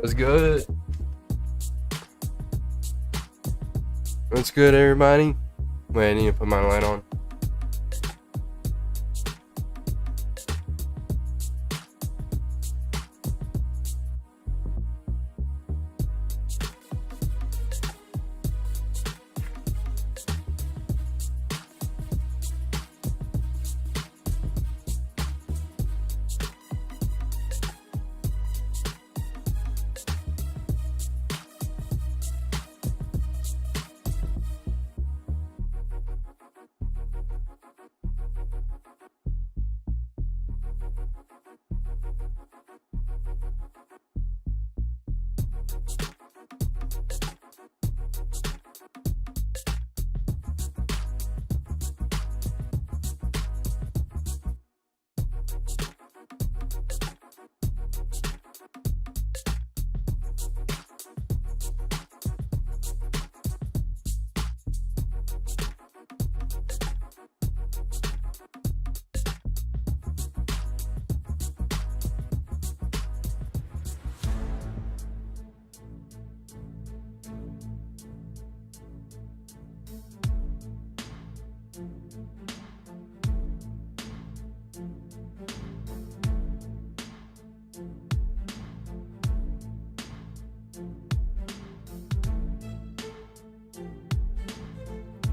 What's good? What's good, everybody? Wait, I need to put my light on.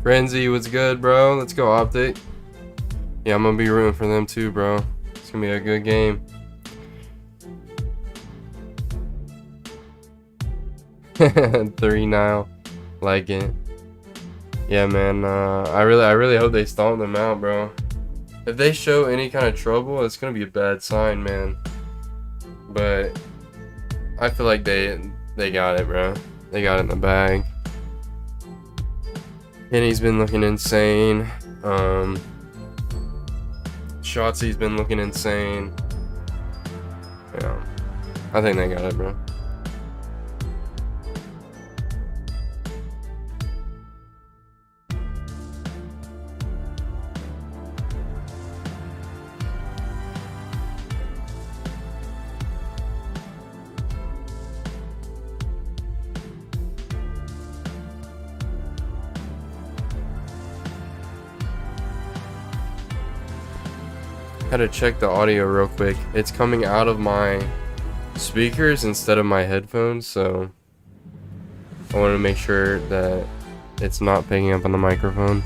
Frenzy, what's good, bro? Let's go, Optic. Yeah, I'm gonna be rooting for them too, bro. It's gonna be a good game. 3 now, like it. Yeah, man. I really hope they stomp them out, bro. If they show any kind of trouble, it's gonna be a bad sign, man. But I feel like they got it, bro. They got it in the bag. Kenny's been looking insane. Shotzi's been looking insane. Yeah, I think they got it, bro. Had to check the audio real quick. It's coming out of my speakers instead of my headphones, so I want to make sure that it's not picking up on the microphone.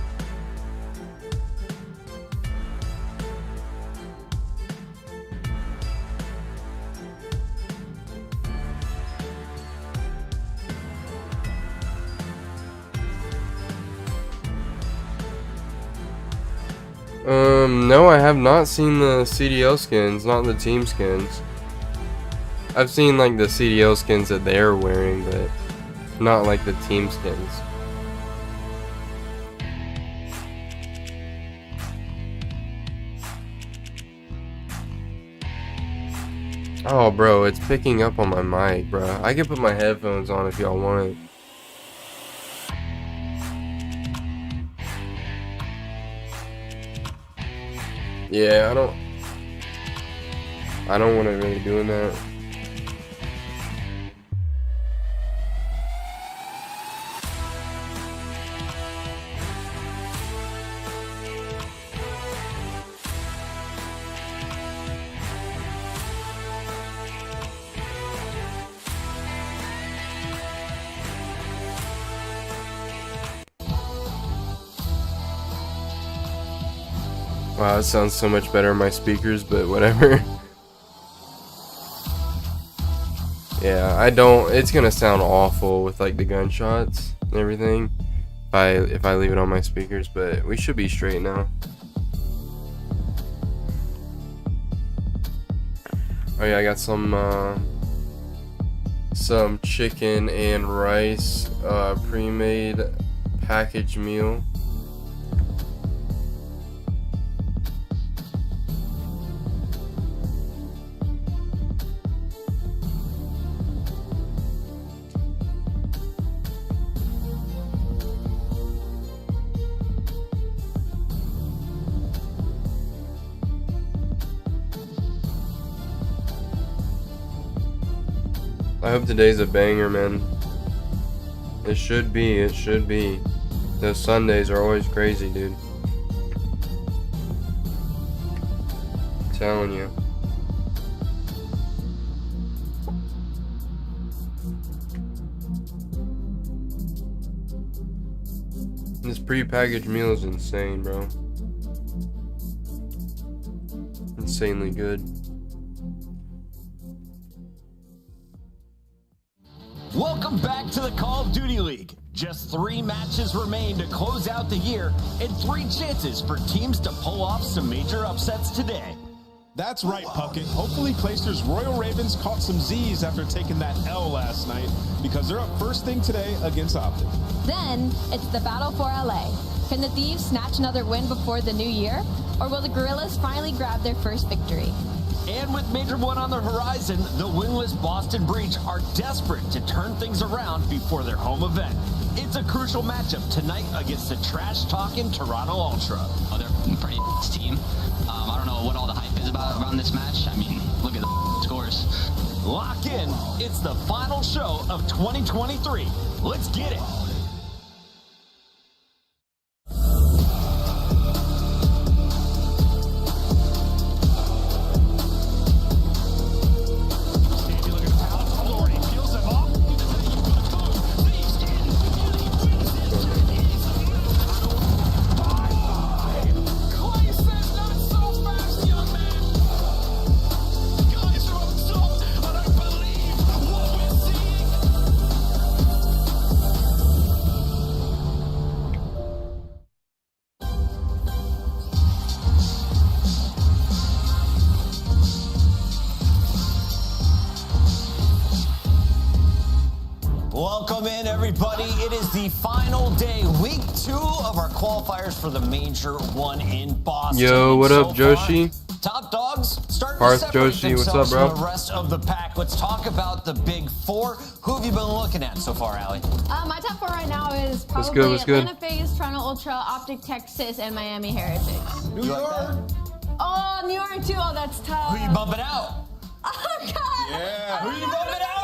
No, I have not seen the CDL skins, not the team skins. I've seen like the CDL skins that they're wearing, but not like the team skins. Oh, bro, it's picking up on my mic, bro. I can put my headphones on if y'all want it. Yeah, I don't want to really doing that. Wow, it sounds so much better in my speakers, but whatever. Yeah, it's gonna sound awful with like the gunshots and everything if I leave it on my speakers, but we should be straight now. Oh yeah, I got some chicken and rice pre-made packaged meal. I hope today's a banger, man. It should be. It should be. Those Sundays are always crazy, dude. I'm telling you. This pre-packaged meal is insane, bro. Insanely good. Welcome back to the Call of Duty League. Just 3 matches remain to close out the year and 3 chances for teams to pull off some major upsets today. That's right, Puckett. Hopefully Clayster's Royal Ravens caught some Z's after taking that L last night, because they're up first thing today against Optic. Then it's the battle for LA. Can the Thieves snatch another win before the new year? Or will the Gorillas finally grab their first victory? And with Major 1 on the horizon, the winless Boston Breach are desperate to turn things around before their home event. It's a crucial matchup tonight against the trash-talking Toronto Ultra. Oh, they're a pretty team. I don't know what all the hype is about around this match. I mean, look at the scores. Lock in. It's the final show of 2023. Let's get it. Welcome in, everybody. It is the final day, week 2 of our qualifiers for the Major 1 in Boston. Yo, what up, Joshi? Top dogs starting Parth to separate Joshi, what's themselves up, bro? from the rest of the pack. Let's talk about the big 4. Who have you been looking at so far, Allie? My top 4 right now is probably What's good? Atlanta FaZe, Toronto Ultra, Optic Texas, and Miami Heretics. New York! Oh, New York too. Oh, that's tough. Who you bumping out? Oh, God. Yeah. Who you bumping out, Allie?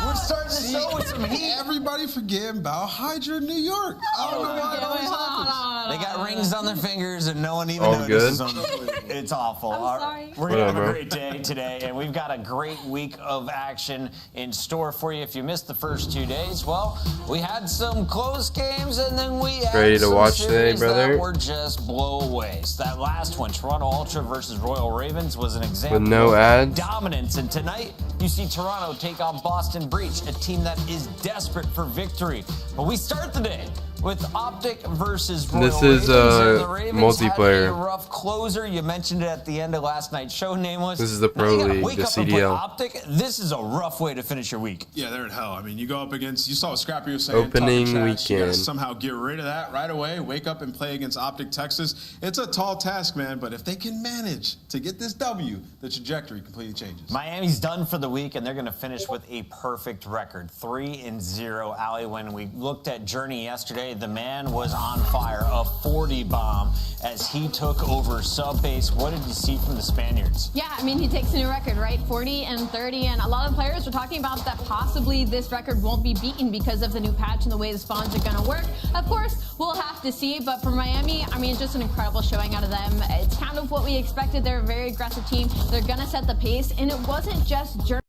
We're starting the show with some heat. Everybody forgetting about Hydra New York. I don't know why it always happens. They got rings on their fingers and no one even All notices good? them. It's awful. I'm sorry. We're going to have Whatever. a great day today, and we've got a great week of action in store for you. If you missed the first 2 days, well, we had some close games, and then we had Ready to some watch today, series brother? that were just blowaways. That last one, Toronto Ultra versus Royal Ravens, was an example With no of ads? dominance. And tonight, you see Toronto take on Boston Breach, a team that is desperate for victory. But we start the day with Optic versus Royal This Ravens. is, And the Ravens multiplayer. had a rough closer. You mentioned it at the end of last night's show, Nameless. This is the Now Pro you gotta League, wake the up and play CDL. Optic. This is a rough way to finish your week. Yeah, they're in hell. I mean, you go up against, you saw what Scrappy was saying. Opening talking trash. You gotta weekend. somehow get rid of that right away. Wake up and play against Optic Texas. It's a tall task, man, but if they can manage to get this W, the trajectory completely changes. Miami's done for the week, and they're going to finish with a perfect record, 3-0. Allie, when we looked at Journey yesterday, the man was on fire, a 40 bomb as he took over sub base. What did you see from the Spaniards? Yeah, I mean, he takes a new record, right? 40 and 30, and a lot of players were talking about that possibly this record won't be beaten because of the new patch and the way the spawns are going to work. Of course, we'll have to see, but for Miami, I mean, just an incredible showing out of them. It's kind of what we expected. They're a very aggressive team. They're going to set the pace, and it wasn't just Journey.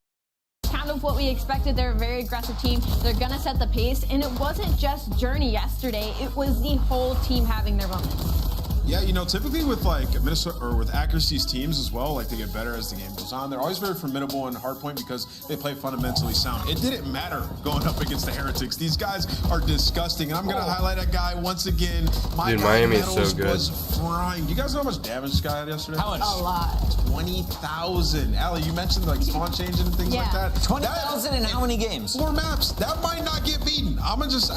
Kind of what we expected. They're a very aggressive team. They're going to set the pace, and it wasn't just Journey yesterday. It was the whole team having their moments. Yeah, you know, typically with like Minnesota or with accuracies teams as well, like they get better as the game goes on. They're always very formidable in hardpoint because they play fundamentally sound. It didn't matter going up against the Heretics. These guys are disgusting, and I'm gonna highlight a guy once again. My Dude, guy Miami is so Metals good. was frying. You guys know how much damage this guy had yesterday? How much? A lot. 20,000. Allie, you mentioned like spawn changing and things like Yeah. that. 20,000 in how many games? 4 maps. That might not get beaten. I'm gonna just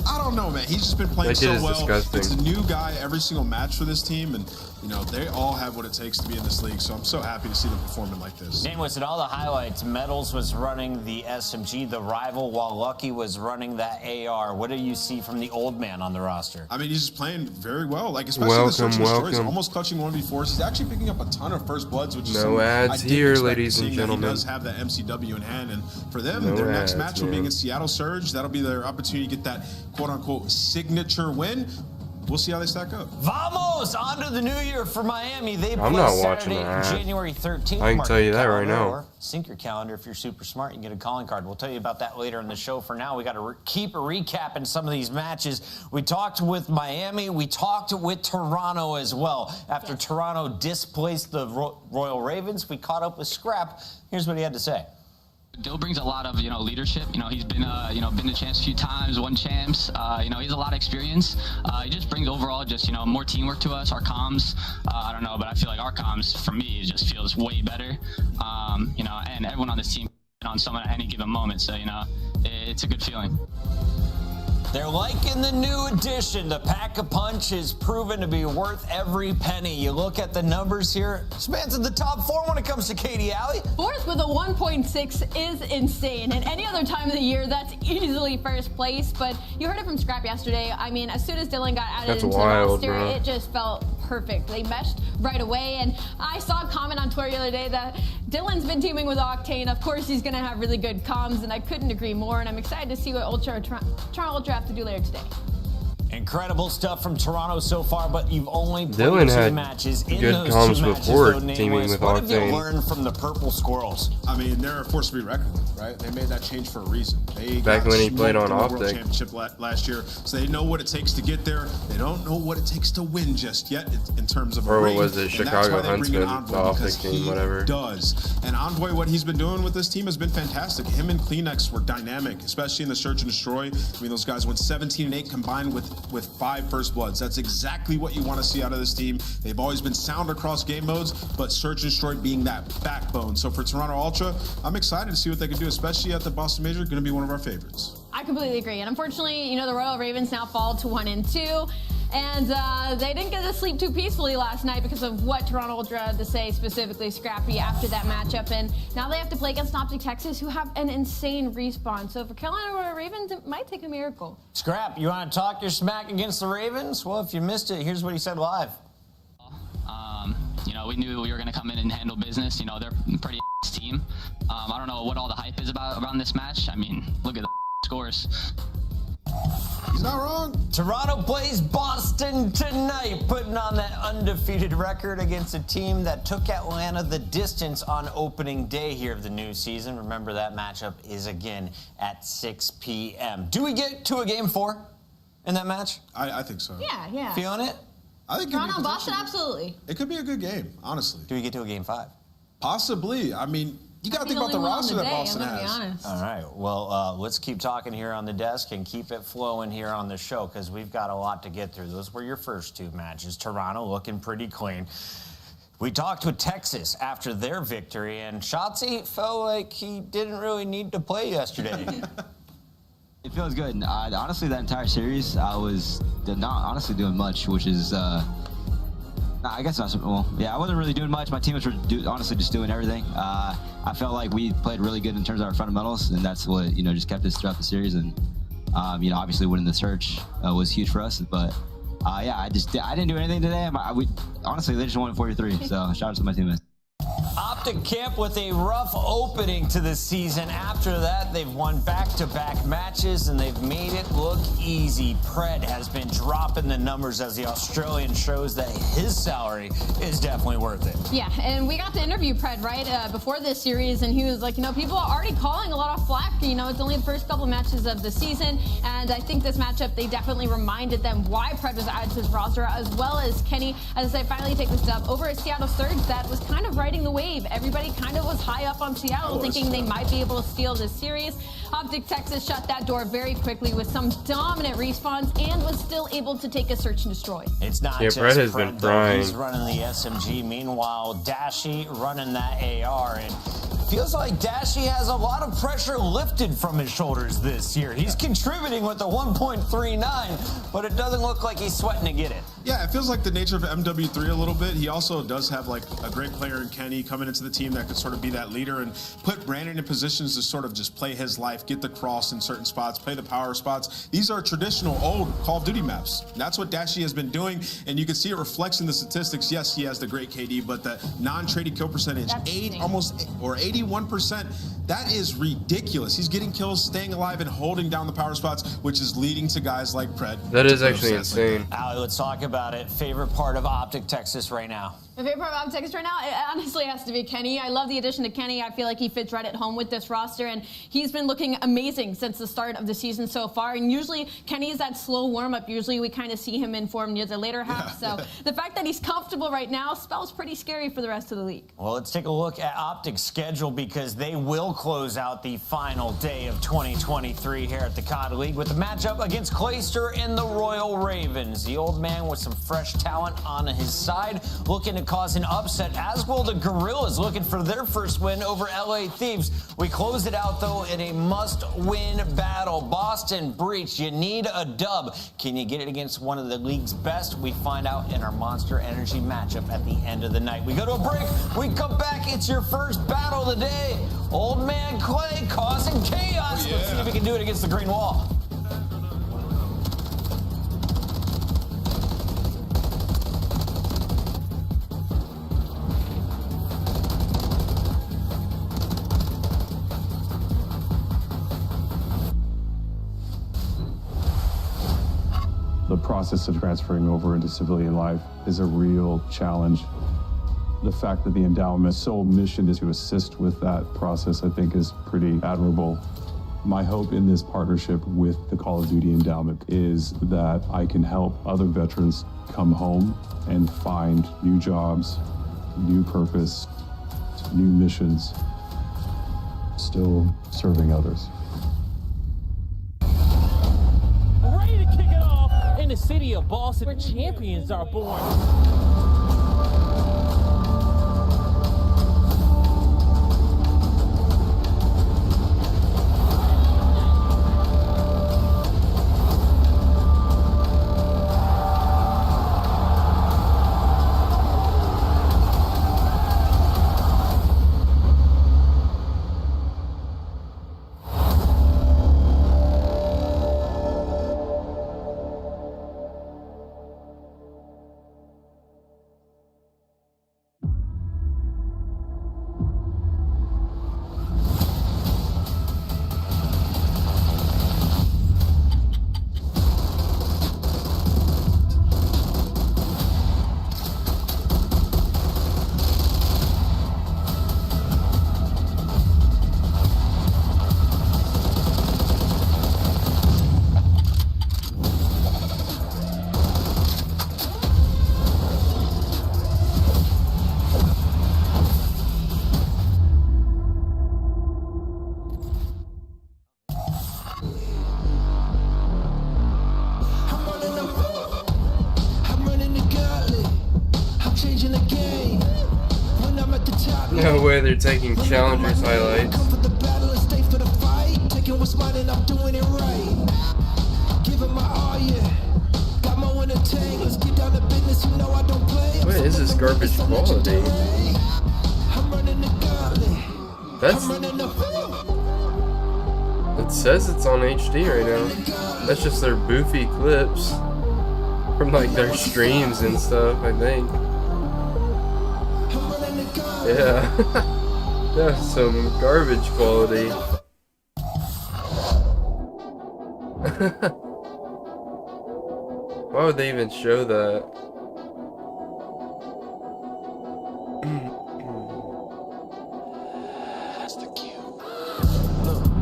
I don't know, man. He's just been playing That kid so is well. disgusting. It's a new guy every single match for this team, and You know, they all have what it takes to be in this league, so I'm so happy to see them performing like this. Dan was in all the highlights. Metals was running the SMG, the rival, while Lucky was running that AR. What do you see from the old man on the roster? I mean, he's just playing very well. Like, especially the search and destroy. He's welcome. almost clutching 1v4s. He's actually picking up a ton of first bloods, which is No something ads I didn't here, expect, ladies and seeing that gentlemen. He does have that MCW in hand, and for them, No their next ads, match will be man. against Seattle Surge. That'll be their opportunity to get that quote-unquote signature win. We'll see how they stack up. Vamos! On to the new year for Miami. They I'm play not watching Saturday, that. January 13th. I can Mark tell you your that right calendar, now. or sync your calendar if you're super smart. You can get a calling card. We'll tell you about that later in the show. For now, we got to keep recapping some of these matches. We talked with Miami. We talked with Toronto as well. After Toronto displaced the Royal Ravens, we caught up with Scrap. Here's what he had to say. Dill brings a lot of, leadership. He's been, been the champs a few times, won champs. He has a lot of experience. He just brings overall just, more teamwork to us. Our comms, I don't know, but I feel like our comms, for me, just feels way better. And everyone on this team on someone at any given moment. So, it's a good feeling. They're liking the new addition. The Pack-a-Punch is proven to be worth every penny. You look at the numbers here. This man's in the top 4 when it comes to Katie Alley. Fourth with a 1.6 is insane. And any other time of the year, that's easily first place. But you heard it from Scrap yesterday. I mean, as soon as Dylan got added That's into wild, the roster, bro. it just felt perfect. They meshed right away. And I saw a comment on Twitter the other day that Dylan's been teaming with Octane. Of course, he's going to have really good comms, and I couldn't agree more. And I'm excited to see what Toronto Ultra have to do later today. Incredible stuff from Toronto so far, but you've only Dylan played 2 had matches in good those comms 2 matches. before Though, teaming Nameless, with what have you Octane. learned from the Purple Squirrels? I mean, they're a force to be reckoned with, right? They made that change for a reason. They Back got when he played smoked on in the World Optic. Championship last year, so they know what it takes to get there. They don't know what it takes to win just yet in terms of a Or ring. was it And that's Chicago why they bring in Huntsman, Envoy, the Optic because team, he whatever. does. And Envoy, what he's been doing with this team has been fantastic. Him and Kleenex were dynamic, especially in the search and destroy. I mean, those guys went 17-8 combined with 5 first bloods. That's exactly what you want to see out of this team. They've always been sound across game modes, but search and destroy being that backbone. So for Toronto Ultra, I'm excited to see what they can do, especially at the Boston Major. Going to be one of our favorites. I completely agree. And unfortunately, the Royal Ravens now fall to 1-2. And they didn't get to sleep too peacefully last night because of what Toronto Ultra had to say, specifically Scrappy, after that matchup. And now they have to play against Optic Texas, who have an insane respawn. So for Carolina Royal Ravens, it might take a miracle. Scrap, you want to talk your smack against the Ravens? Well, if you missed it, here's what he said live. We knew we were going to come in and handle business. They're a pretty team. I don't know what all the hype is around this match. I mean, look at the scores. He's not wrong. Toronto plays Boston tonight, putting on that undefeated record against a team that took Atlanta the distance on opening day here of the new season. Remember, that matchup is again at 6 p.m. Do we get to a game 4 in that match? I think so. Yeah. Feeling it? I think Toronto and it could be Boston, absolutely. It could be a good game, honestly. Do we get to a game 5? Possibly. I mean, you got to think about the roster that Boston has. All right. Well, let's keep talking here on the desk and keep it flowing here on the show because we've got a lot to get through. Those were your first 2 matches. Toronto looking pretty clean. We talked with Texas after their victory, and Shotzi felt like he didn't really need to play yesterday. It feels good. Honestly, that entire series, I was not honestly doing much, which is, I guess not. Well, yeah, I wasn't really doing much. My teammates were honestly just doing everything. I felt like we played really good in terms of our fundamentals, and that's what just kept us throughout the series. And obviously winning the search was huge for us. But yeah, I didn't do anything today. Honestly, they just won 43. So shout out to my teammates. Optic Camp with a rough opening to the season. After that, they've won back-to-back matches, and they've made it look easy. Pred has been dropping the numbers as the Australian shows that his salary is definitely worth it. Yeah, and we got to interview Pred, right, before this series, and he was like, people are already calling a lot of flack. It's only the first couple matches of the season, and I think this matchup, they definitely reminded them why Pred was added to his roster, as well as Kenny, as I finally take this up, over at Seattle Surge, that was kind of riding the wave. Everybody kind of was high up on Seattle, thinking they might be able to steal this series. Optic Texas shut that door very quickly with some dominant respawns and was still able to take a search and destroy. It's not just Pred has been frying. He's running the SMG. Meanwhile, Dashy running that AR. And feels like Dashy has a lot of pressure lifted from his shoulders this year. He's contributing with the 1.39, but it doesn't look like he's sweating to get it. Yeah, it feels like the nature of MW3 a little bit. He also does have like a great player in Kenny coming into the team that could sort of be that leader and put Brandon in positions to sort of just play his life, get the cross in certain spots, play the power spots. These are traditional old Call of Duty maps. That's what Dashie has been doing, and you can see it reflects in the statistics. Yes, he has the great KD, but the non-traded kill percentage, almost 81%. That is ridiculous. He's getting kills, staying alive, and holding down the power spots, which is leading to guys like Pred. That is actually insane. Allie, let's talk about it. Favorite part of Optic Texas right now? My favorite part of Optic Texas right now, it honestly has to be Kenny. I love the addition to Kenny. I feel like he fits right at home with this roster, and he's been looking amazing since the start of the season so far. And usually, Kenny is that slow warm-up. Usually, we kind of see him in form near the later half. So the fact that he's comfortable right now spells pretty scary for the rest of the league. Well, let's take a look at Optic's schedule because they will close out the final day of 2023 here at the COD League with a matchup against Clayster and the Royal Ravens. The old man with some fresh talent on his side, looking to cause an upset, as will the Gorillas, looking for their first win over LA Thieves. We close it out, though, in a must-win battle. Boston Breach, you need a dub. Can you get it against one of the league's best? We find out in our Monster Energy matchup at the end of the night. We go to a break. We come back. It's your first battle of the day. Old man Clay causing chaos. Oh, yeah. Let's see if he can do it against the green wall. The process of transferring over into civilian life is a real challenge. The fact that the endowment's sole mission is to assist with that process, I think, is pretty admirable. My hope in this partnership with the Call of Duty Endowment is that I can help other veterans come home and find new jobs, new purpose, new missions, still serving others. Ready to kick it off in the city of Boston, where champions are born. No way they're taking challengers highlights. What is this garbage quality? It says it's on HD right now. That's just their boofy clips from like their streams and stuff, I think. Yeah. That's some garbage quality. Why would they even show that?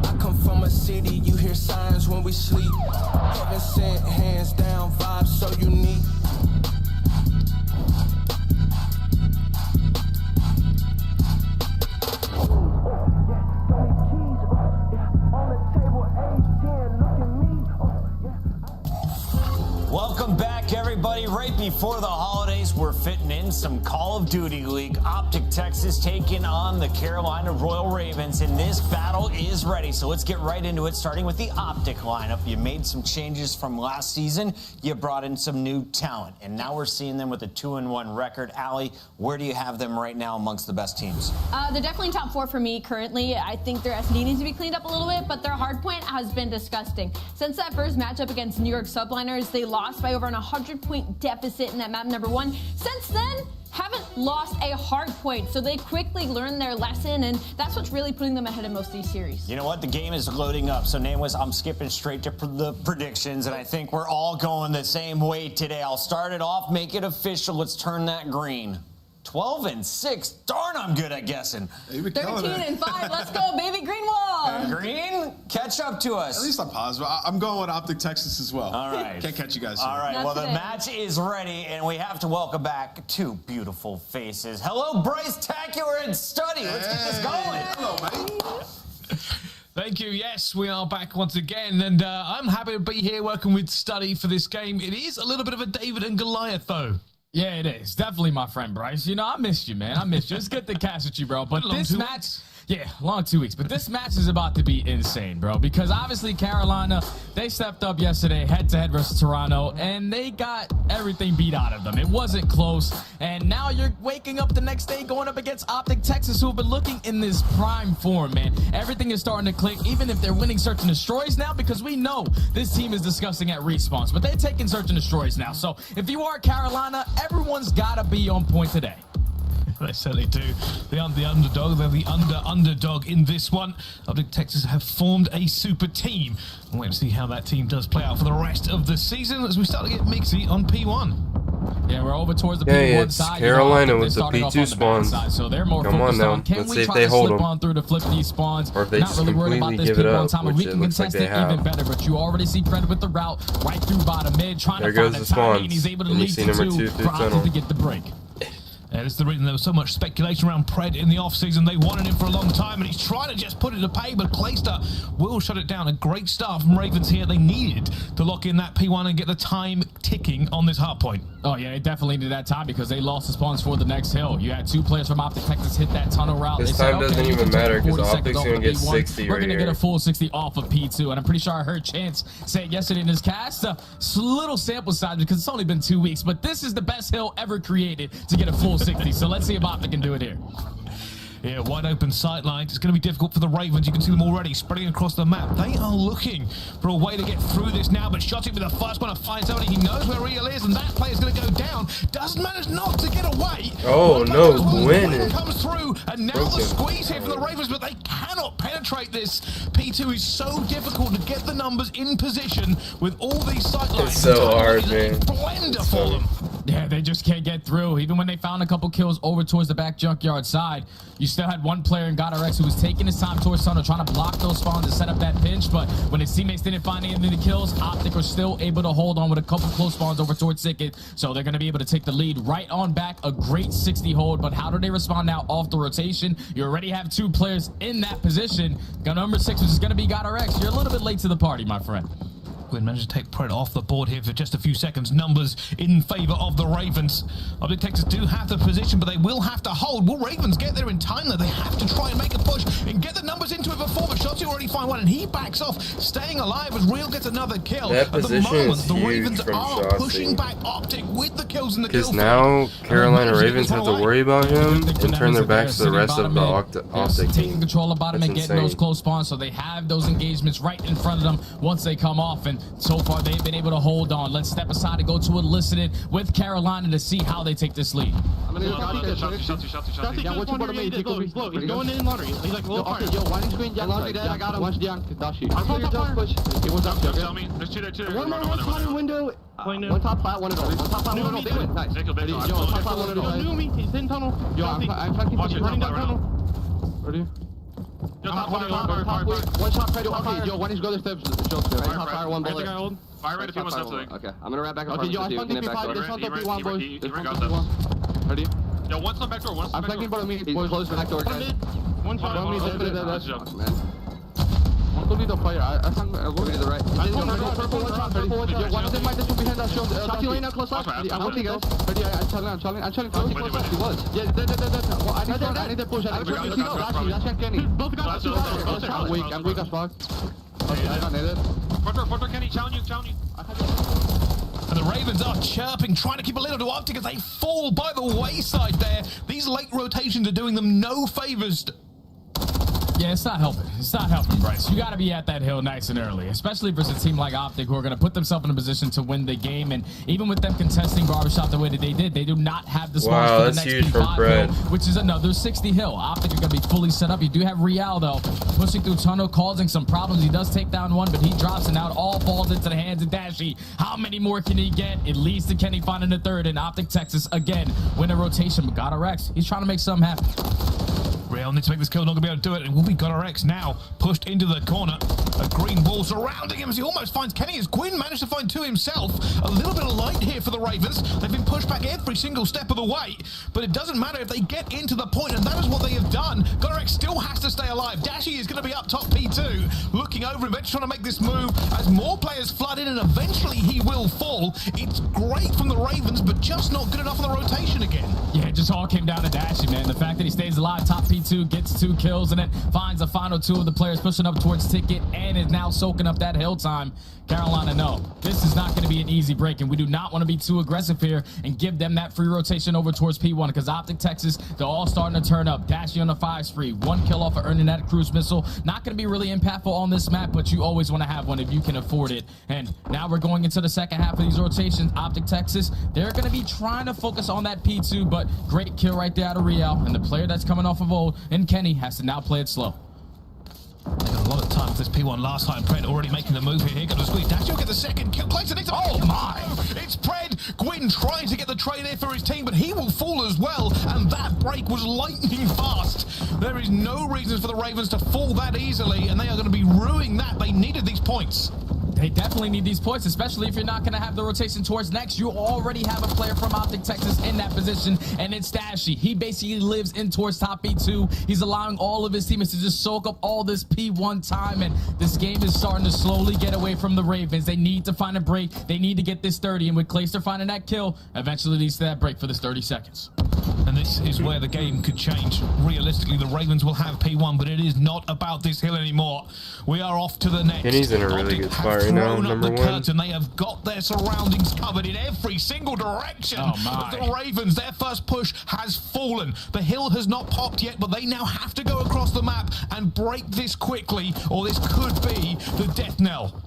I come from a city, you hear sirens when we sleep. Heaven sent, hands down, vibes so unique. Welcome back, everybody. Right before the holidays, we're fitting in in some Call of Duty League. Optic Texas taking on the Carolina Royal Ravens, and this battle is ready. So let's get right into it, starting with the Optic lineup. You made some changes from last season. You brought in some new talent, and now we're seeing them with a 2-1 record. Allie, where do you have them right now amongst the best teams? They're definitely top 4 for me currently. I think their SD needs to be cleaned up a little bit, but their hard point has been disgusting. Since that first matchup against New York Subliners, they lost by over an 100-point deficit in that map number 1. Since then, haven't lost a hard point, so they quickly learned their lesson, and that's what's really putting them ahead of most of these series. You know what? The game is loading up, so Nameless, I'm skipping straight to the predictions, and I think we're all going the same way today. I'll start it off, make it official. Let's turn that green. 12-6. Darn, I'm good at guessing. 13-5. Let's go, baby. Green wall. Green, catch up to us. At least I'm positive. I'm going with Optic Texas as well. All right. Can't catch you guys. All right. Not Well, today. the match is ready, and we have to welcome back two beautiful faces. Hello, Bryce Tacular and Study. Let's get this going. Hello, mate. Thank you. Yes, we are back once again, and I'm happy to be here working with Study for this game. It is a little bit of a David and Goliath, though. Yeah, it is. Definitely, my friend Bryce. You know, I missed you, man. I missed you. It's good to catch with you, bro. But this match, yeah, long 2 weeks. But this match is about to be insane, bro. Because obviously Carolina, they stepped up yesterday head-to-head versus Toronto, and they got everything beat out of them. It wasn't close. And now you're waking up the next day going up against Optic Texas, who have been looking in this prime form, man. Everything is starting to click, even if they're winning Search and Destroys now, because we know this team is disgusting at respawns. But they're taking Search and Destroys now. So if you are Carolina, everyone's got to be on point today. They certainly do. They are the underdog. They're the underdog in this one. Optic Texas have formed a super team. We'll wait to see how that team does play out for the rest of the season as we start to get mixy on P1. Yeah, we're over towards the P1 it's side. Carolina you know, with the P2 spawns. Side, so they're more Come focused on now. on can Let's we see if try they to hold slip them. on through to flip these spawns. Or if they Not just really worried about completely this give it P1 up, time. If which we it can looks like contest they it even have. better. But you already see Pred with the route right through bottom mid, trying There to goes find the the timing, spawns. and he's able to And you lead see to number two two for through Optic tunnel. to get the break. And it's the reason there was so much speculation around Pred in the offseason. They wanted him for a long time, and he's trying to just put it to pay, but Clayster will shut it down. A great start from Ravens here. They needed to lock in that P1 and get the time ticking on this hard point. Oh, yeah, they definitely needed that time because they lost the spawns for the next hill. You had two players from Optic Texas hit that tunnel route. This They said, time doesn't okay, even we can matter take 'cause 40 Optic's seconds gonna off get of P1. 60 We're right going to get here. a full 60 off of P2, and I'm pretty sure I heard Chance say it yesterday in his cast. Little sample size because it's only been 2 weeks, but this is the best hill ever created to get a full 60. So let's see if Optic can do it here. Yeah, wide open sight lines. It's going to be difficult for the Ravens. You can see them already spreading across the map. They are looking for a way to get through this now, but Shotty with the first one to find somebody. He knows where Real is, and that player's going to go down. Doesn't manage not to get away. Oh, no, Gwyn comes through, and now the Broken. squeeze here from the Ravens, but they cannot penetrate this. P2 is so difficult to get the numbers in position with all these sight lines. It's so hard, It's a man. blender for them. Yeah, they just can't get through. Even when they found a couple kills over towards the back junkyard side, you still had one player in GodRx who was taking his time towards tunnel, trying to block those spawns and set up that pinch. But when his teammates didn't find any of the kills, Optic was still able to hold on with a couple close spawns over towards Sickett. So they're going to be able to take the lead right on back. A great 60 hold. But how do they respond now off the rotation? You already have two players in that position. Gun number 6, which is going to be GodRx. You're a little bit late to the party, my friend. Gwyn managed to take Pred off the board here for just a few seconds. Numbers in favor of the Ravens. Optic Texas do have the position, but they will have to hold. Will Ravens get there in time, though? They have to try and make a push and get the numbers into it before. But Shotty already find one, and he backs off, staying alive as Real gets another kill. That At the position moment, is the huge Ravens from are Shotty. pushing back Optic with the kills in the kill Because now Carolina feed. Ravens have to worry about him and turn their backs to the rest of the Optic Taking team. control of bottom That's and getting insane. those close spawns, so they have those engagements right in front of them once they come off, and so far they've been able to hold on. Let's step aside and go to Elicited with Carolina to see how they take this lead. I'm gonna go Shotty. Yeah, what's your bottom main? He's going in laundry. He's like, low fire. Yo, why didn't you go in Jack? Laundry dead, I got him. Watch Jack, Dashi. I'm on top push. He was up, tell me. There's two there, too. One more, one top window. One top flat, one of those. One top flat, one of those. Nice. Yo, top flat, one of those. Knew me, he's in tunnel. Yo, I'm trying to keep running down tunnel. Ready? Yo, top fire, one shot, top fire. Yo, why didn't you go the steps? Top fire, one bullet. Fire right if he wants to. Okay, I'm gonna wrap back up. Okay, yo, I found the P5. There's not the P1, boys. There's one P1. Ready? Yo, one's on back door, one's on back door. I'm flanking bottom me. One close back door, guys. One shot. One shot. don't need to fire. I sang go to the right. Purple, watch out. One of them might just be behind us. Shnappy lane now, close up. I'm with you guys. Ready, I'm challenging close. He was. Yeah, well, I need to push. I need to push. Dashi and Kenny. Both guys. I'm weak as fuck. Okay, I got netted. Porter, Kenny, challenge you. And the Ravens are chirping, trying to keep a little to Optic as they fall by the wayside there. These late rotations are doing them no favors. Yeah, it's not helping. It's not helping, Bryce. You got to be at that hill nice and early, especially versus a team like Optic who are going to put themselves in a position to win the game. And even with them contesting Barbershop the way that they did, they do not have the smarts for the next P5 hill, which is another 60 hill. Optic are going to be fully set up. You do have Real, though, pushing through tunnel, causing some problems. He does take down one, but he drops, and now it all falls into the hands of Dashi. How many more can he get? It leads to Kenny finding the third, and Optic Texas, again, win a rotation. But got Rex. He's trying to make something happen. Real needs to make this kill, not going to be able to do it. It will be GodRx now, pushed into the corner. A green wall surrounding him as he almost finds Kenny, as Gwyn managed to find two himself. A little bit of light here for the Ravens. They've been pushed back every single step of the way, but it doesn't matter if they get into the point, and that is what they have done. GodRx still has to stay alive. Dashi is going to be up top P2, looking over him, but trying to make this move as more players flood in, and eventually he will fall. It's great from the Ravens, but just not good enough on the rotation again. Yeah, it just all came down to Dashi, man. The fact that he stays alive, top P2, gets 2 kills, and then finds the final 2 of the players pushing up towards Ticket, and is now soaking up that hill time. Carolina, no, this is not going to be an easy break, and we do not want to be too aggressive here and give them that free rotation over towards P1, because Optic Texas, they're all starting to turn up. Dashi on the 5 spree, 1 kill off of earning that cruise missile. Not going to be really impactful on this map, but you always want to have one if you can afford it. And now we're going into the second half of these rotations. Optic Texas, they're going to be trying to focus on that P2, but great kill right there out of Real, and the player that's coming off of old, and Kenny has to now play it slow. They got a lot of time for this P1 last time. Pred already making the move here. Here goes the squeeze. Dash, you'll get the second kill. Clayton needs to oh my! It's Pred. Gwyn trying to get the trade here for his team, but he will fall as well. And that break was lightning fast. There is no reason for the Ravens to fall that easily, and they are going to be ruining that. They needed these points. They definitely need these points, especially if you're not going to have the rotation towards next. You already have a player from Optic Texas in that position, and it's Dashi. He basically lives in towards top P2. He's allowing all of his teammates to just soak up all this P1 time, and this game is starting to slowly get away from the Ravens. They need to find a break. They need to get this 30, and with Clayster finding that kill, eventually leads to that break for this 30 seconds. And this is where the game could change. Realistically, the Ravens will have P1, but it is not about this hill anymore. We are off to the next. Kenny's in a really good spot right now, number one. Curtain. They have got their surroundings covered in every single direction. Oh my. The Ravens, their first push has fallen. The hill has not popped yet, but they now have to go across the map and break this quickly, or this could be the death knell.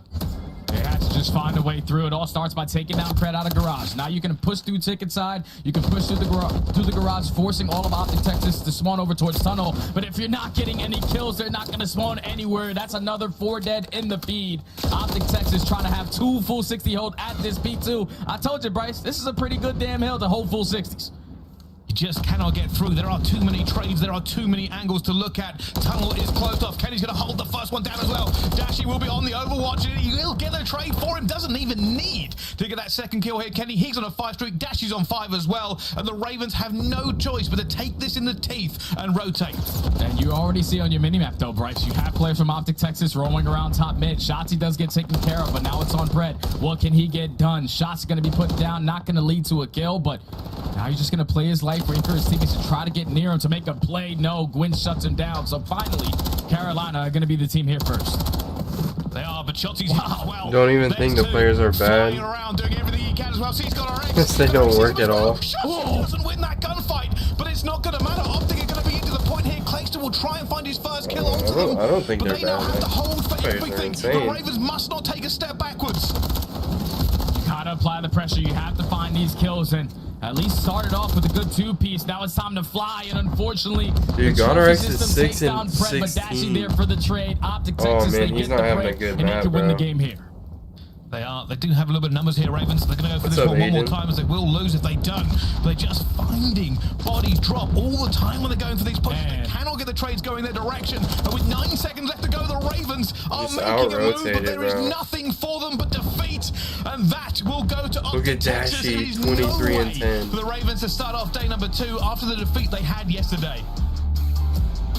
They have to just find a way through. It all starts by taking down Pred out of garage. Now you can push through Ticket side. You can push through the garage, forcing all of Optic Texas to spawn over towards tunnel. But if you're not getting any kills, they're not going to spawn anywhere. That's another 4 dead in the feed. Optic Texas trying to have 2 full 60 hold at this P2. I told you, Bryce, this is a pretty good damn hill to hold full 60s. You just cannot get through. There are too many trades. There are too many angles to look at. Tunnel is closed off. Kenny's going to hold the first one down as well. Dashi will be on the overwatch. He will get the trade for him. Doesn't even need to get that second kill here. Kenny, he's on a 5 streak. Dashi's on 5 as well. And the Ravens have no choice but to take this in the teeth and rotate. And you already see on your minimap, though, Bryce, you have players from Optic Texas roaming around top mid. Shotzi does get taken care of, but now it's on Pred. What can he get done? Shots going to be put down. Not going to lead to a kill, but now he's just going to play his life, waiting for his teammates to try to get near him to make a play. No, Gwyn shuts him down. So finally, Carolina are going to be the team here first. They are, but Shotzi's as well. Don't even think the players are bad. Around, doing everything he can as well. So he's got they don't work at all. Shotzi doesn't win that gunfight, but it's not going to matter. Optic are going to be into the point here. Clayster will try and find his first kill onto them. I don't think but they're they now bad. have to hold for everything. Insane. The Ravens must not take a step backwards. You gotta apply the pressure. You have to find these kills, and at least started off with a good 2-piece. Now it's time to fly, and unfortunately, dude, GodRx is 6 and 16. But Dashi there for the trade. Optic Texas, man, they he's get not the having break, a good and map, they can win bro. the game here. They are. They do have a little bit of numbers here, Ravens. They're going to go for this one more time, as they will lose if they don't. They're just finding bodies drop all the time when they're going for these pushes. They cannot get the trades going their direction. And with 9 seconds left to go, the Ravens are making a move, but there is nothing for them but defeat. And that will go to Optic Texas. Look at Dashi, 23 and 10. For the Ravens to start off day number 2 after the defeat they had yesterday.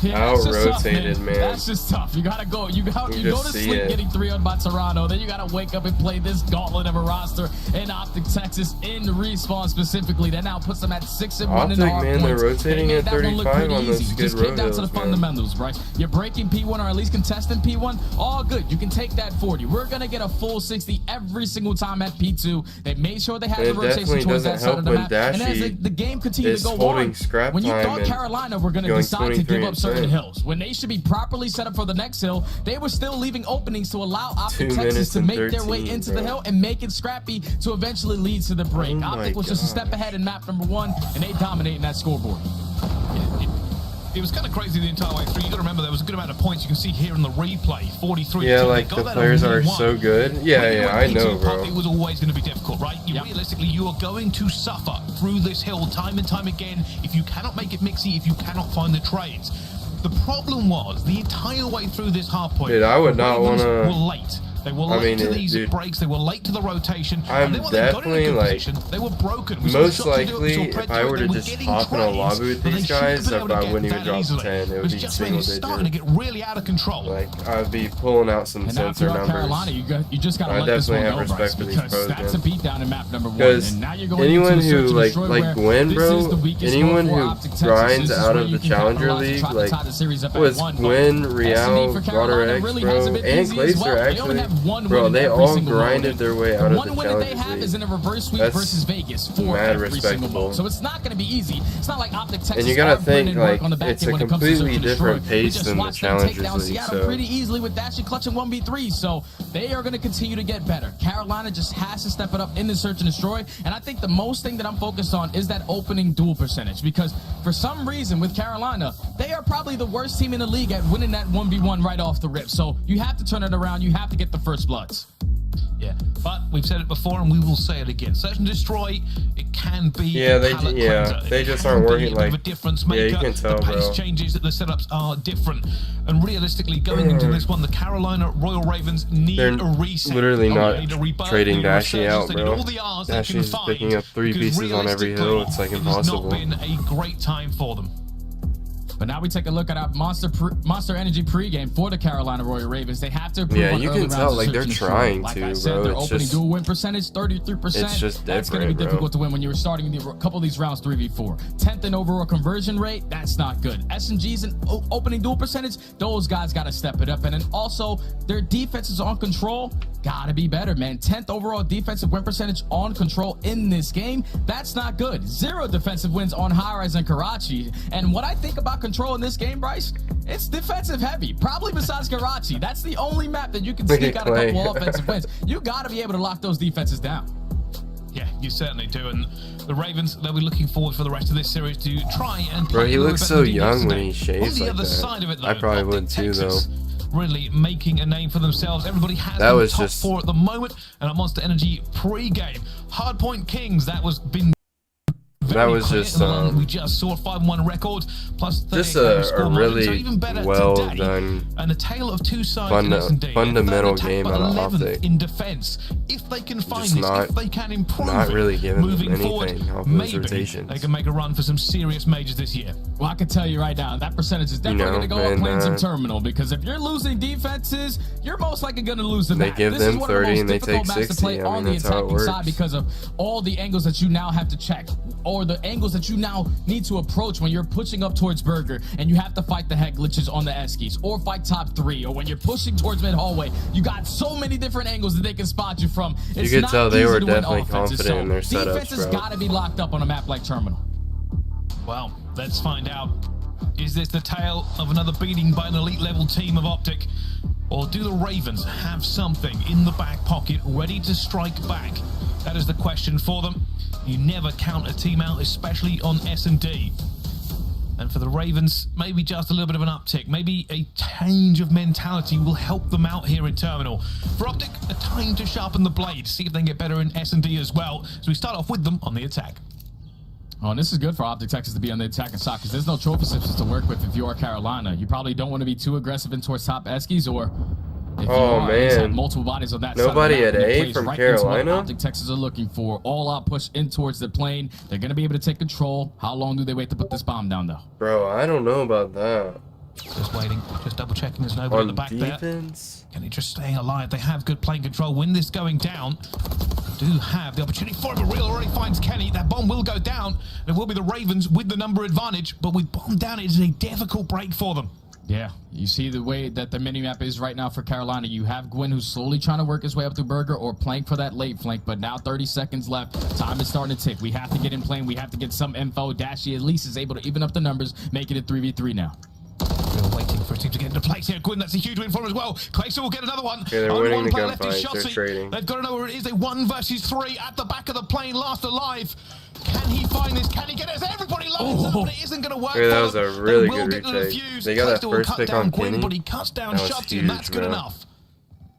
that's just tough, Out-rotated, man. That's just tough. You gotta go. You go to see sleep it. getting 3-0 by Toronto. Then you gotta wake up and play this gauntlet of a roster in Optic Texas in Respawn specifically. That now puts them at 6-1 in Optic, hard man, they're points. rotating They made at that one look 35 pretty on those easy. Skid Just Row get down to the hills, man. fundamentals, Bryce. You're breaking P1 or at least contesting P1. All good. You can take that 40. We're gonna get a full 60 every single time at P2. They made sure they had the It rotation definitely towards doesn't that side of the help map. when And as Dashy the game continued is to go holding on, scrap when you time thought and Carolina were gonna going decide to give up 23%. certain hills, when they should be properly set up for the next hill, they were still leaving openings to allow Optic 2 Texas minutes to and make their way 13, into bro. the hill and make it scrappy to eventually lead to the break. Oh Optic my was just a step gosh. ahead in map number 1, and they dominating that scoreboard. It was kind of crazy the entire way through. You got to remember there was a good amount of points you can see here in the replay. 43. Yeah, like the players are so good. Yeah, I know, bro. It was always going to be difficult, right? Realistically, you are going to suffer through this hill time and time again if you cannot make it mixy, if you cannot find the trades. The problem was the entire way through this hard point. Dude, I would not Ravens wanna- were late. They were late to these breaks. They were late to the rotation. I'm and then when they got in a definitely, good like, position, they were broken. We saw most shots to do it, we likely, saw if Pred I do it, were they to were just getting hop in a trades, lobby with but they these shouldn't have guys, been able to I get wouldn't even that drop easily. 10. It It would was be just when single it's starting to digit. get really out of control. Like, I'd be pulling out some And now if sensor you're numbers. Carolina, you just got to I let this one definitely go, have Bryce, respect for these because pros, that's man. a beatdown in map number 1. Because And now you're going anyone into a who search and destroy like where Gwen, this bro, is the weakest anyone for who Optic Texas. grinds This is out where of you the can Challenger capitalize and League, try to like tie the series up at was 1. Gwen, S&D Real, for Water Carolina X, really bro, hasn't been and easy as well. Glacier They only actually, have one bro, win they every all single grinded round. their way The out of one the win that they Challenger have League. is in a reverse sweep That's versus Vegas for mad every single respectable. mode. So it's not going to be easy. It's not like Optic Texas And you gotta are putting think, in work like, on the back it's end a when it comes to completely search and different destroy. We pace just than the watched them take Challengers down League, Seattle so- pretty easily with Dashy clutching 1v3. So they are going to continue to get better. Carolina just has to step it up in the search and destroy. And I think the most thing that I'm focused on is that opening duel percentage, because for some reason with Carolina, they are probably the worst team in the league at winning that 1v1 right off the rip. So you have to turn it around. You have to get the first bloods. Yeah, but we've said it before and we will say it again. Search and destroy, it can be Yeah, a they- palate yeah, cleanser. they It just can aren't be working, a bit of like- a difference yeah, you maker. can tell, the pace bro. changes, the setups are different. And realistically, going into this one, the Carolina Royal Ravens need They're a reset. literally not They need a rebirth, trading they need a Dashy resurgence, out, they need bro. all the R's they can Dashy's find, picking up 3 because pieces on every hill. realistically, It's like it has impossible. not been a great time for them. But now we take a look at our Monster Energy pregame for the Carolina Royal Ravens. They have to improve Yeah, on you early can rounds tell, of like, search they're and destroy. trying Like to, I said, bro. their It's opening just- dual win percentage, 33%. It's just That's going to be different, bro. difficult to win when you're starting a couple of these rounds 3v4. 10th in overall conversion rate, that's not good. SMGs and opening dual percentage, those guys got to step it up. And then also, their defenses on control, got to be better, man. 10th overall defensive win percentage on control in this game, that's not good. 0 defensive wins on High-Rise and Karachi. And what I think about control in this game, Bryce, it's defensive heavy, probably besides Karachi. That's the only map that you can sneak out a couple offensive wins. You got to be able to lock those defenses down. Yeah, you certainly do. And the Ravens, they'll be looking forward for the rest of this series to try and play Bro, he a little looks better so than young when yesterday. he shaves On the like other that. side of it, though, I probably Optic would too, Texas really making a name for themselves. Everybody has That them was top just- 4 at the moment. And a Monster Energy pre-game. Hardpoint Kings, that was been That was clear. just, We just saw a 5-1 record plus 30 just a score margin, really so even better well today. done And a tale of two sides in S&D. fundamental Third attack, game but out of 11th Optic. in defense. If they can find Just this, not- if they can improve not it, really giving them moving anything forward, off those maybe rotations. they can make a run for some serious majors this year. Well, I can tell you right now, that percentage is definitely going to go up and, playing some terminal, because if you're losing defenses, you're most likely going to lose the They map. give This them is one of the 30 most and they difficult take maps to 60. play I on mean, the that's how it attacking side works. because of all the angles that you now have to check, or the angles that you now need to approach when you're pushing up towards Burger and you have to fight the head glitches on the Eskies, or fight top 3, or when you're pushing towards mid hallway. You got so many different angles that they can spot you from. It's could not tell they easy were to win definitely offenses, confident in their so setups, defenses bro. got to be locked up on a map like Terminal. Well, let's find out. Is this the tale of another beating by an elite level team of Optic? Or do the Ravens have something in the back pocket ready to strike back? That is the question for them. You never count a team out, especially on S&D. And for the Ravens, maybe just a little bit of an uptick. Maybe a change of mentality will help them out here in Terminal. For Optic, a time to sharpen the blade, see if they can get better in S&D as well. So we start off with them on the attack. Oh, and this is good for Optic Texas to be on the attacking side, because there's no trophy systems to work with if you are Carolina. You probably don't want to be too aggressive in towards top Eskies, or if you Oh, are, at least have man. multiple bodies on that Nobody side of the map, at and it A plays from right into what Carolina? Optic Texas are looking for. All out push in towards the plane. They're going to be able to take control. How long do they wait to put this bomb down, though? Bro, I don't know about that. Just waiting, just double checking there's nobody at the back defense. there. Kenny just staying alive. They have good plane control. When this going down, do have the opportunity for it, but Real already finds Kenny. That bomb will go down. And it will be the Ravens with the number advantage, but with bomb down, it is a difficult break for them. Yeah, you see the way that the minimap is right now for Carolina. You have Gwyn who's slowly trying to work his way up to Burger or playing for that late flank, but now 30 seconds left. Time is starting to tick. We have to get in plane. We have to get some info. Dashy at least is able to even up the numbers, making it 3v3 now. We're waiting for a team to get into place here. Gwyn, that's a huge win for him as well. Clayster will get another one. Yeah, they're Only winning one the player left is gunfight. They're Shotzi. trading. They've got to know where it is. A 1 versus 3 at the back of the plane, last alive. Can he find this? Can he get it? Everybody loves it, but it isn't going to work. Yeah, that was a really good retake. They got that Clayster first pick on Gwyn, Kenny. but he cuts down That was Shotzi, huge, and that's good man. enough.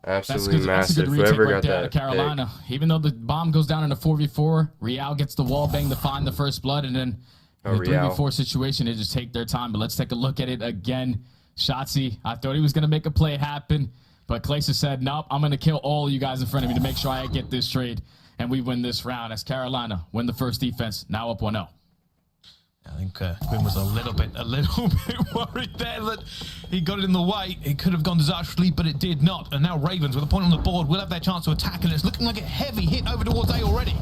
Absolutely That's massive. a good retake Whoever right got there that to Carolina. Even though the bomb goes down in a 4v4, Real gets the wall bang to find the first blood, and then in a 3v4 situation, they just take their time. But let's take a look at it again. Shotzi, I thought he was going to make a play happen, but Clayster said, nope, I'm going to kill all you guys in front of me to make sure I get this trade, and we win this round as Carolina win the first defense, now up 1-0. I think Gwyn was a little bit worried there that he got it in the way. It could have gone disastrously, but it did not. And now Ravens, with a point on the board, will have their chance to attack, and it's looking like a heavy hit over towards A already.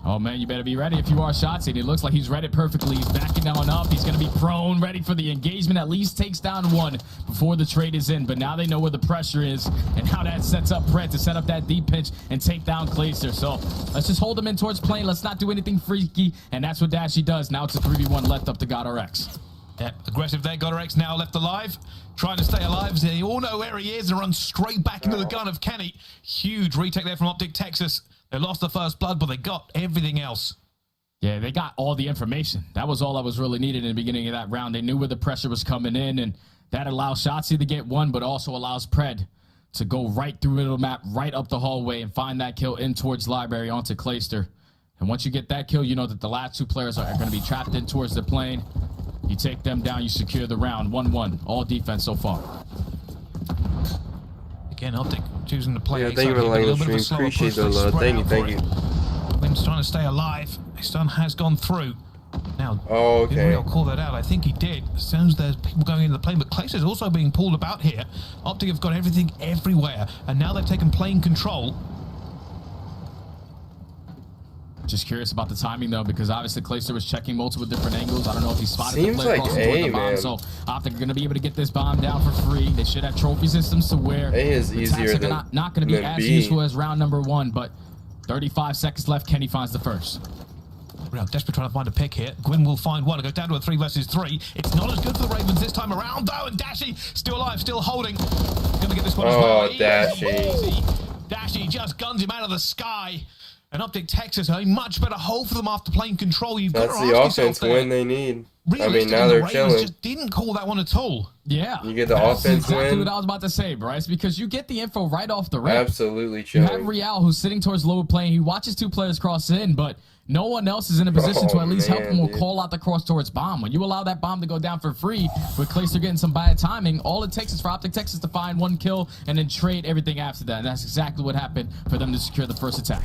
Oh, man, you better be ready if you are Shotzi. And it looks like he's read it perfectly. He's backing down up. He's going to be prone, ready for the engagement. At least takes down one before the trade is in. But now they know where the pressure is and how that sets up Pred to set up that deep pinch and take down Clayster. So let's just hold him in towards plane. Let's not do anything freaky. And that's what Dashy does. Now it's a 3v1 left up to GodRx. Yeah, aggressive there. GodRx now left alive. Trying to stay alive. They all know where he is and run straight back into the gun of Kenny. Huge retake there from Optic Texas. They lost the first blood, but they got everything else. Yeah, they got all the information. That was all that was really needed in the beginning of that round. They knew where the pressure was coming in, and that allows Shotzi to get one, but also allows Pred to go right through the middle map, right up the hallway, and find that kill in towards Library onto Clayster. And once you get that kill, you know that the last two players are going to be trapped in towards the plane. You take them down, you secure the round. 1-1, all defense so far. Again, Optic choosing to play. Yeah, thank you for liking the stream. Appreciate the love. Thank you. Gwyn's trying to stay alive. His son has gone through. Now, oh, okay. Did Real call that out? I think he did. As soon as there's people going into the plane, but Clayster's also being pulled about here. Optic have got everything everywhere, and now they've taken plane control. Just curious about the timing, though, because obviously Clayster was checking multiple different angles. I don't know if he spotted Seems the play like crossing toward the bomb, man. so Optic are going to be able to get this bomb down for free. They should have trophy systems to wear. A is easier than not going to be as useful as round number 1, but 35 seconds left. Kenny finds the first. Real desperate trying to find a pick here. Gwyn will find one. It goes down to a 3 versus 3. It's not as good for the Ravens this time around, though, and Dashy still alive, still holding. Going to get this one as well. Oh, Dashy. Dashy just guns him out of the sky. And Optic Texas, a much better hold for them after plane control. You've That's got to the ask offense yourself win they need. I mean, Realistically, now the they're Ravens chilling. just didn't call that one at all. Yeah. You get the That's offense exactly win. what I was about to say, Bryce, because you get the info right off the rip. Absolutely You chilling. have Real, who's sitting towards lower plane. He watches two players cross in, but no one else is in a position to at least help him or call out the cross towards bomb. When you allow that bomb to go down for free, with Clayster getting some bad timing, all it takes is for Optic Texas to find one kill and then trade everything after that. And that's exactly what happened for them to secure the first attack.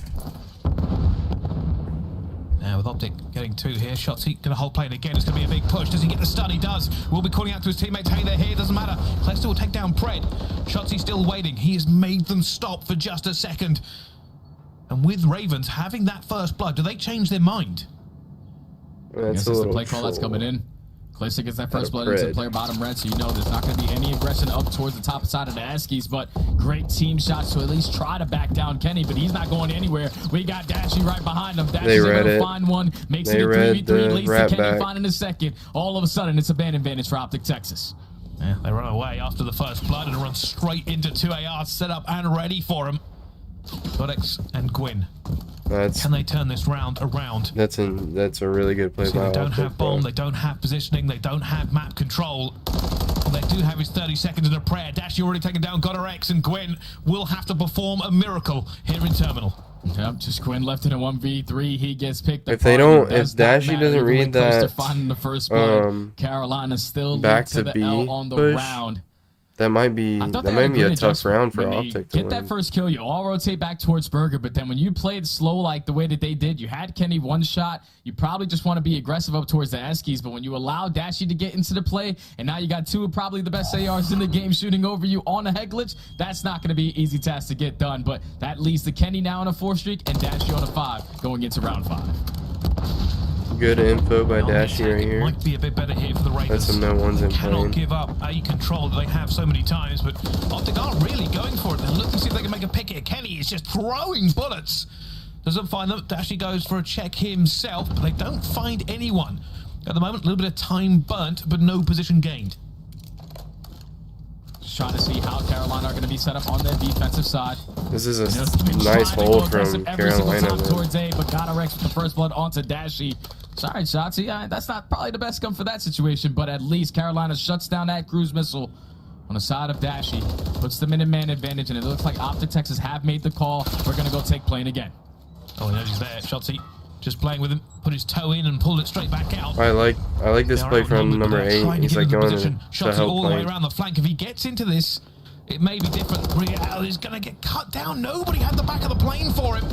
Now with Optic getting 2 here, Shotzi going to hold plane again. It's going to be a big push. Does he get the stun? He does. Will be calling out to his teammates. Hey, they're here. Doesn't matter. Clayster will take down Pred. Shotzi still waiting. He has made them stop for just a second. And with Ravens having that first blood, do they change their mind? That's the play call that's coming in. Clayster gets that first blood into player bottom red, so you know there's not going to be any aggression up towards the top side of the Eskies, but great team shots to at least try to back down Kenny, but he's not going anywhere. We got Dashy right behind him. Dashy's able to find one, makes it a 3v3, leads to Kenny finding a second. All of a sudden, it's a ban advantage for Optic Texas. Yeah, they run away after the first blood and run straight into 2 ARs set up and ready for him. Codex and Gwyn. Can they turn this round around? That's a really good play. They don't have bomb, they don't have positioning, they don't have map control. They do have his 30 seconds in a prayer. Dashy already taken down GodRx, and Gwyn will have to perform a miracle here in Terminal. Yep, just Gwyn left in a 1v3. He gets picked up. If they don't, if Dashy doesn't read that, finding the first blood, Carolina still back to the B L on the push, round. That might be a tough round for Optic to get that win. first kill, you all rotate back towards Burger, but then when you played slow like the way that they did, you had Kenny one shot, you probably just want to be aggressive up towards the Eskies, but when you allow Dashy to get into the play, and now you got two of probably the best ARs in the game shooting over you on a head glitch, that's not going to be an easy task to get done, but that leads to Kenny now on a 4 streak and Dashy on a 5 going into round 5. Good info by Dashy right here. Might be a bit better here for the Ravens. That's some no ones in Cannot plane. give up a control that they have so many times, but Optic are really going for it. They're looking to see if they can make a pick here. Kenny is just throwing bullets. Doesn't find them. Dashy goes for a check himself, but they don't find anyone. At the moment, a little bit of time burnt, but no position gained. Just trying to see how Carolina are going to be set up on their defensive side. This is a nice hold from Carolina. Towards A, but Gonorex with the first blood onto Dashy. Sorry, Shotzi. That's not probably the best gun for that situation, but at least Carolina shuts down that cruise missile on the side of Dashy, puts them in a man advantage, and it looks like Optic Texas have made the call. We're going to go take plane again. Oh, he knows he's there. Shotzi just playing with him, put his toe in and pulled it straight back out. I like this play from number 8. He's like going to Shotzi all the way plane. around the flank. If he gets into this, it may be different. Real is going to get cut down. Nobody had the back of the plane for him.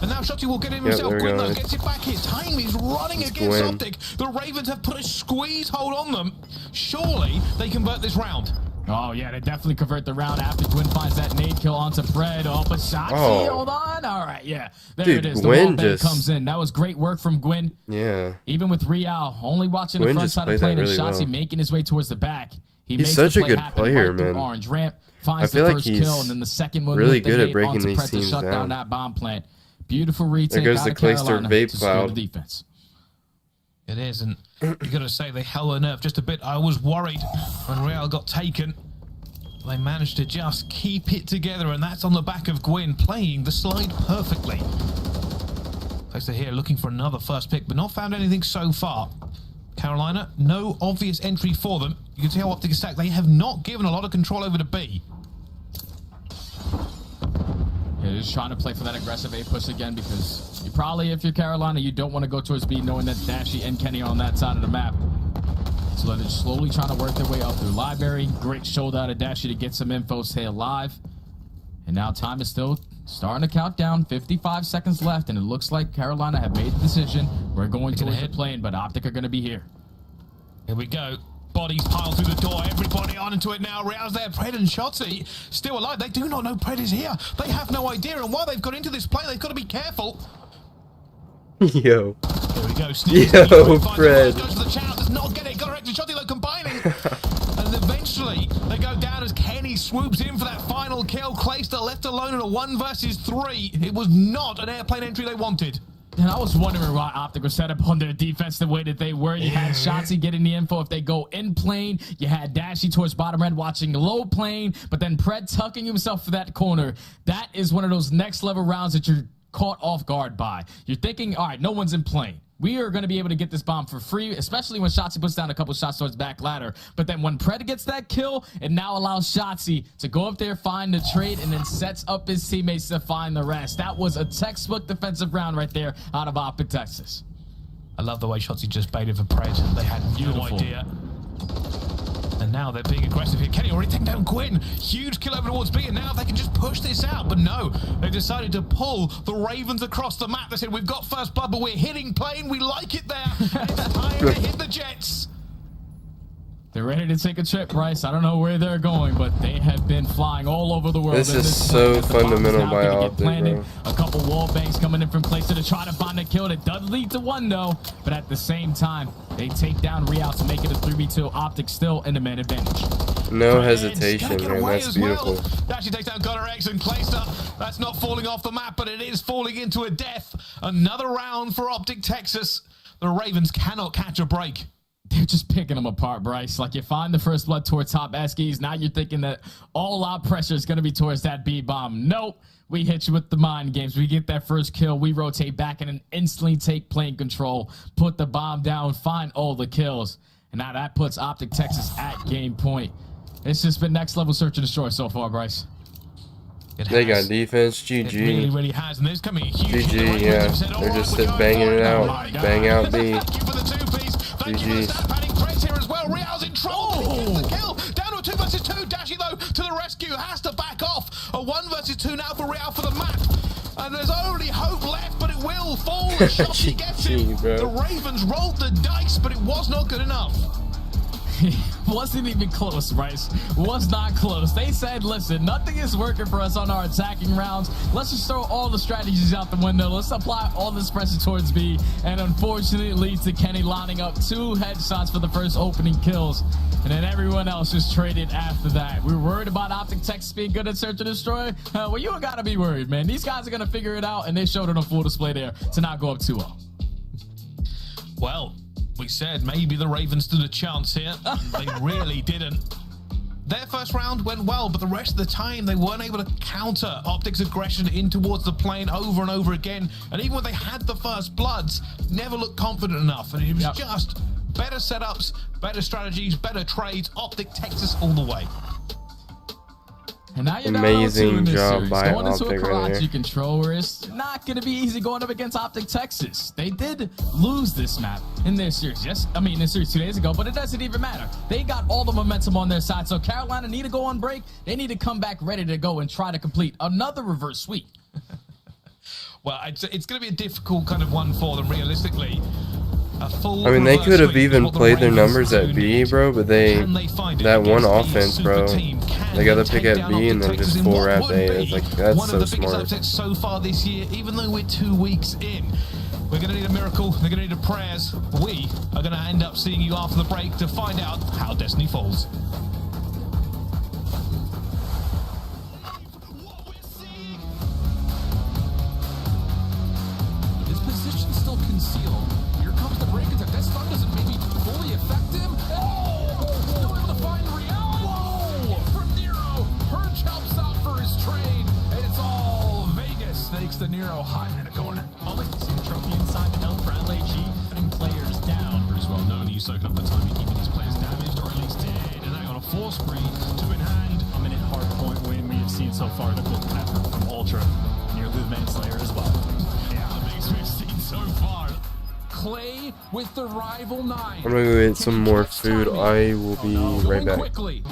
And now Shotzi will get him himself. Gwyn, though, gets it back here. Time is running against Optic. The Ravens have put a squeeze hold on them. Surely they convert this round. Oh, yeah, they definitely convert the round after Gwyn finds that nade kill onto Fred. Oh, but Shotzi, hold on. All right, yeah. There it is. The wall bank comes in. That was great work from Gwyn. Yeah. Even with Real only watching the front side of the plane and Shotzi making his way towards the back. He's such a good player, man. Orange ramp finds the first kill, and then the second one really good at breaking these teams shut down that bomb plant. Beautiful retake. There goes the Clayster vape cloud. Defense. It is, and you got to say they held their nerve just a bit. I was worried when Real got taken. They managed to just keep it together, and that's on the back of Gwyn playing the slide perfectly. Clayster here looking for another first pick, but not found anything so far. Carolina, no obvious entry for them. You can see how Optic is stacked. They have not given a lot of control over to B. Yeah, just trying to play for that aggressive A push again, because you probably, if you're Carolina, you don't want to go towards B knowing that Dashy and Kenny are on that side of the map. So they're just slowly trying to work their way up through library. Great shoulder out of Dashy to get some info, stay alive. And now time is still starting to count down. 55 seconds left, and it looks like Carolina have made the decision. We're going towards the plane, but Optic are going to be here. Here we go. Bodies piled through the door. Everybody on into it now. Real's there. Pred and Shotzi still alive. They do not know Pred is here. They have no idea. And while they've got into this plane, they've got to be careful. Yo. Here we go. Yo, Fred. Goes to the channel. Does not get it. Got and Shotzi though combining. And eventually they go down as Kenny swoops in for that final kill. Clayster left alone in a 1 versus 3. It was not an airplane entry they wanted. And I was wondering why Optic was set up on their defense the way that they were. You had Shotzi getting the info if they go in plane. You had Dashy towards bottom red watching low plane, but then Pred tucking himself for that corner. That is one of those next level rounds that you're caught off guard by. You're thinking, all right, no one's in plane. We are going to be able to get this bomb for free, especially when Shotzi puts down a couple shots towards back ladder. But then when Pred gets that kill, it now allows Shotzi to go up there, find the trade, and then sets up his teammates to find the rest. That was a textbook defensive round right there out of Optic Texas. I love the way Shotzi just baited for Pred. They had no idea. And now they're being aggressive here. Kenny already taking down Gwyn. Huge kill over towards B, and now they can just push this out. But no, they decided to pull the Ravens across the map. They said, we've got first blood, but we're hitting plane. We like it there. And it's time to hit the Jets. They're ready to take a trip, Bryce. I don't know where they're going, but they have been flying all over the world. This is so fundamental by Optic, bro. A couple wall banks coming in from Clayster to try to find a kill. That does lead to one, though. But at the same time, they take down Real to make it a 3v2. Optic still in the man advantage. No hesitation, man. That's beautiful. Dashy takes down Gonorex and Clayster. That's not falling off the map, but it is falling into a death. Another round for Optic Texas. The Ravens cannot catch a break. They're just picking them apart, Bryce. Like, you find the first blood towards top Eskies. Now you're thinking that all our pressure is going to be towards that B-bomb. Nope. We hit you with the mind games. We get that first kill. We rotate back and then instantly take plane control. Put the bomb down. Find all the kills. And now that puts Optic Texas at game point. It's just been next level search and destroy so far, Bryce. They got defense. GG. It really, really has. And there's coming a huge GG, yeah. They're just banging it out. Bang out B. GG. Real's in trouble. He gets the kill. Down to a 2 versus versus 2. Dashi, though, to the rescue, has to back off. A 1 versus 2 now for Real for the map. And there's only hope left, but it will fall. The shot he gets him. The Ravens rolled the dice, but it was not good enough. Wasn't even close, Bryce. Was not close. They said, listen, nothing is working for us on our attacking rounds. Let's just throw all the strategies out the window. Let's apply all this pressure towards B. And unfortunately, it leads to Kenny lining up 2 headshots for the first opening kills. And then everyone else just traded after that. We were worried about Optic Texas being good at search and destroy. Well, you ain't got to be worried, man. These guys are going to figure it out, and they showed it on full display there to not go up 2-0. Well, we said maybe the Ravens stood a chance here. They really didn't. Their first round went well, but the rest of the time they weren't able to counter Optic's aggression in towards the plane over and over again. And even when they had the first bloods, never looked confident enough. And it was just better setups, better strategies, better trades. Optic Texas all the way. And now you're amazing job by going into Optic a right here. control where it's not going to be easy going up against Optic Texas. They did lose this map in their series. Yes, I mean in series 2 days ago, but it doesn't even matter. They got all the momentum on their side. So Carolina need to go on break. They need to come back ready to go and try to complete another reverse sweep. Well, it's going to be a difficult kind of one for them realistically. I mean, they could have even played their numbers at B, bro, but that one offense, bro, they got to pick at B and then just full wrap A. It's like, that's one so of the biggest smart. upsets so far this year, even though we're 2 weeks in. We're going to need a miracle. They're going to need a prayers. We are going to end up seeing you after the break to find out how Destiny falls. His position still concealed. Here comes the break attack. That stun doesn't maybe fully affect him. Oh! Still able to find Real. Whoa! From Nero. Purge helps out for his trade. And it's all Vegas. Snakes the Nero hot in the corner. Always see the trophy inside the helm for LAG. Putting players down. Bruce well known. He's soaking up the time and keeping his players damaged or at least dead. And I got a full screen, 2 in hand. A minute hard point win we have seen so far. The quick pattern from Ultra. Nearly the Manslayer as well. Yeah, the biggest we've seen so far. Clay with the rival 9. I'm gonna go get some more food. I will be right back. Quickly.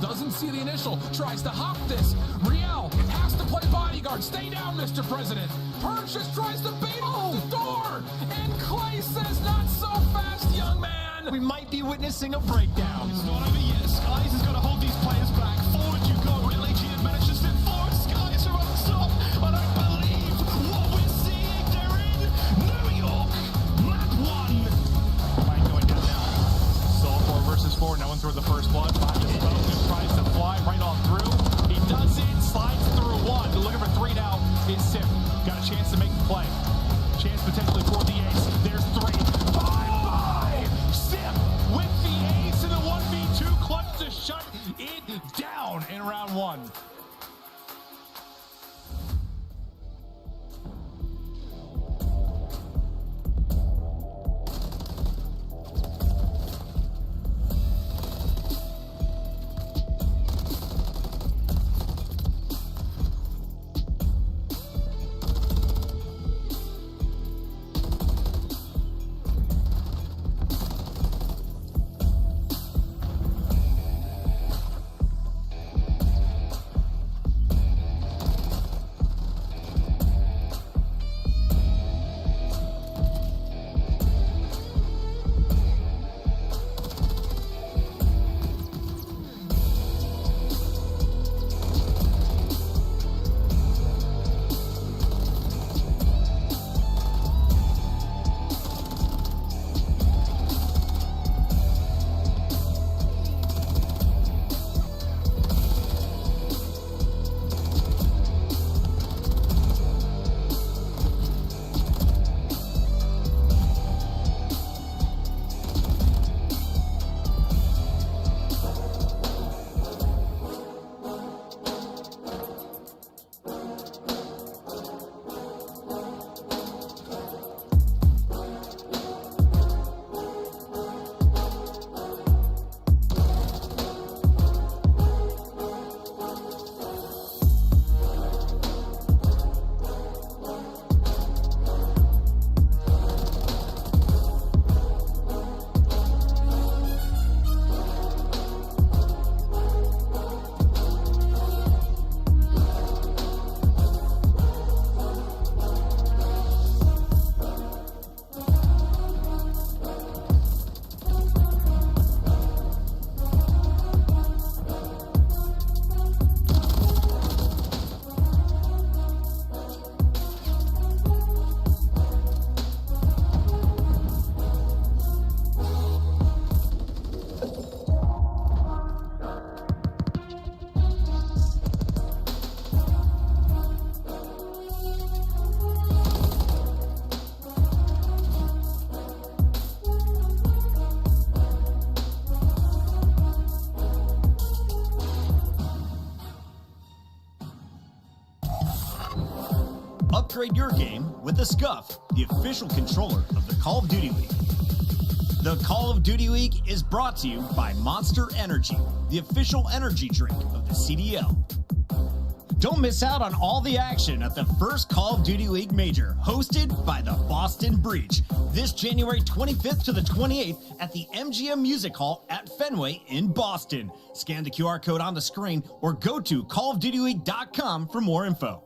Doesn't see the initial. Tries to hop this. Real has to play bodyguard. Stay down, Mr. President. Purge just tries to bait off the door. And Clay says, not so fast, young man. We might be witnessing a breakdown. It's not over yet. Skies is going to hold these players back. Forward you go. LAG has managed to step forward. Skies are on top. I don't believe what we're seeing. They're in New York. Map 1. Fight going down now. Solo 4 versus 4. No one threw the first blood. Just tries to fly right on through. He does it. Slides through 1. Looking for 3 now. It's Sip. Got a chance to make the play. Chance potentially for the ace. There's 3. Bye-bye! Sip with the ace and the 1v2 clutch to shut it down in round 1. Upgrade your game with the Scuff, the official controller of the Call of Duty League. The Call of Duty League is brought to you by Monster Energy, the official energy drink of the CDL. Don't miss out on all the action at the first Call of Duty League Major, hosted by the Boston Breach, this January 25th to the 28th at the MGM Music Hall at Fenway in Boston. Scan the QR code on the screen or go to callofdutyleague.com for more info.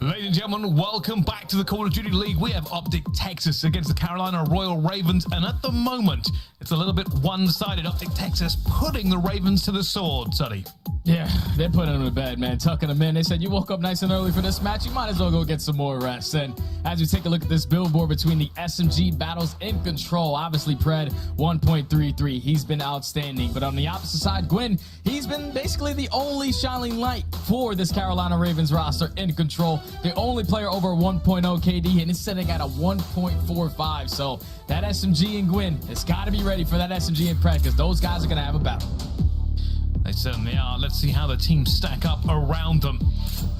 Ladies and gentlemen, welcome back to the Call of Duty League. We have Optic Texas against the Carolina Royal Ravens, and at the moment, it's a little bit one-sided. Optic Texas putting the Ravens to the sword, Sonny. Yeah, they're putting them to bed, man, tucking them in. They said, you woke up nice and early for this match, you might as well go get some more rest. And as we take a look at this billboard between the SMG battles in control, obviously Pred, 1.33. He's been outstanding. But on the opposite side, Gwyn, he's been basically the only shining light for this Carolina Ravens roster in control. The only player over 1.0 KD, and it's sitting at a 1.45. So that SMG and Gwyn has got to be ready for that SMG and Pred, because those guys are going to have a battle. They certainly are. Let's see how the teams stack up around them.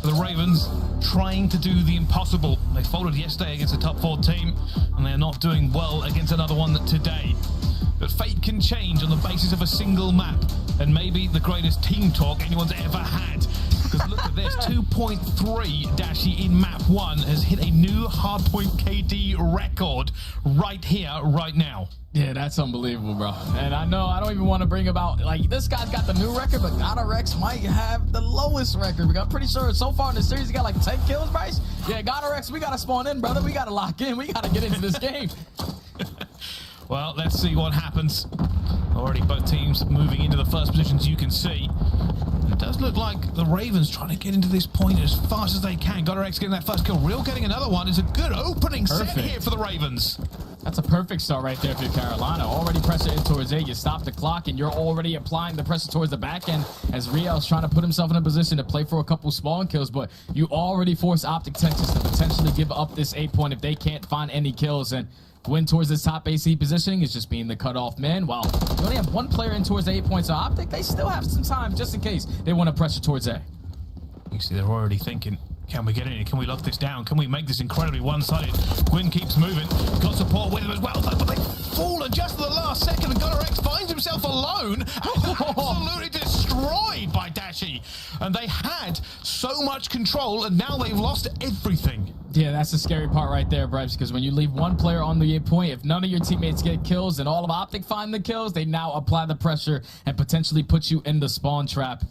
The Ravens trying to do the impossible. They folded yesterday against a top 4 team, and they're not doing well against another one today. But fate can change on the basis of a single map, and maybe the greatest team talk anyone's ever had. Because look at this, 2.3 Dashi in map 1 has hit a new hardpoint KD record right here, right now. Yeah, that's unbelievable, bro. And I know I don't even want to bring about, like, this guy's got the new record, but GodRx might have the lowest record. I'm pretty sure so far in the series he got like 10 kills, Bryce. Yeah, GodRx, we got to spawn in, brother. We got to lock in. We got to get into this game. Well, let's see what happens. Already both teams moving into the first positions, you can see. It does look like the Ravens trying to get into this point as fast as they can. GodRx getting that first kill. Real getting another one. Is a good opening set here for the Ravens. That's a perfect start right there for Carolina. Already pressure in towards A. You stop the clock, and you're already applying the pressure towards the back end as Riel's trying to put himself in a position to play for a couple spawn kills, but you already force Optic Texas to potentially give up this A point if they can't find any kills. And Gwyn towards this top AC positioning is just being the cutoff man. Well, you only have one player in towards the 8 points, so Optic, they still have some time just in case they want to pressure towards A. You see, they're already thinking, can we get in here? Can we lock this down? Can we make this incredibly one-sided? Gwyn keeps moving. Got support with him as well, but they've fallen just at the last second, and GodRx finds himself alone. Absolutely destroyed by Dashi. And they had so much control, and now they've lost everything. Yeah, that's the scary part right there, Bryce, because when you leave one player on the 8 point, if none of your teammates get kills and all of Optic find the kills, they now apply the pressure and potentially put you in the spawn trap.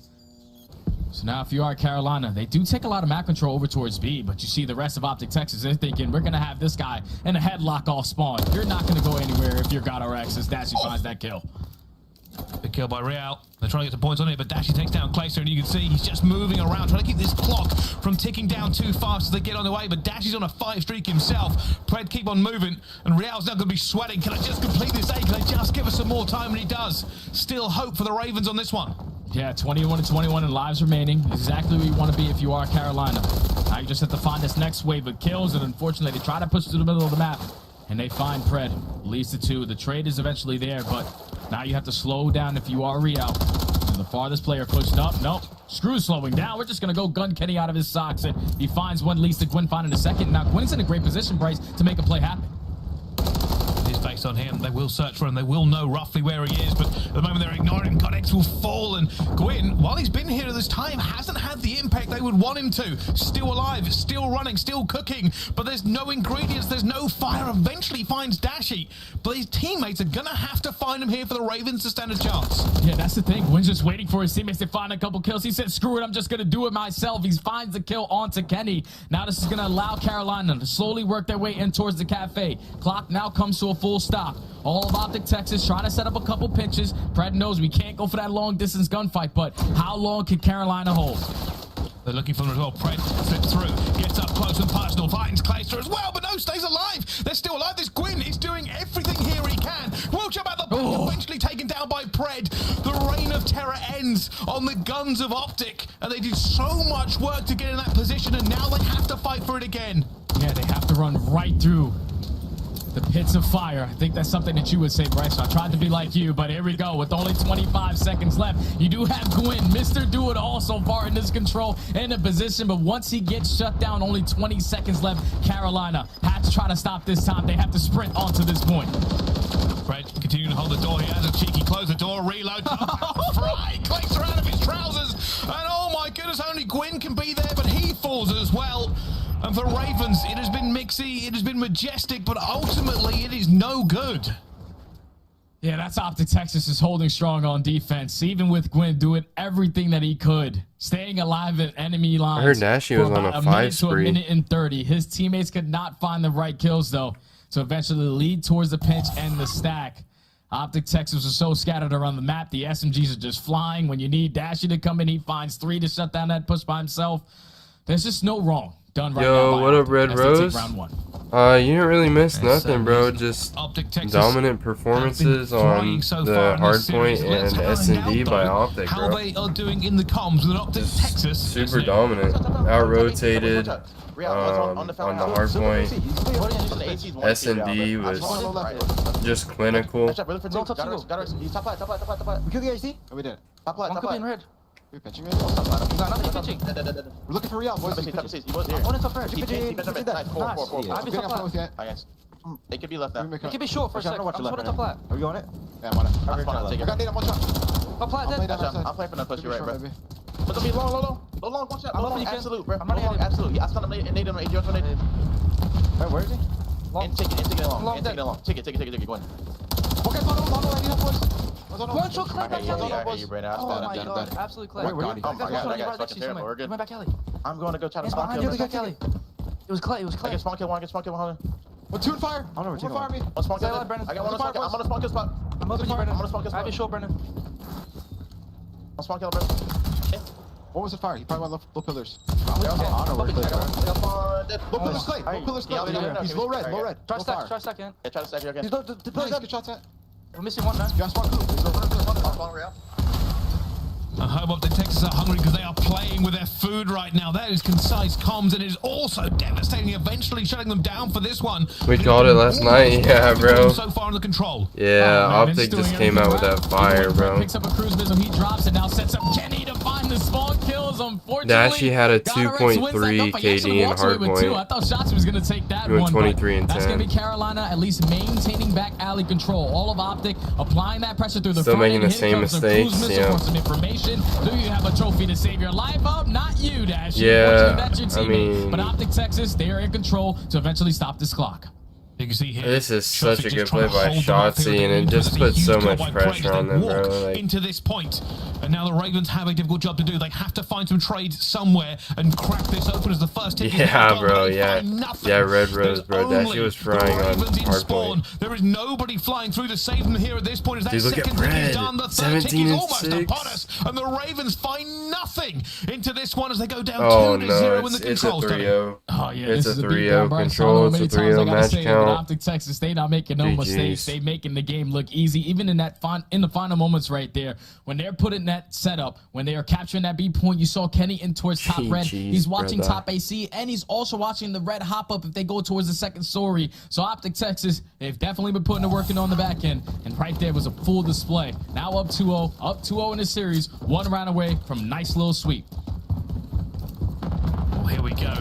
So now if you are Carolina, they do take a lot of map control over towards B, but you see the rest of Optic Texas, they're thinking, we're going to have this guy in a headlock off spawn. You're not going to go anywhere if you're GodRx as Dashi finds that kill. Big kill by Real. They're trying to get some points on it, but Dashi takes down Clayster, and you can see he's just moving around, trying to keep this clock from ticking down too fast as they get on the way, but Dashi's on a 5 streak himself. Pred keep on moving, and Real's now going to be sweating. Can I just complete this A? Can I just give us some more time? And he does. Still hope for the Ravens on this one. Yeah, 21-21 and lives remaining. Exactly where you want to be if you are Carolina. Now you just have to find this next wave of kills, and unfortunately they try to push to the middle of the map, and they find Pred. Leads to 2. The trade is eventually there, but now you have to slow down if you are Real. And the farthest player pushed up. Nope. Screw slowing down. We're just going to go gun Kenny out of his socks, and he finds one, leads to Gwyn finding a second. Now Gwyn's in a great position, Bryce, to make a play happen. Based on him, they will search for him. They will know roughly where he is, but at the moment they're ignoring him. GodRx will fall, and Gwyn, while he's been here at this time, hasn't had the impact they would want him to. Still alive, still running, still cooking, but there's no ingredients, there's no fire. Eventually finds Dashi, but his teammates are gonna have to find him here for the Ravens to stand a chance. Yeah, that's the thing. Gwyn's just waiting for his teammates to find a couple kills. He said, screw it, I'm just gonna do it myself. He finds the kill onto Kenny. Now this is gonna allow Carolina to slowly work their way in towards the cafe. Clock now comes to a full stop. All of Optic Texas trying to set up a couple pinches. Pred knows we can't go for that long distance gunfight, but how long can Carolina hold? They're looking for him as well. Pred slips through, gets up close and personal, finds Clayster as well, but no, stays alive. They're still alive. This Gwyn is doing everything here he can. Will jump out the back, eventually taken down by Pred. The reign of terror ends on the guns of Optic, and they did so much work to get in that position, and now they have to fight for it again. Yeah, they have to run right through The pits of fire. I think that's something that you would say, Bryce. So I tried to be like you, but here we go. With only 25 seconds left, you do have Gwyn, Mr. Do-It-All so far in this control and the position, but once he gets shut down, only 20 seconds left. Carolina have to try to stop this time. They have to sprint on to this point. Fred continuing to hold the door. He has a cheeky close the door, reload. Fry clicks her out of his trousers. And oh my goodness, only Gwyn can be there, but he falls as well. And for Ravens, it has been mixy, it has been majestic, but ultimately it is no good. Yeah, that's Optic Texas is holding strong on defense, even with Gwyn doing everything that he could, staying alive at enemy lines. I heard Dashy was on a 5 spree. To a minute and 30. His teammates could not find the right kills, though, to eventually lead towards the pinch and the stack. Optic Texas was so scattered around the map. The SMGs are just flying. When you need Dashy to come in, he finds 3 to shut down that push by himself. There's just no wrong done right now. Yo, what up, Red Rose? Round 1. You didn't really miss nothing, bro. Just dominant performances on the hardpoint and S&D by Optic, How bro. they are doing in the comms with Optic Texas. Super dominant. Out-rotated on the hardpoint. S&D was just clinical. We killed the AC? Oh, we did. Top left in red. We're pitching it. No, nothing pitching. We're looking for Real, boys. He was here. One in top red. They could be left now. It could be short for a second. I'm just top flat. Are we on it? Yeah, I'm on it. I got nade on one shot. Top flat, dead. I'm playing for them, push you right, bro. But don't be long, one shot. Long, absolute, bro. Long, absolute. Yeah, I saw him nade on the AJ. Where is he? And take it long. Take it, go ahead. Okay, long, I need help, boys. One shot, clap back alley. Oh my god, absolutely clap. Where are you? I got fucking terrible. We're good. Went back alley. I'm going to go try to spawn kill. It was clay, I get spawn kill one, Well, 2 in fire. I don't know where fire me. One spawn kill. I got one spawn kill. I'm on a spawn kill spot. I'm up in Brennan. I'm on a spawn kill I have spot. your short, Brennan. One spawn kill, bro. What was the fire? He probably went low pillars. Low pillars clay. Low pillars clay. He's low red. Try stack, yeah. Try to stack you again. He's the pillars get shots at. We're missing one, man. You got spawn Real. I hope Optic Texas are hungry because they are playing with their food right now. That is concise comms and it is also devastating, eventually shutting them down for this one. We called it last night, yeah, bro. So far under control. Yeah, Optic just came out with that fire, bro. Picks up a cruise missile, he drops it, now sets up Kenny to find the spawn kills. Unfortunately, Dashy had a 2.3 KD in hardpoint. I thought Shots was going to take that one. 23 and 10. That's going to be Carolina at least maintaining back alley control. All of Optic applying that pressure through the Still front making end. the same mistakes, yeah. For some information. Do you have a trophy to save your life up? Not you, Dashy. Yeah, that's your teammate. But Optic Texas, they are in control to eventually stop this clock. You can see here, this is such a good play by Shotzi, and it just puts so much pressure on them, bro. Like, into this point, and now the Ravens have a difficult job to do. They have to find some trades somewhere and crack this open as the first hit. Yeah, bro. Yeah, Red Rose, bro. Dashy was frying on hardpoint. There is nobody flying through to save them here at this point. As that dude, look second at tick is Red. done, the third tick 17 is and almost 6. upon us, and the Ravens find nothing into this one as they go down 2-0 in the it's a control. 3-0. Oh yeah, it's this a is a 3-0 control. It's a 3-0 match count. Optic Texas, they not making no mistakes. They making the game look easy, even in that in the final moments right there when they're putting that setup, when they are capturing that B point. You saw Kenny in towards top red. He's watching top AC, and he's also watching the red hop up if they go towards the second story. So Optic Texas, they've definitely been putting the work in on the back end, and right there was a full display. Now up 2-0 in the series, 1 round away from nice little sweep. Oh, here we go.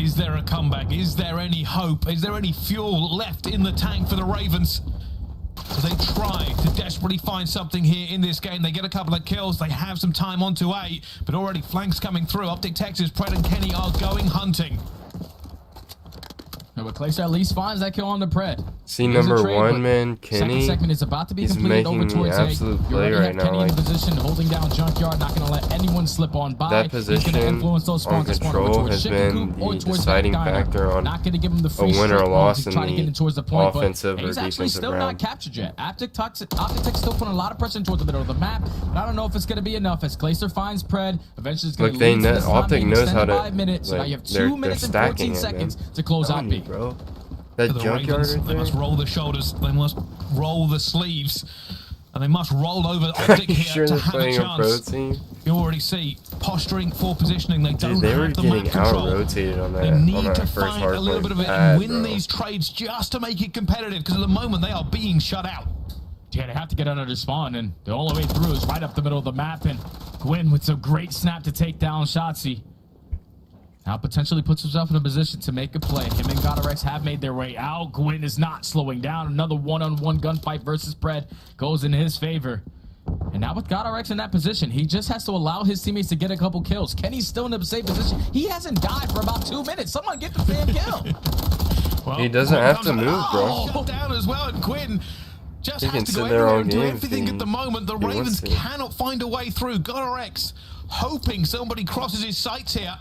Is there a comeback? Is there any hope? Is there any fuel left in the tank for the Ravens? So they try to desperately find something here in this game. They get a couple of kills. They have some time onto A, but already flanks coming through. Optic Texas, Pred and Kenny are going hunting. But Clayster at least finds that kill on the Pred. See, number 1, man, Kenny. Second segment is about to be he's completed making over towards the absolute play right now. Kenny in position, holding down Junkyard, not going to let anyone slip on by. That position on control has been the deciding factor on not going to give him the a win or a loss in the offensive or he's actually defensive still round. not captured yet. Optic Tech still putting a lot of pressure towards the middle of the map, but I don't know if it's going to be enough as Clayster finds Pred. Eventually, it's going to lead to this Optic knows how to. 5 minutes. So now you have 2 minutes and 14 seconds to close out B. Bro. That junkyard right there. They must roll the shoulders. They must roll the sleeves. and they must roll over Optic here sure to they're have a playing a pro chance. team? You already see posturing for positioning. They don't Dude, they were have the map getting control. out-rotated on that. They need on that to first find hard a little point. bit of it and win these trades just to make it competitive, because at the moment they are being shut out. Yeah, they have to get under the spawn, and the only way through is right up the middle of the map, and Gwyn with some great snap to take down Shotzi. Now potentially puts himself in a position to make a play. Him and Godorex have made their way out. Gwyn is not slowing down. Another one-on-one gunfight versus Pred goes in his favor. And now with Godorex in that position, he just has to allow his teammates to get a couple kills. Kenny's still in the same position. He hasn't died for about 2 minutes. Someone get the fan kill. Well, He doesn't Gwyn have comes to out- move, bro. Oh, shut down as well, and Gwyn just He has can to sit go there everywhere all and do game if everything he- at the moment. The he wants Ravens to. cannot find a way through. Godorex hoping somebody crosses his sights here.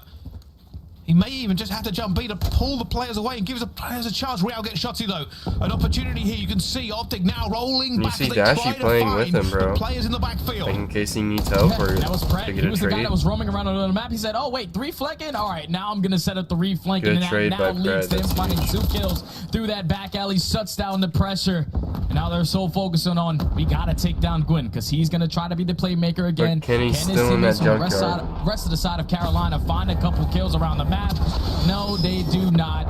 He may even just have to jump B to pull the players away and gives the players a chance. Real gets Shotzi though. An opportunity here. You can see Optic now rolling You back. see as they try Dashy to playing find with him, bro. the players in the backfield. Like in case he needs help or That was to Pred. get He a was the guy trade. that was roaming around on the map. He said, oh, wait, 3 flanking? All right, now I'm going to set up the reflanking. Good And that trade by now leads Pred. to him That's finding huge. 2 kills through that back alley, shuts down the pressure. And now they're so focusing on, we got to take down Gwyn because he's going to try to be the playmaker again. But Kenny's Can his still in that teammates on the junkyard. rest of the side of Carolina find a couple kills around the map? No, they do not.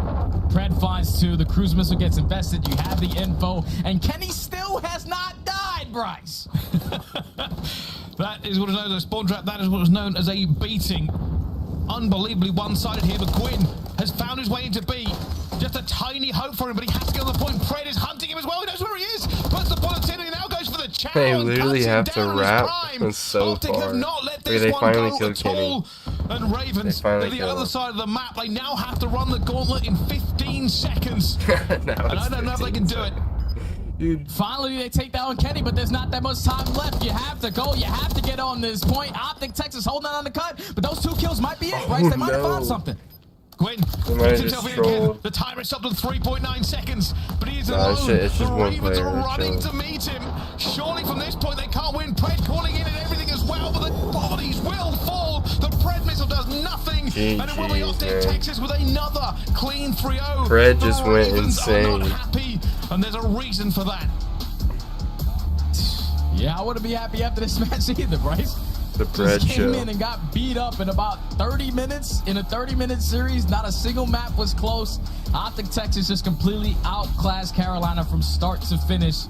Pred finds 2. The cruise missile gets invested. You have the info. And Kenny still has not died, Bryce. That is what is known as a spawn trap. That is what is known as a beating. Unbelievably one-sided here, but Gwyn has found his way into B. Just a tiny hope for him, but he has to get on the point. Pred is hunting him as well. He knows where he is. Puts the bullet in and now goes for the chow. They and literally cuts him have to down in his wrap. prime. That's so Optic far. have not let Look, this they one finally go killed at Kenny. all. And Ravens, They finally to the killed other him. side of the map, they now have to run the gauntlet in 15 seconds. And I don't know if they can do it. Dude. Finally, they take down Kenny, but there's not that much time left. You have to go. You have to get on this point. Optic Texas holding on the cut, but those 2 kills might be it, Bryce. They might have found something. Gwyn might gets have himself just in again. trolled. The timer is stopped at 3.9 seconds, but he is Nah, alone. it's just The one Ravens player, are running chill. to meet him. Surely from this point they can't win. Pred calling in and everything as well, but the bodies will fall. The Pred missile does nothing, and it will be GG's, Optic man. Texas with another clean 3-0. Pred The just went Ravens are not insane. happy, and there's a reason for that. Yeah, I wouldn't be happy after this match either, Bryce. The Pred Just came show. in and got beat up in about 30 minutes. In a 30-minute series, not a single map was close. Optic Texas just completely outclassed Carolina from start to finish.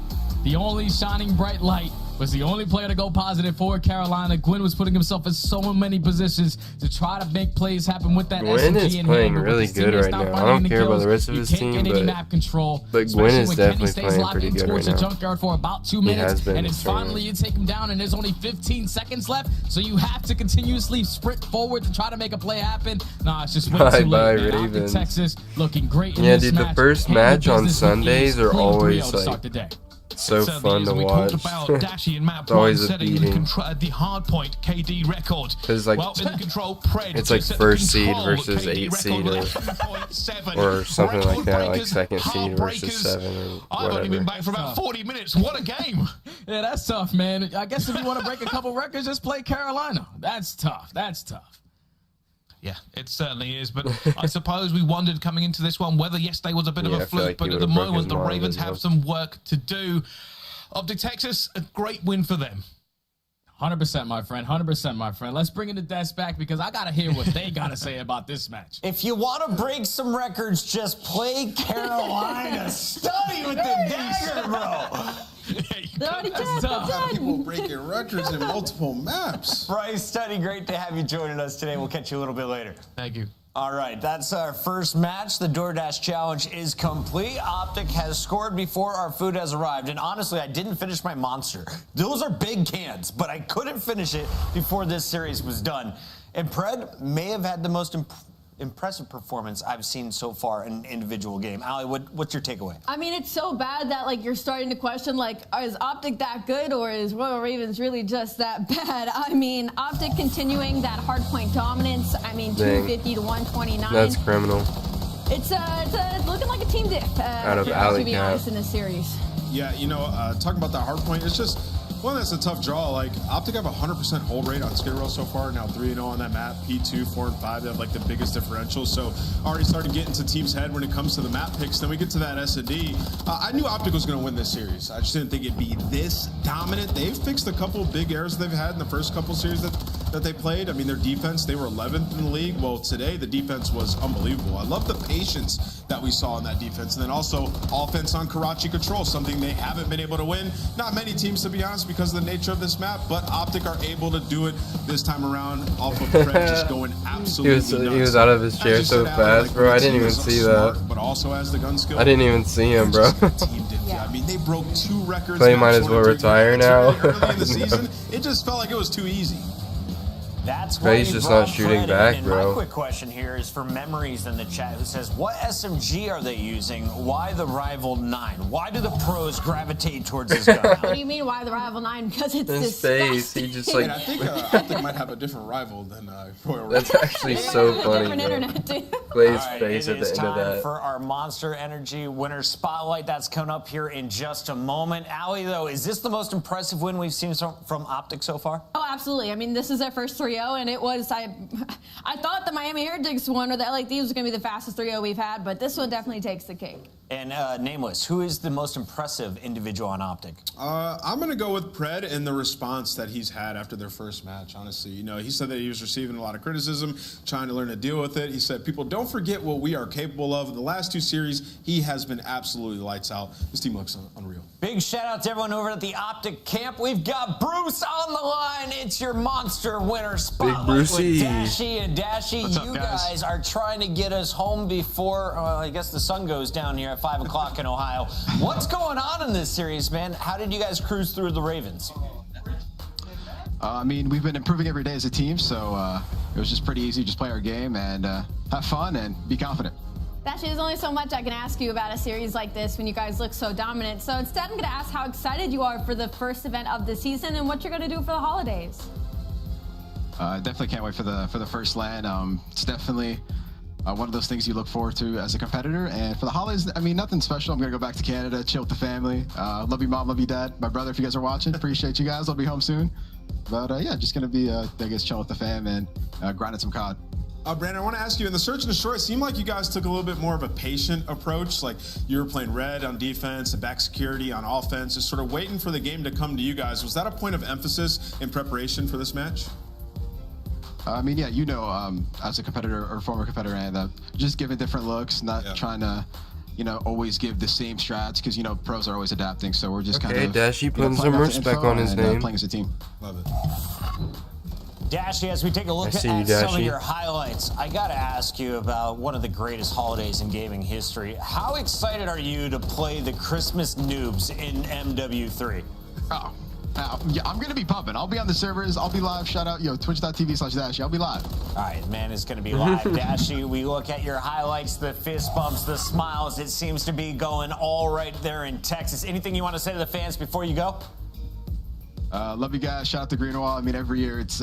The only shining bright light was the only player to go positive for Carolina. Gwyn was putting himself in so many positions to try to make plays happen with that Gwyn SMG is in playing hand, but really his good teammates right not now. I finding don't any care about kills. the rest of You his can't team, get any but- map control. but Gwyn especially is when definitely Kenny stays playing locked pretty in good towards right the now. junkyard for about 2 He has minutes, been and it's this year. finally you take him down, and there's only 15 seconds left, so you have to continuously sprint forward to try to make a play happen. Nah, it's just way Bye, too bye, late. Man. Optic Ravens. Texas looking great in Yeah, this dude, the match. first Handle match on business with Sundays ease. are Clean always 3-0 to like start the day. so Certainly fun is. to We watch. talked about Dashy and map It's always a setting beating. the hard point KD record. 'Cause, like, well, in the control, Pred it's like just set first the seed control versus KD 8 record seed with or- 11.7. or something like Record that, like breakers, second seed versus heartbreakers. 7 or I've only been whatever. back for about 40 minutes. What a game! Yeah, that's tough, man. I guess if you want to break a couple records, just play Carolina. That's tough. That's tough. Yeah, it certainly is. But I suppose we wondered coming into this one whether yesterday was a bit of Yeah, a I feel fluke, like but he at the would've broke moment his the mind Ravens as well. have some work to do. Optic Texas, a great win for them. 100%, my friend. 100%, my friend. Let's bring in the desk back because I got to hear what they got to say about this match. If you want to break some records, just play Carolina. Study with the dagger, bro. That's tough. People breaking records in multiple maps. Bryce, Study, great to have you joining us today. We'll catch you a little bit later. Thank you. All right, that's our first match. The DoorDash challenge is complete. Optic has scored before our food has arrived. And honestly, I didn't finish my monster. Those are big cans, but I couldn't finish it before this series was done. And Pred may have had the most impressive performance I've seen so far in an individual game. Allie, what's your takeaway? I mean, it's so bad that, like, you're starting to question, like, is Optic that good or is Royal Ravens really just that bad? I mean, Optic continuing that hardpoint dominance. I mean, Dang. 250 to 129. That's criminal. It's looking like a team diff. Out of alley to be cap. honest, in this series. Yeah, you know, talking about that hard point, it's just One that's a tough draw. Like Optic have 100% hold rate on skid row so far. Now 3-0 on that map. P2, 4, and 5. They have like the biggest differentials. So already starting to get into teams' head when it comes to the map picks. Then we get to that S&D. I knew Optic was going to win this series. I just didn't think it'd be this dominant. They've fixed a couple of big errors they've had in the first couple series that they played. I mean, their defense, they were 11th in the league. Well, today the defense was unbelievable. I love the patience that we saw in that defense. And then also offense on Karachi control, something they haven't been able to win. Not many teams, to be honest, because of the nature of this map, but Optic are able to do it this time around off of Fred just going absolutely nuts. He was out of his chair so fast, bro. I didn't even see that. But also has the gun skill. I didn't even see him, bro. I mean, they broke 2 records. Clay might as well retire now. Early in the season, it just felt like it was too easy. That's why he's just not shooting back, bro. My quick question here is for Memories in the chat, who says, what SMG are they using? Why the Rival 9? Why do the pros gravitate towards this gun? What do you mean, why the Rival 9? Because it's his face. He just like. And I think Optic might have a different rival than Royal. That's actually so funny. Clay's face at the end of that. For our Monster Energy winner spotlight, that's coming up here in just a moment. Allie, though, is this the most impressive win we've seen from Optic so far? Oh, absolutely. I mean, this is their first 3-0, and it was, I thought the Miami Heretics one or the LA Thieves was going to be the fastest 3-0 we've had, but this one definitely takes the cake. And Nameless, who is the most impressive individual on Optic? I'm going to go with Pred and the response that he's had after their first match, honestly. You know, he said that he was receiving a lot of criticism, trying to learn to deal with it. He said, people, don't forget what we are capable of. In the last 2 series, he has been absolutely lights out. This team looks unreal. Big shout out to everyone over at the Optic camp. We've got Bruce on the line. It's your Monster winner spotlight with Dashy. And Dashy, you guys are trying to get us home before, I guess the sun goes down here at 5 o'clock in Ohio. What's going on in this series, man? How did you guys cruise through the Ravens? I mean, we've been improving every day as a team, so it was just pretty easy. Just play our game and have fun and be confident. Actually, there's only so much I can ask you about a series like this when you guys look so dominant. So instead, I'm going to ask how excited you are for the first event of the season and what you're going to do for the holidays. Definitely can't wait for the first LAN. It's definitely one of those things you look forward to as a competitor. And for the holidays, I mean, nothing special. I'm going to go back to Canada, chill with the family. Love you, Mom. Love you, Dad. My brother, if you guys are watching, appreciate you guys. I'll be home soon. But yeah, just going to be, I guess, chill with the fam and grinding some COD. Brandon, I want to ask you, in the search and destroy, it seemed like you guys took a little bit more of a patient approach. Like you were playing red on defense and back security on offense, just sort of waiting for the game to come to you guys. Was that a point of emphasis in preparation for this match? I mean, yeah, you know, as a competitor or former competitor, and just giving different looks, not trying to, you know, always give the same strats, because, you know, pros are always adapting. So we're just kind of Dashy putting some respect on his name. Playing as a team. Love it. Dashy, as we take a look at some of your highlights, I got to ask you about one of the greatest holidays in gaming history. How excited are you to play the Christmas Noobs in MW3? Oh, yeah, I'm going to be pumping. I'll be on the servers. I'll be live. Shout out, twitch.tv/Dashy. I'll be live. All right, man, it's going to be live. Dashy, we look at your highlights, the fist bumps, the smiles. It seems to be going all right there in Texas. Anything you want to say to the fans before you go? Love you guys. Shout out to Greenwall. I mean, every year it's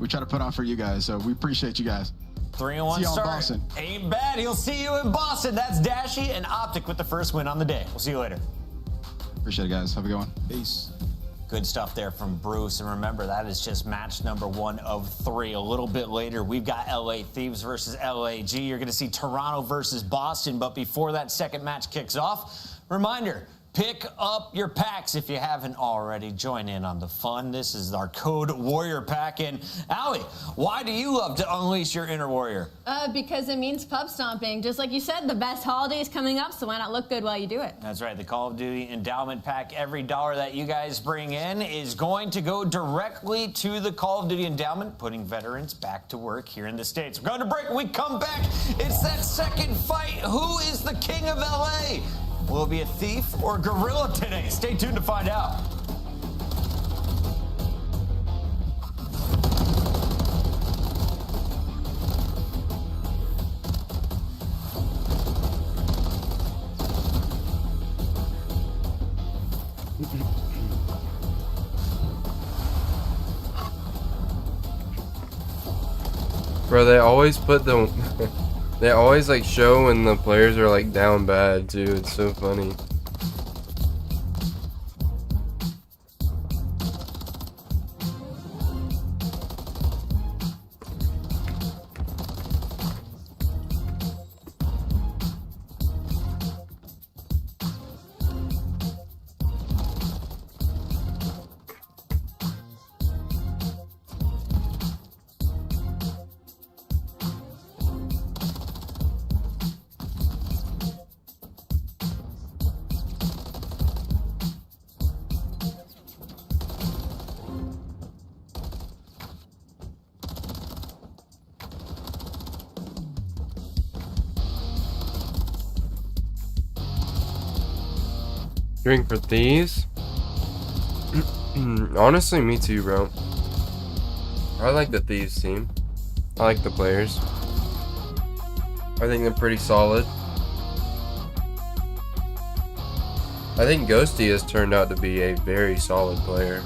we try to put on for you guys, so we appreciate you guys. 3-1 start. Ain't bad. He'll see you in Boston. That's Dashy and Optic with the first win on the day. We'll see you later. Appreciate it, guys. Have a good one. Peace. Good stuff there from Bruce. And remember, that is just match number 1 of 3. A little bit later, we've got LA Thieves versus LAG. You're going to see Toronto versus Boston. But before that second match kicks off, reminder, pick up your packs if you haven't already. Join in on the fun. This is our Code Warrior pack. And Allie, why do you love to unleash your inner warrior? Because it means pub stomping. Just like you said, the best holidays coming up, so why not look good while you do it? That's right. The Call of Duty Endowment Pack, every dollar that you guys bring in is going to go directly to the Call of Duty Endowment, putting veterans back to work here in the States. We're going to break. When we come back, it's that second fight. Who is the king of LA? Will it be a thief or a gorilla today? Stay tuned to find out. Bro, they always put the they always like show when the players are like down bad too. It's so funny. Drink for thieves? Honestly, me too, bro. I like the thieves team. I like the players. I think they're pretty solid. I think Ghosty has turned out to be a very solid player.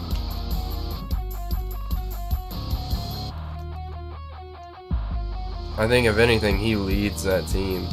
I think if anything, he leads that team.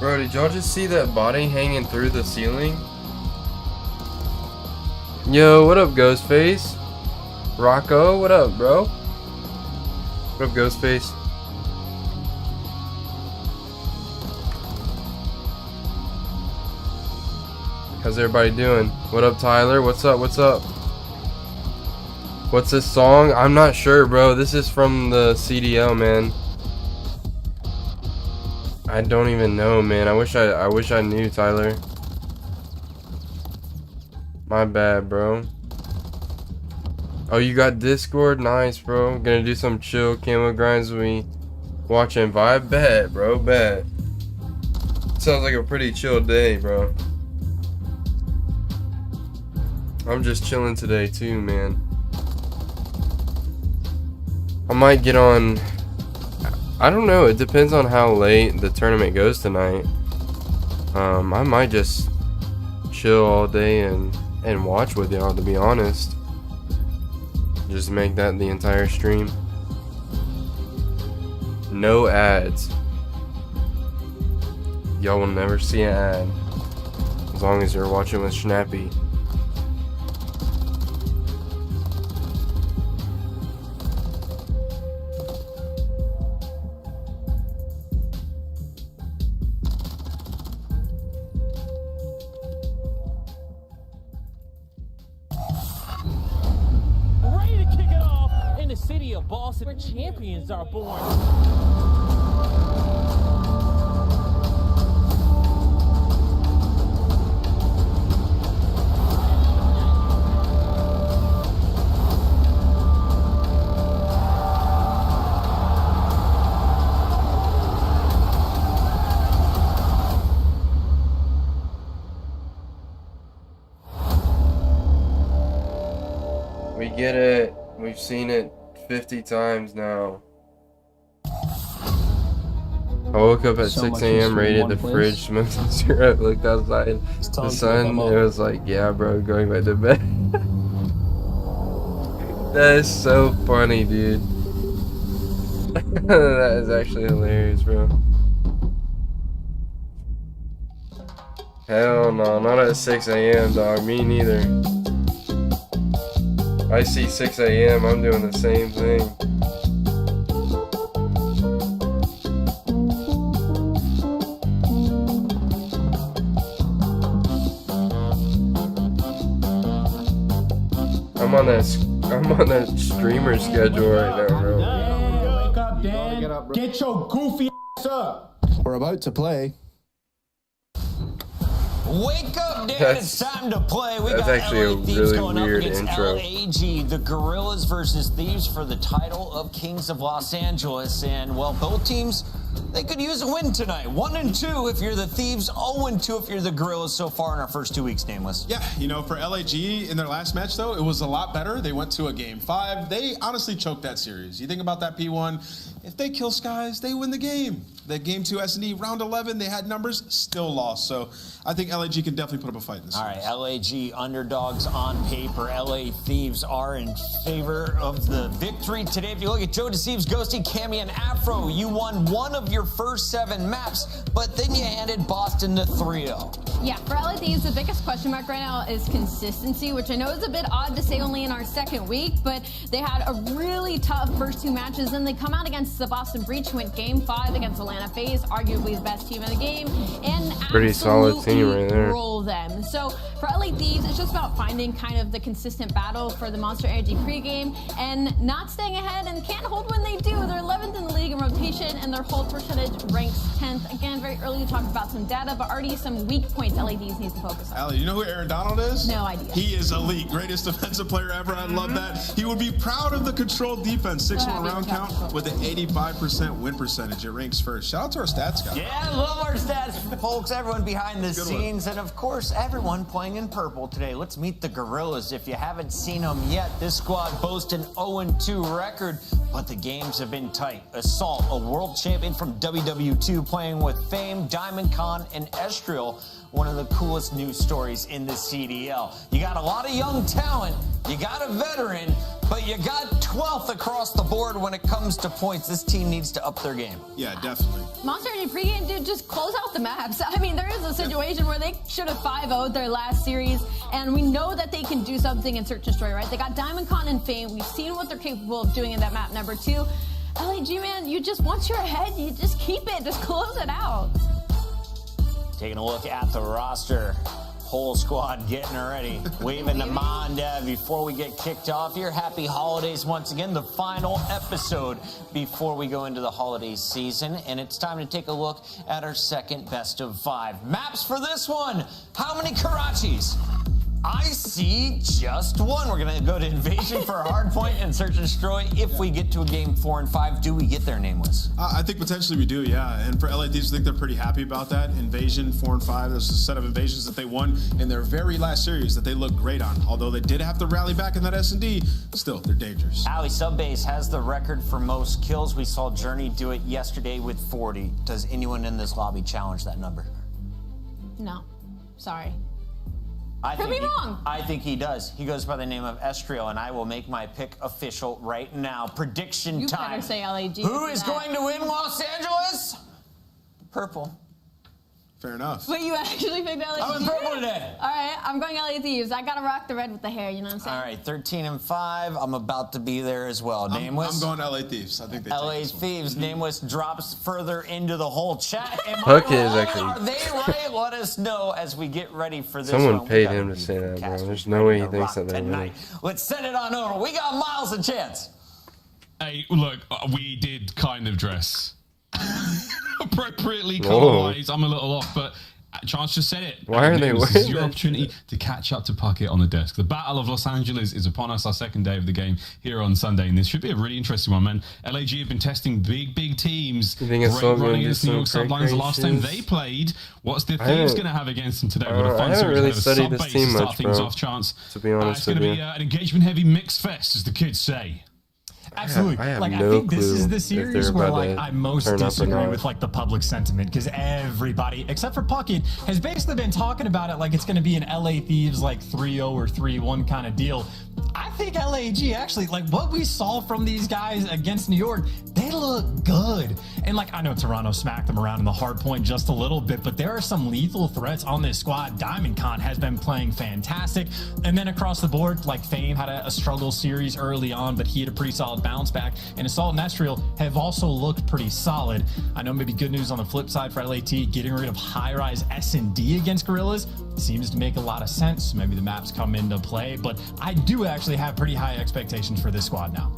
Bro, did y'all just see that body hanging through the ceiling? Yo, what up, Ghostface? Rocco, what up, bro? What up, Ghostface? How's everybody doing? What up, Tyler? What's up? What's up? What's this song? I'm not sure, bro. This is from the CDL, man. I don't even know, man. I wish I knew, Tyler. My bad, bro. Oh, you got Discord? Nice, bro. Gonna do some chill camo grinds we watch and vibe? Bet, bro, bet. Sounds like a pretty chill day, bro. I'm just chilling today too, man. I might get on... I don't know, it depends on how late the tournament goes tonight. I might just chill all day and watch with y'all, to be honest. Just make that the entire stream. No ads. Y'all will never see an ad as long as you're watching with Shnappy. Where champions are born. We get it. We've seen it 50 times now. I woke up at 6 a.m., raided the fridge, smoked some cigarette, looked outside the sun. It was like, yeah, bro, going back to bed. That is so funny, dude. That is actually hilarious, bro. Hell no, not at 6 a.m., dog. Me neither. I see 6 a.m., I'm doing the same thing. I'm on that streamer schedule right now, bro. Yeah, wake up, Dan. Get your goofy ass up. We're about to play. Wake up, Dan. It's time to play. We got actually LA a Thieves really going up weird against intro. LAG, the Gorillas versus Thieves for the title of Kings of Los Angeles. And, well, both teams, they could use a win tonight. 1-2 if you're the Thieves, 0-2 if you're the Gorillas so far in our first 2 weeks, Nameless. Yeah, you know, for LAG in their last match, though, it was a lot better. They went to a Game 5. They honestly choked that series. You think about that P1, if they kill Skies, they win the game. That game 2 S&D, round 11, they had numbers, still lost. So I think LAG can definitely put up a fight in this All series. right, LAG underdogs on paper. LA Thieves are in favor of the victory today. If you look at Joe Deceives, Ghosty, Cammy, and Afro, you won one of your first 7 maps, but then you handed Boston to 3-0. Yeah, for LA Thieves, the biggest question mark right now is consistency, which I know is a bit odd to say only in our second week, but they had a really tough first 2 matches. Then they come out against the Boston Breach, who went game 5 against Atlanta FaZe, arguably the best team in the game, and pretty solid team right there. Roll them. So for LA Thieves, it's just about finding kind of the consistent battle for the Monster Energy pregame and not staying ahead and can't hold when they do. They're 11th in the league in rotation, and their hold percentage ranks 10th. Again, very early to talk about some data, but already some weak points LA Thieves needs to focus on. Allie, you know who Aaron Donald is? No idea. He is elite, greatest defensive player ever. I love that. He would be proud of the controlled defense. 6-1 round count with an 85% win percentage. It ranks first. Shout out to our stats guy. Yeah, love our stats, folks. Everyone behind the Good scenes, and of course, everyone playing in purple today. Let's meet the Gorillas. If you haven't seen them yet, this squad boasts an 0-2 record, but the games have been tight. Assault, a world champion from WW2, playing with Fame, Diamond Con, and Estriel. One of the coolest news stories in the CDL. You got a lot of young talent, you got a veteran, but you got 12th across the board when it comes to points. This team needs to up their game. Yeah, definitely. Monster Energy pregame, dude, just close out the maps. I mean, there is a situation where they should have 5-0'd their last series, and we know that they can do something in Search and Destroy, right? They got Diamond Con and Fame. We've seen what they're capable of doing in that map number 2. LAG, man, you just, once you're ahead, you just keep it. Just close it out. Taking a look at the roster. Whole squad getting ready. Waving the Mondev before we get kicked off here. Happy holidays once again. The final episode before we go into the holiday season. And it's time to take a look at our second best of 5. Maps for this one. How many Karachis? I see just one. We're going to go to Invasion for a hardpoint and Search and Destroy. If we get to a game 4 and 5, do we get there, Nameless? I think potentially we do, yeah. And for LA Thieves, I think they're pretty happy about that. Invasion 4 and 5, there's a set of invasions that they won in their very last series that they looked great on. Although they did have to rally back in that S&D, still, they're dangerous. Ali, Subbase has the record for most kills. We saw Journey do it yesterday with 40. Does anyone in this lobby challenge that number? No. Sorry. Prove me wrong. I think he does. He goes by the name of Estriel, and I will make my pick official right now. Prediction time. You better say LAG. Who is going to win Los Angeles? Purple. Fair enough. Wait, you actually picked LAG? I'm in purple today. All right, I'm going LA Thieves. I got to rock the red with the hair, you know what I'm saying? All right, 13 and 5. I'm about to be there as well. Nameless. I'm going LA Thieves. I think they LA Thieves. Nameless drops further into the whole chat. Puck is actually. Are they right? Let us know as we get ready for this. Someone paid him to say that, bro. There's no way he thinks that they're winning. Let's send it on over. We got Miles and Chance. Hey, look, we did kind of dress appropriately color-wise. I'm a little off, but Chance just said it. Why are they This is your wearing opportunity to catch up to Puckett on the desk. The Battle of Los Angeles is upon us, our second day of the game here on Sunday, and this should be a really interesting one, man. LAG have been testing big teams. You think it's so running good against New York Sublines the last time they played. What's the Thieves going to have against them today? With a fun I haven't series really of studied Subbase this team to start much, things bro. off, Chance. To be honest it's going with to be you. an engagement-heavy mix fest, as the kids say. Absolutely. I have like, no I think this clue is the if series they're where about like to I most turn up or disagree not. with like the public sentiment, because everybody except for Puckett has basically been talking about it like it's going to be an LA Thieves like 3-0 or 3-1 kind of deal. I think LAG actually, like what we saw from these guys against New York, they look good. And like I know Toronto smacked them around in the hard point just a little bit, but there are some lethal threats on this squad. Diamond Con has been playing fantastic. And then across the board, like Fame had a struggle series early on, but he had a pretty solid bounce back. And Assault and Estriel have also looked pretty solid. I know maybe good news on the flip side for LAT, getting rid of high-rise S&D against Gorillas seems to make a lot of sense. Maybe the maps come into play, but I do actually have pretty high expectations for this squad now.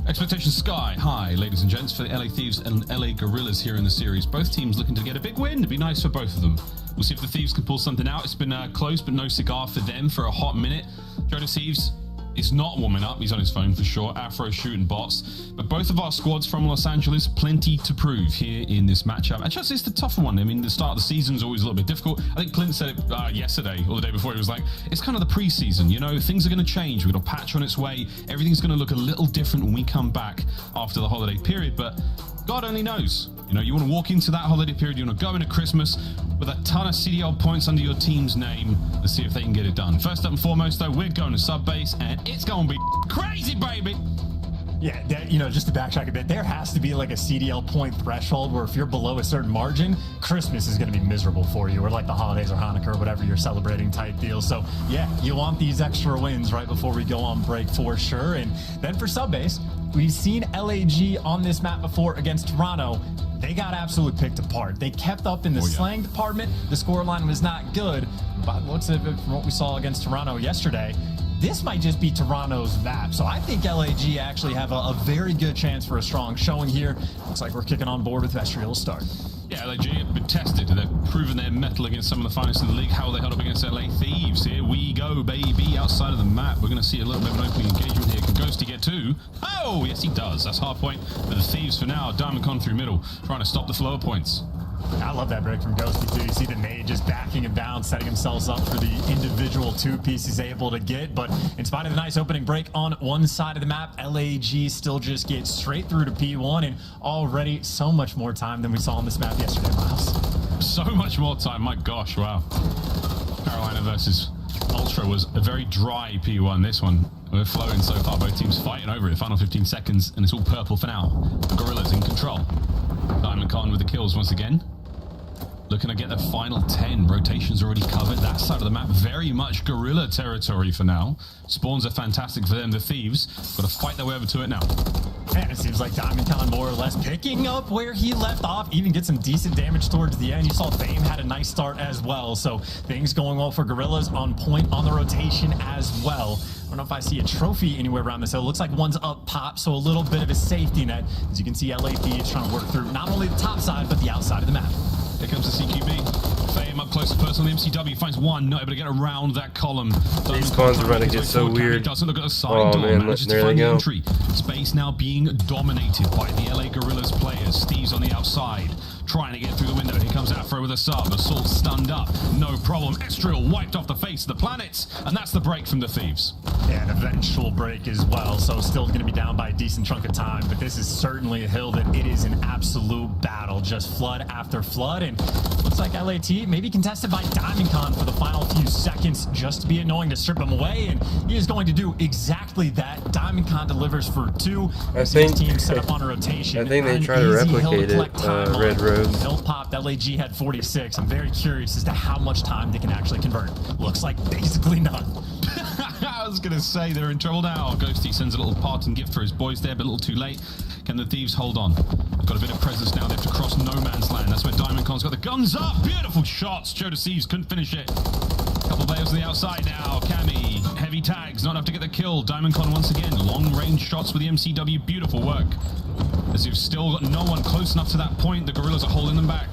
Expectations sky high, ladies and gents, for the LA Thieves and LA Gorillas here in the series. Both teams looking to get a big win. It'd be nice for both of them. We'll see if the Thieves can pull something out. It's been close, but no cigar for them for a hot minute. Joe Thieves, is not warming up. He's on his phone for sure. Afro shooting bots. But both of our squads from Los Angeles, plenty to prove here in this matchup. And just it's the tougher one. I mean, the start of the season is always a little bit difficult. I think Clint said it yesterday or the day before. He was like, it's kind of the preseason. You know, things are going to change. We've got a patch on its way. Everything's going to look a little different when we come back after the holiday period. But God only knows. You know, you want to walk into that holiday period, you want to go into Christmas with a ton of CDL points under your team's name and see if they can get it done. First up and foremost, though, we're going to sub base, and it's going to be crazy, baby. Yeah, you know, just to backtrack a bit, there has to be like a CDL point threshold where if you're below a certain margin, Christmas is going to be miserable for you, or like the holidays or Hanukkah or whatever you're celebrating type deal. So yeah, you want these extra wins right before we go on break for sure. And then for sub base, we've seen LAG on this map before against Toronto. They got absolutely picked apart. They kept up in the slang department. The scoreline was not good. But looks at it from what we saw against Toronto yesterday, this might just be Toronto's map. So I think LAG actually have a very good chance for a strong showing here. Looks like we're kicking on board with Vestrial start. Yeah, LAG have been tested. They've proven their mettle against some of the finest in the league. How they held up against LA Thieves. Here we go, baby. Outside of the map, we're going to see a little bit of an opening engagement here. Can Ghosty get two? Oh, yes, he does. That's half point for the Thieves for now. Diamond Con through middle, trying to stop the flow of points. I love that break from Ghosty too. You see the nade just backing him down, setting themselves up for the individual two-piece he's able to get. But in spite of the nice opening break on one side of the map, LAG still just gets straight through to P1, and already so much more time than we saw on this map yesterday, Miles. So much more time, my gosh, wow. Carolina versus Ultra was a very dry P1. This one, we're flowing so far. Both teams fighting over it. Final 15 seconds, and it's all purple for now. The Gorillas in control. Diamond Con with the kills once again. Looking to get the final 10. Rotations already covered. That side of the map, very much Gorilla territory for now. Spawns are fantastic for them. The Thieves got to fight their way over to it now. And it seems like Diamond Con more or less picking up where he left off, even get some decent damage towards the end. You saw Fame had a nice start as well, so things going well for Gorillas, on point on the rotation as well. I don't know if I see a trophy anywhere around this hill. It looks like one's up pop, so a little bit of a safety net. As you can see, LA Thieves trying to work through not only the top side, but the outside of the map. Here comes the CQB. Fame up close to first on the MCW. Finds one, not able to get around that column. These spawns are about to get so weird. Doesn't look at the side door. Manages to find the entry. Space now being dominated by the LA Gorillas players. Steve's on the outside, trying to get through the window. Here comes Afro with a sub. Assault stunned up. No problem. Estriel wiped off the face of the planet. And that's the break from the Thieves. Yeah, an eventual break as well. So still going to be down by a decent chunk of time. But this is certainly a hill that it is an absolute battle. Just flood after flood. And looks like LAT maybe contested by Diamond Con for the final few seconds, just to be annoying to strip him away. And he is going to do exactly that. Diamond Con delivers for two. I think team set up on a rotation. I think they try to replicate it. Red Rose. Hill popped. LAG had 46. I'm very curious as to how much time they can actually convert. Looks like basically none. I was going to say they're in trouble now. Ghosty sends a little parting gift for his boys there, but a little too late. Can the Thieves hold on? They've got a bit of presence now. They have to cross no man's land. That's where Diamond Con's got the guns up. Beautiful shots. Joe Deceives couldn't finish it. Couple bales to the outside now. Cammy, heavy tags, not enough to get the kill. Diamond Con once again. Long range shots with the MCW. Beautiful work. As you've still got no one close enough to that point, the Gorillas are holding them back.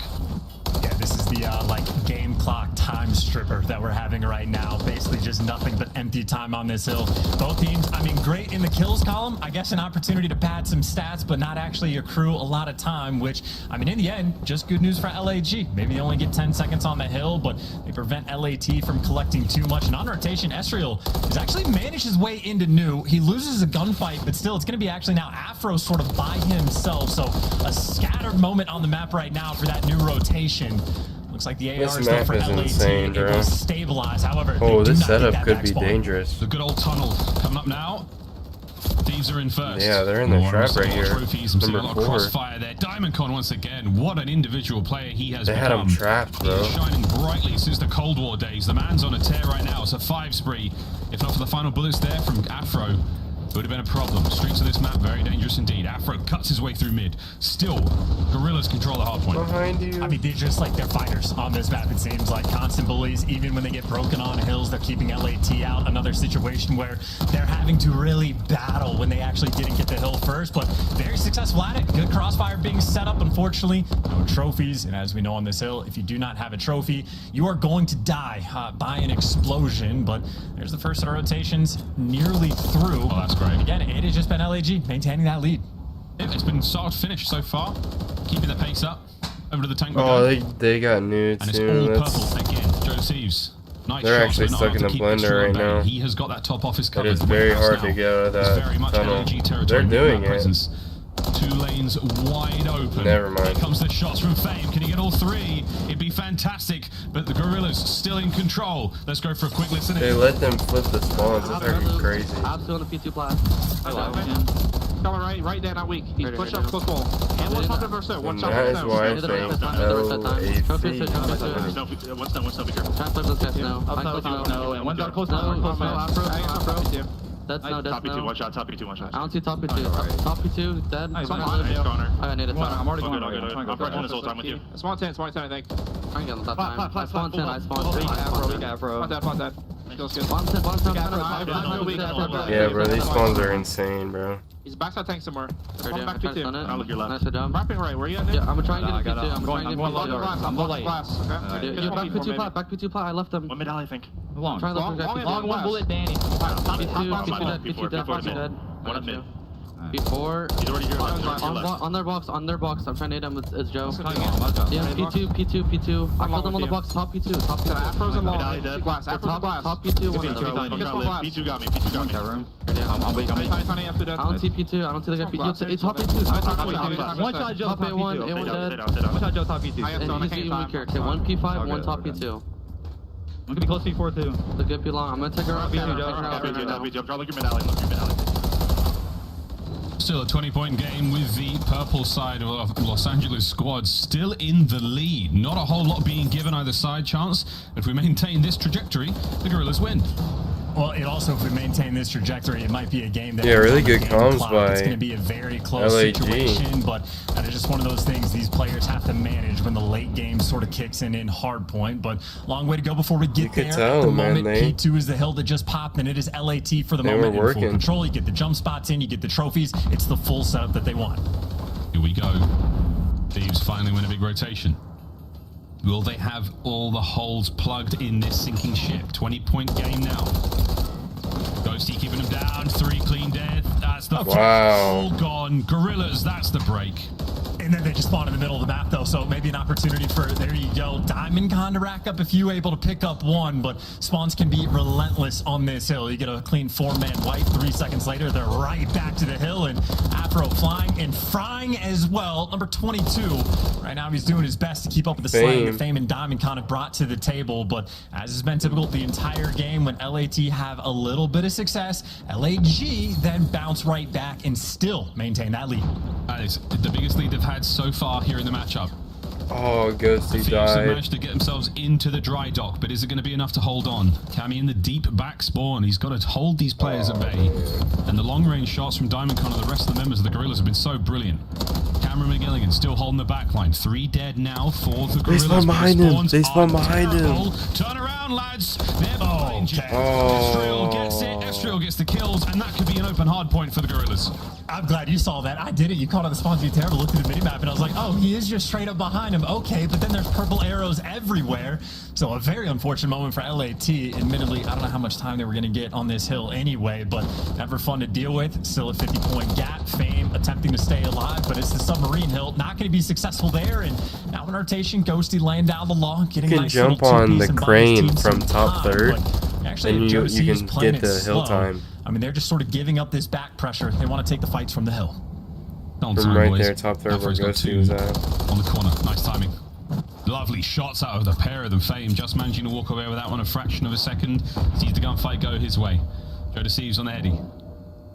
Yeah, this is the like game clock time stripper that we're having right now. Basically just nothing but empty time on this hill. Both teams, I mean, great in the kills column. I guess an opportunity to pad some stats, but not actually accrue a lot of time, which, I mean, in the end, just good news for LAG. Maybe they only get 10 seconds on the hill, but they prevent LAT from collecting too much. And on rotation, Estriel has actually managed his way into new. He loses a gunfight, but still, it's going to be actually now Afro sort of by himself. So a scattered moment on the map right now for that new rotation. Looks like the AR is there for LAT. Insane, it will stabilize. However, oh, this setup could be dangerous. The good old tunnel coming up now. Thieves are in first. Yeah, they're in the trap right here. Trophies. I'm seeing a lot of crossfire there. Diamond Con once again. What an individual player he has become. They had him trapped, bro. He's shining brightly since the Cold War days. The man's on a tear right now. It's a 5 spree. If not for the final bullets there from Afro. It would have been a problem. Streets of this map, very dangerous indeed. Afro cuts his way through mid. Still, Gorillas control the hard point. Behind you. I mean, they're just like they're fighters on this map, it seems like. Constant bullies. Even when they get broken on hills, they're keeping LAT out. Another situation where they're having to really battle when they actually didn't get the hill first, but very successful at it. Good crossfire being set up. Unfortunately, no trophies. And as we know on this hill, if you do not have a trophy, you are going to die by an explosion. But there's the first set of rotations nearly through. Oh, that's great. Again, it has just been LAG maintaining that lead. It's been start to finish so far, keeping the pace up. Over to the tank. Oh, they got new and too. it's all purple again. Joe Deceives. Nice They're shots, actually but not stuck in able the to keep this blender right drill at now. bay. He has got that top office covered. It is very hard now. to get out of It's that very much tunnel. LAG territory. They're doing it. Presence. 2 lanes wide open. Never mind. Here comes the shots from Fame. Can he get all 3? It'd be fantastic, but the Gorillas still in control. Let's go for a quick listen. They let them flip the spawns. It's freaking crazy. I'm still on the P2 blast. Coming right there, not weak. He's push up, quick wall. And one top verse there. One top That is why I think One step, be careful. Try to flip those guys now. No, and one's out close now. That's no, that's no. Top P2, top P2, one shot. I don't see top P2. Top P2, dead. Nice, I need it. I'm already going. I'm rushing this whole time with you. Spawn 10, I think. I'm getting that time. I spawn 10, I spawn 10. Weak Afro. Spawn 10. Yeah, bro, these spawns are insane, bro. He's backside tank somewhere. Spawn back P2. I'll look your left. Wrapping right, where are you at? Yeah, I'm trying to get P2. I'm going glass. Okay. Yeah, back P2 plat, back P2 plat. I left them. One mid alley, I think. Long one bullet, Danny. P2 dead. One up mid. Before he's already here on their box, I'm trying to hit him. It's Joe. Yeah, P2. I killed him on the box. Top P2. Afro's in long. Top P2. P2 got me. I'm weak. I don't see P2. I don't see the guy P2. It's top P2. One shot Joe. Top A1. A1 dead. One shot Joe. Top P2. And he's even weaker. Okay, 1 P5, 1 top P2. I'm gonna be close to P4 too. The good be long. I'm gonna take her out. Look your mid alley. Still a 20-point game with the purple side of Los Angeles squad still in the lead. Not a whole lot being given either side chance. If we maintain this trajectory, the Gorillas win. Well, it also, if we maintain this trajectory, it might be a game that really good comms by it's going to be a very close situation, but that is just one of those things these players have to manage when the late game sort of kicks in hard point. But long way to go before we get there. At the moment, P2 is the hill that just popped, and it is LAT for the moment in full control. You get the jump spots in, you get the trophies. It's the full setup that they want. Here we go. Thieves finally win a big rotation. Will they have all the holes plugged in this sinking ship? 20-point game now. Ghosty keeping them down. 3 clean dead. That's the all gone. Gorillas, that's the break. And then they just spawn in the middle of the map, though, so maybe an opportunity for, there you go, Diamond Con to rack up a few, able to pick up 1, but spawns can be relentless on this hill. You get a clean 4-man wipe. 3 seconds later, they're right back to the hill, and Afro flying and frying as well. Number 22. Right now, he's doing his best to keep up with the slaying that Fame and Diamond Con have brought to the table, but as has been typical the entire game, when LAT have a little bit of success, LAG then bounce right back and still maintain that lead. That is the biggest lead they've had so far here in the matchup. Oh, Ghosty died. Have managed to get themselves into the dry dock, but is it going to be enough to hold on? Cammy in the deep back spawn. He's got to hold these players at bay. And the long-range shots from Diamond Con and the rest of the members of the Gorillas have been so brilliant. Cameron McGilligan still holding the back line. 3 dead now for the Gorillas. They spawn behind him. They spawn behind him. Turn around, lads. They're behind you. Estriel gets it. Estriel gets the kills, and that could be an open hard point for the Gorillas. I'm glad you saw that. I did it. You caught on the spawns be terrible. Looked at the minimap, and I was like, oh, he is just straight up behind him. Okay, but then there's purple arrows everywhere. So a very unfortunate moment for LAT. Admittedly, I don't know how much time they were going to get on this hill anyway, but never fun to deal with. Still a 50-point gap. Fame attempting to stay alive, but it's the submarine hill. Not going to be successful there. And now in rotation, Ghosty laying down the law. Getting you can jump on the crane from top third, actually, and you can get the hill time. I mean, they're just sort of giving up this back pressure. They want to take the fights from the hill. From right there, top third, where Ghosty was at. On the corner. Nice timing. Lovely shots out of the pair of them. Fame just managing to walk away with that one a fraction of a second. Sees the gunfight go his way. Joe Deceives on the Eddie.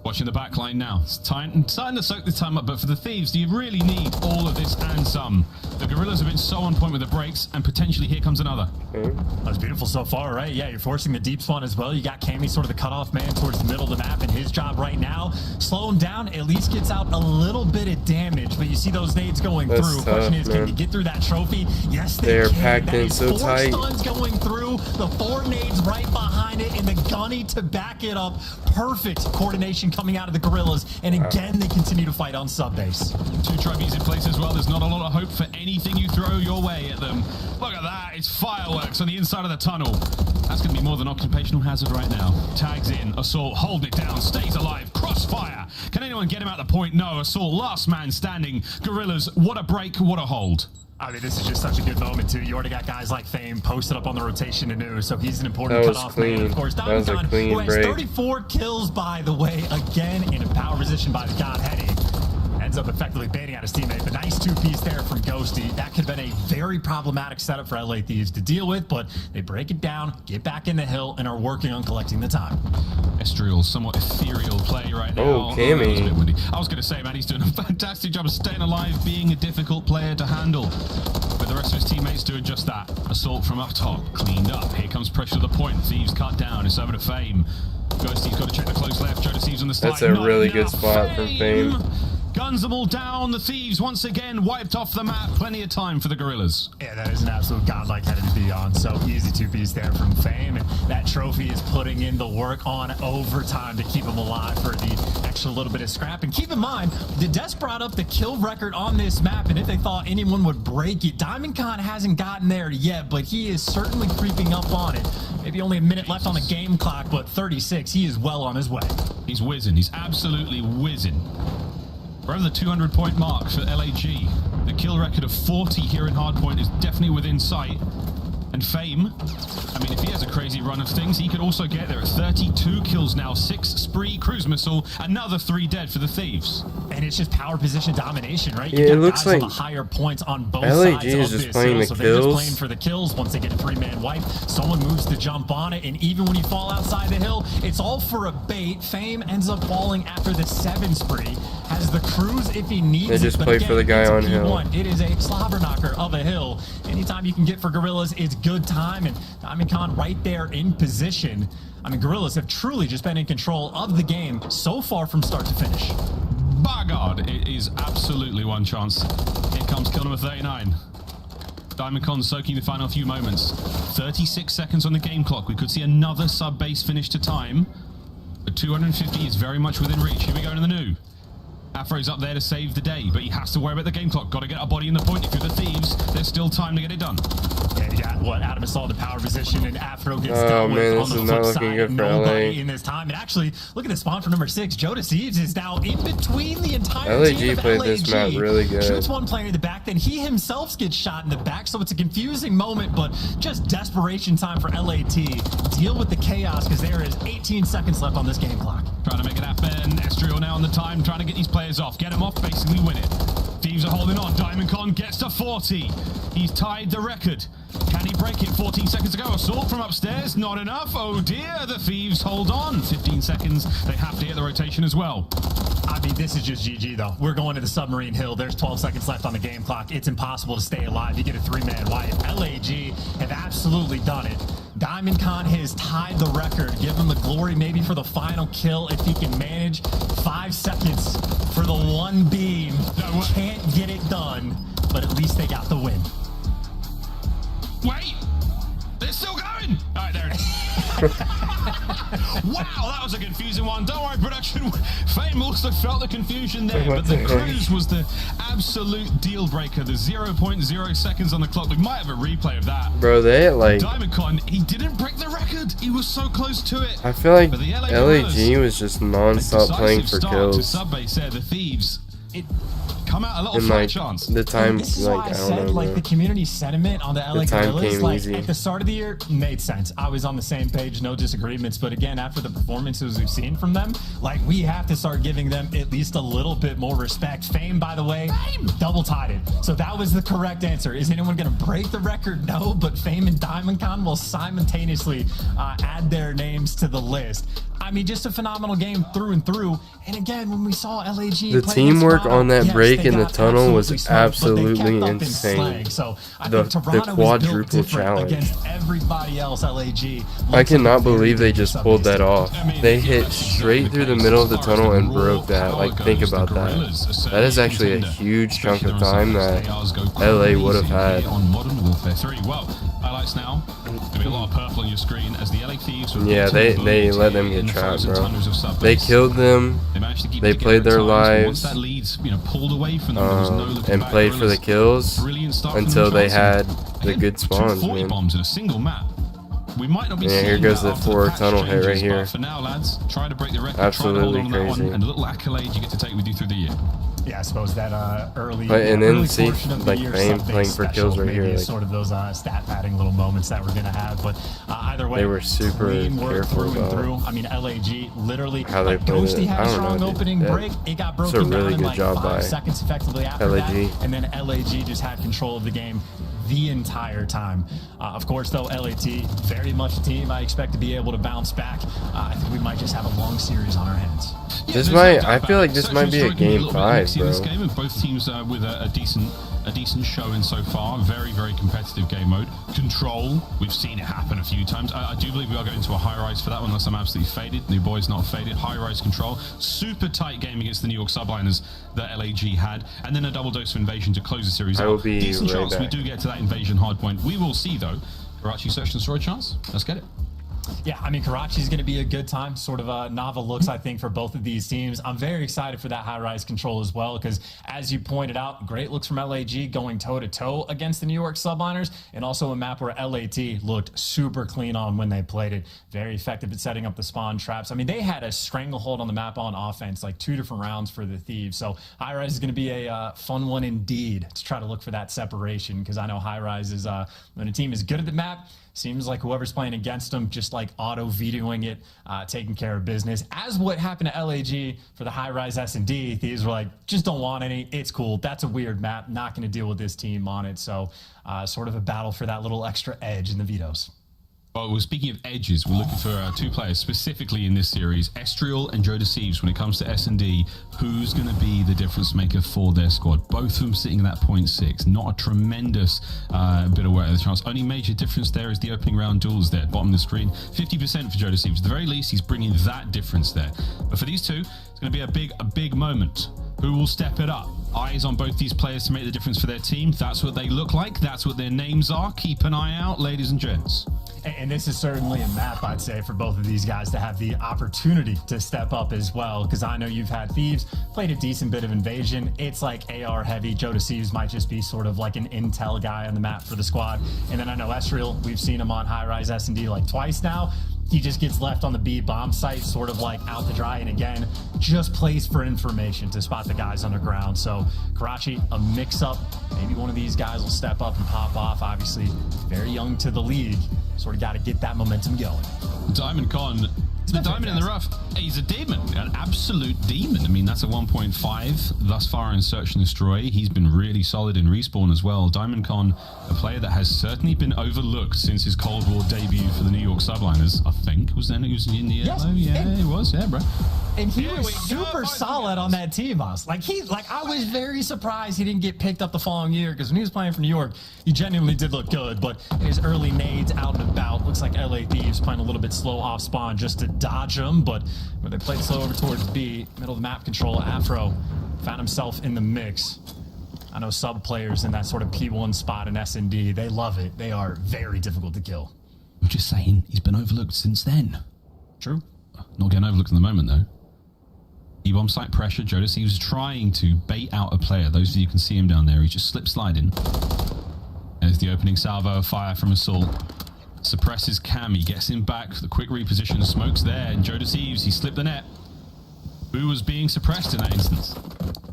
Watching the back line now. It's starting to soak the time up, but for the Thieves, do you really need all of this and some? The Gorillas have been so on point with the breaks, and potentially here comes another. That's beautiful so far, right? Yeah, you're forcing the deep spawn as well. You got Cammy, sort of the cutoff man towards the middle of the map, and his job right now, slow him down, at least gets out a little bit of damage, but you see those nades going That's through. Tough, Question is, man. can you get through that trophy? Yes, They're can. packed That in is so 4 tight. stuns going through, the 4 nades right behind it, and the gunny to back it up. Perfect coordination coming out of the Gorillas, and again, they continue to fight on sub base. 2 trophies in place as well. There's not a lot of hope for anything you throw your way at them. Look at that. It's fireworks on the inside of the tunnel. That's going to be more than occupational hazard right now. Tags in. Assault, hold it down, stays alive. Crossfire. Can anyone get him out the point? No. Assault, last man standing. Gorillas, what a break, what a hold. I mean, this is just such a good moment, too. You already got guys like Fame posted up on the rotation anew, so he's an important That was cutoff clean. man. Of course, That was a Diamond clean who has break. 34 kills, by the way, again in a power position by the God Heady. Ends up effectively baiting out his teammate. But nice 2-piece there from Ghosty. That could have been a very problematic setup for LA Thieves to deal with, but they break it down, get back in the hill, and are working on collecting the time. Estriel, somewhat ethereal play right now. Oh, Cammy. That was a bit windy. I was going to say, man, he's doing a fantastic job of staying alive, being a difficult player to handle. But the rest of his teammates doing just that. Assault from up top, cleaned up. Here comes pressure to the point. Thieves cut down. It's over to Fame. Ghosty's got to check the close left. Joe Thieves on the slide. That's a really good spot from Fame. Guns them all down. The Thieves once again wiped off the map. Plenty of time for the Gorillas. Yeah, that is an absolute godlike headed to be on. So easy 2-piece there from Fame. And that trophy is putting in the work on overtime to keep him alive for the extra little bit of scrap. And keep in mind, the Des brought up the kill record on this map. And if they thought anyone would break it, Diamond Con hasn't gotten there yet, but he is certainly creeping up on it. Maybe only a minute left on the game clock, but 36, he is well on his way. He's whizzing. He's absolutely whizzing. We're over the 200-point mark for LAG. The kill record of 40 here in Hardpoint is definitely within sight. And Fame, I mean, if he has a crazy run of things, he could also get there at 32 kills now, 6 spree, cruise missile, another 3 dead for the Thieves. And it's just power position domination, right? Yeah, You it got looks guys on like the higher points on both LAG sides is of just this playing hill, the so they're just kills. playing for the kills. Once they get a 3-man wipe, someone moves to jump on it, and even when you fall outside the hill, it's all for a bait. Fame ends up falling after the 7 spree, has the cruise if he needs They just it, but play again, for the guy it's a on hill. P1. It is a slobber knocker of a hill. Anytime you can get for Gorillas, it's good time, and Diamond Con right there in position. I mean, Gorillas have truly just been in control of the game so far from start to finish. By God, it is absolutely one chance. Here comes kill number 39. Diamond Con soaking the final few moments. 36 seconds on the game clock. We could see another sub-base finish to time. But 250 is very much within reach. Here we go into the new. Afro's up there to save the day, but he has to worry about the game clock. Got to get a body in the point. If you're the Thieves, there's still time to get it done. Yeah, you got what Adam saw the power position, and Afro gets Oh, dealt man, with this on the is not flip looking side. good for Nobody LA. in this time. And actually, look at the spawn for number 6. Joe Deceives is now in between the entire LAG team of played LAG. this map really good. Shoots one player in the back, then he himself gets shot in the back. So it's a confusing moment, but just desperation time for LAT. Deal with the chaos because there is 18 seconds left on this game clock. Trying to make it happen. Estriel now on the time, trying to get these players off. Get them off, basically win it. Thieves are holding on. Diamond Con gets to 40. He's tied the record. Can he break it? 14 seconds ago. Assault from upstairs. Not enough. Oh dear. The Thieves hold on. 15 seconds. They have to hit the rotation as well. I mean, this is just GG, though. We're going to the Submarine Hill. There's 12 seconds left on the game clock. It's impossible to stay alive. You get a 3-man wipe. LAG have absolutely done it. Diamond Con has tied the record. Give him the glory maybe for the final kill if he can manage. 5 seconds for the one beam. Can't get it done, but at least they got the win. Wait! They're still going! Alright, there it is. Wow, that was a confusing one. Don't worry, production. Fame also felt the confusion there, but the cruise was the absolute deal breaker. The 0.0 seconds on the clock. We might have a replay of that. Bro, they like... Diamond Con, he didn't break the record. He was so close to it. I feel like But the LAG was just non-stop playing for To kills. sub-base there, the Thieves. It come out a little And flat like chance. the time, This is like why I I said, don't know, like bro. the community sentiment on the LA time Gorillas, came like easy. at the start of the year, made sense. I was on the same page, no disagreements. But again, after the performances we've seen from them, like we have to start giving them at least a little bit more respect. Fame, by the way, double tied it. So that was the correct answer. Is anyone going to break the record? No, but Fame and Diamond Con will simultaneously add their names to the list. I mean, just a phenomenal game through and through. And again, when we saw LAG, The play teamwork against on that Toronto, break break in the tunnel was absolutely insane. So the quadruple challenge. Against everybody else, LAG. I cannot believe they just pulled that off. They hit straight through the middle of the tunnel and broke that. Like, think about that. That is actually a huge chunk of time that LA would have had. On Modern Warfare 3. Well, highlights now. There'll be a lot of purple on your screen as the LA Thieves. Yeah, they let them get trapped, bro. They killed them. They played their lives. That leads, pulled away from them. And played for the kills until they had the good spawns, 40 man. bombs in a single map. We might not be Yeah, here goes the 4 tunnel hit right here. For now, lads, try to break the record. Absolutely try to hold on crazy. That one, and a little accolade you get to take with you through the year. Yeah, I suppose that early, and then early see, portion of the like, year Fame sub-base playing for kills special, right here, maybe like, sort of those stat padding little moments that we're gonna have. But either way, they were super clean work careful through and about through. I mean, LAG literally, how they like, played Ghosty it. had I a don't strong know, opening dude. break. It got It's a broken really down in good like job 5 by seconds effectively after LAG. that, and then LAG just had control of the game the entire time. Of course, though, LAT, very much a team I expect to be able to bounce back. I think we might just have a long series on our hands. This might, I feel like this might be a game 5, bro. This game, and both teams with a decent showing so far. Very, very competitive game mode. Control, we've seen it happen a few times. I do believe we are going to a high-rise for that one, unless I'm absolutely faded. New boy's not faded. High-rise control. Super tight game against the New York Subliners that LAG had. And then a double dose of invasion to close the series out. Decent right chance back. we do get to that invasion hard point. We will see, though. Karachi search and destroy chance. Let's get it. Yeah, I mean, Karachi's going to be a good time. Sort of novel looks, I think, for both of these teams. I'm very excited for that high-rise control as well, because as you pointed out, great looks from LAG going toe-to-toe against the New York Subliners, and also a map where LAT looked super clean on when they played it. Very effective at setting up the spawn traps. I mean, they had a stranglehold on the map on offense, like 2 different rounds for the Thieves. So high-rise is going to be a fun one indeed to try to look for that separation, because I know high-rise is, when a team is good at the map, seems like whoever's playing against them, just like auto-vetoing it, taking care of business. As what happened to LAG for the high-rise S&D, Thieves were like, just don't want any. It's cool. That's a weird map. Not going to deal with this team on it. So sort of a battle for that little extra edge in the vetoes. Well, speaking of edges, we're looking for 2 players specifically in this series, Estriel and Joe Deceives. When it comes to S&D, who's going to be the difference maker for their squad? Both of them sitting at that 0.6. Not a tremendous bit of work at the chance. Only major difference there is the opening round duels there, bottom of the screen. 50% for Joe Deceives. At the very least, he's bringing that difference there. But for these two, it's going to be a big moment. Who will step it up? Eyes on both these players to make the difference for their team. That's what they look like. That's what their names are. Keep an eye out, ladies and gents. And this is certainly a map, I'd say, for both of these guys to have the opportunity to step up as well, because I know you've had Thieves, played a decent bit of Invasion. It's like AR heavy. Joe Deceives might just be sort of like an intel guy on the map for the squad. And then I know Estriel, we've seen him on high-rise S&D like twice now. He just gets left on the B bomb site, sort of like out to dry, and again, just plays for information to spot the guys underground. So Karachi, a mix-up. Maybe one of these guys will step up and pop off. Obviously, very young to the league. Sort of got to get that momentum going. Diamond Con, the diamond in the rough. He's a demon, an absolute demon. I mean, that's a 1.5 thus far in Search and Destroy. He's been really solid in Respawn as well. Diamond Con, a player that has certainly been overlooked since his Cold War debut for the New York Subliners, I think. Was then he was in the Yes, yeah, he was, yeah, bro. And he was super solid on that team, boss. Like I was very surprised he didn't get picked up the following year, because when he was playing for New York, he genuinely did look good. But his early nades out and about, looks like LA Thieves playing a little bit slow off spawn just to dodge him. But when they played slow over towards B, middle of the map control, Afro found himself in the mix. I know sub players in that sort of P1 spot in S&D, they love it. They are very difficult to kill. I'm just saying, he's been overlooked since then. True. Not getting overlooked in the moment, though. E-bomb site pressure. Joe Deceives was trying to bait out a player. Those of you can see him down there. He just slip sliding. There's the opening salvo of fire from Assault. Suppresses Cam. He gets him back. The quick reposition. Smoke's there. And Joe Deceives, he slipped the net. Who was being suppressed in that instance?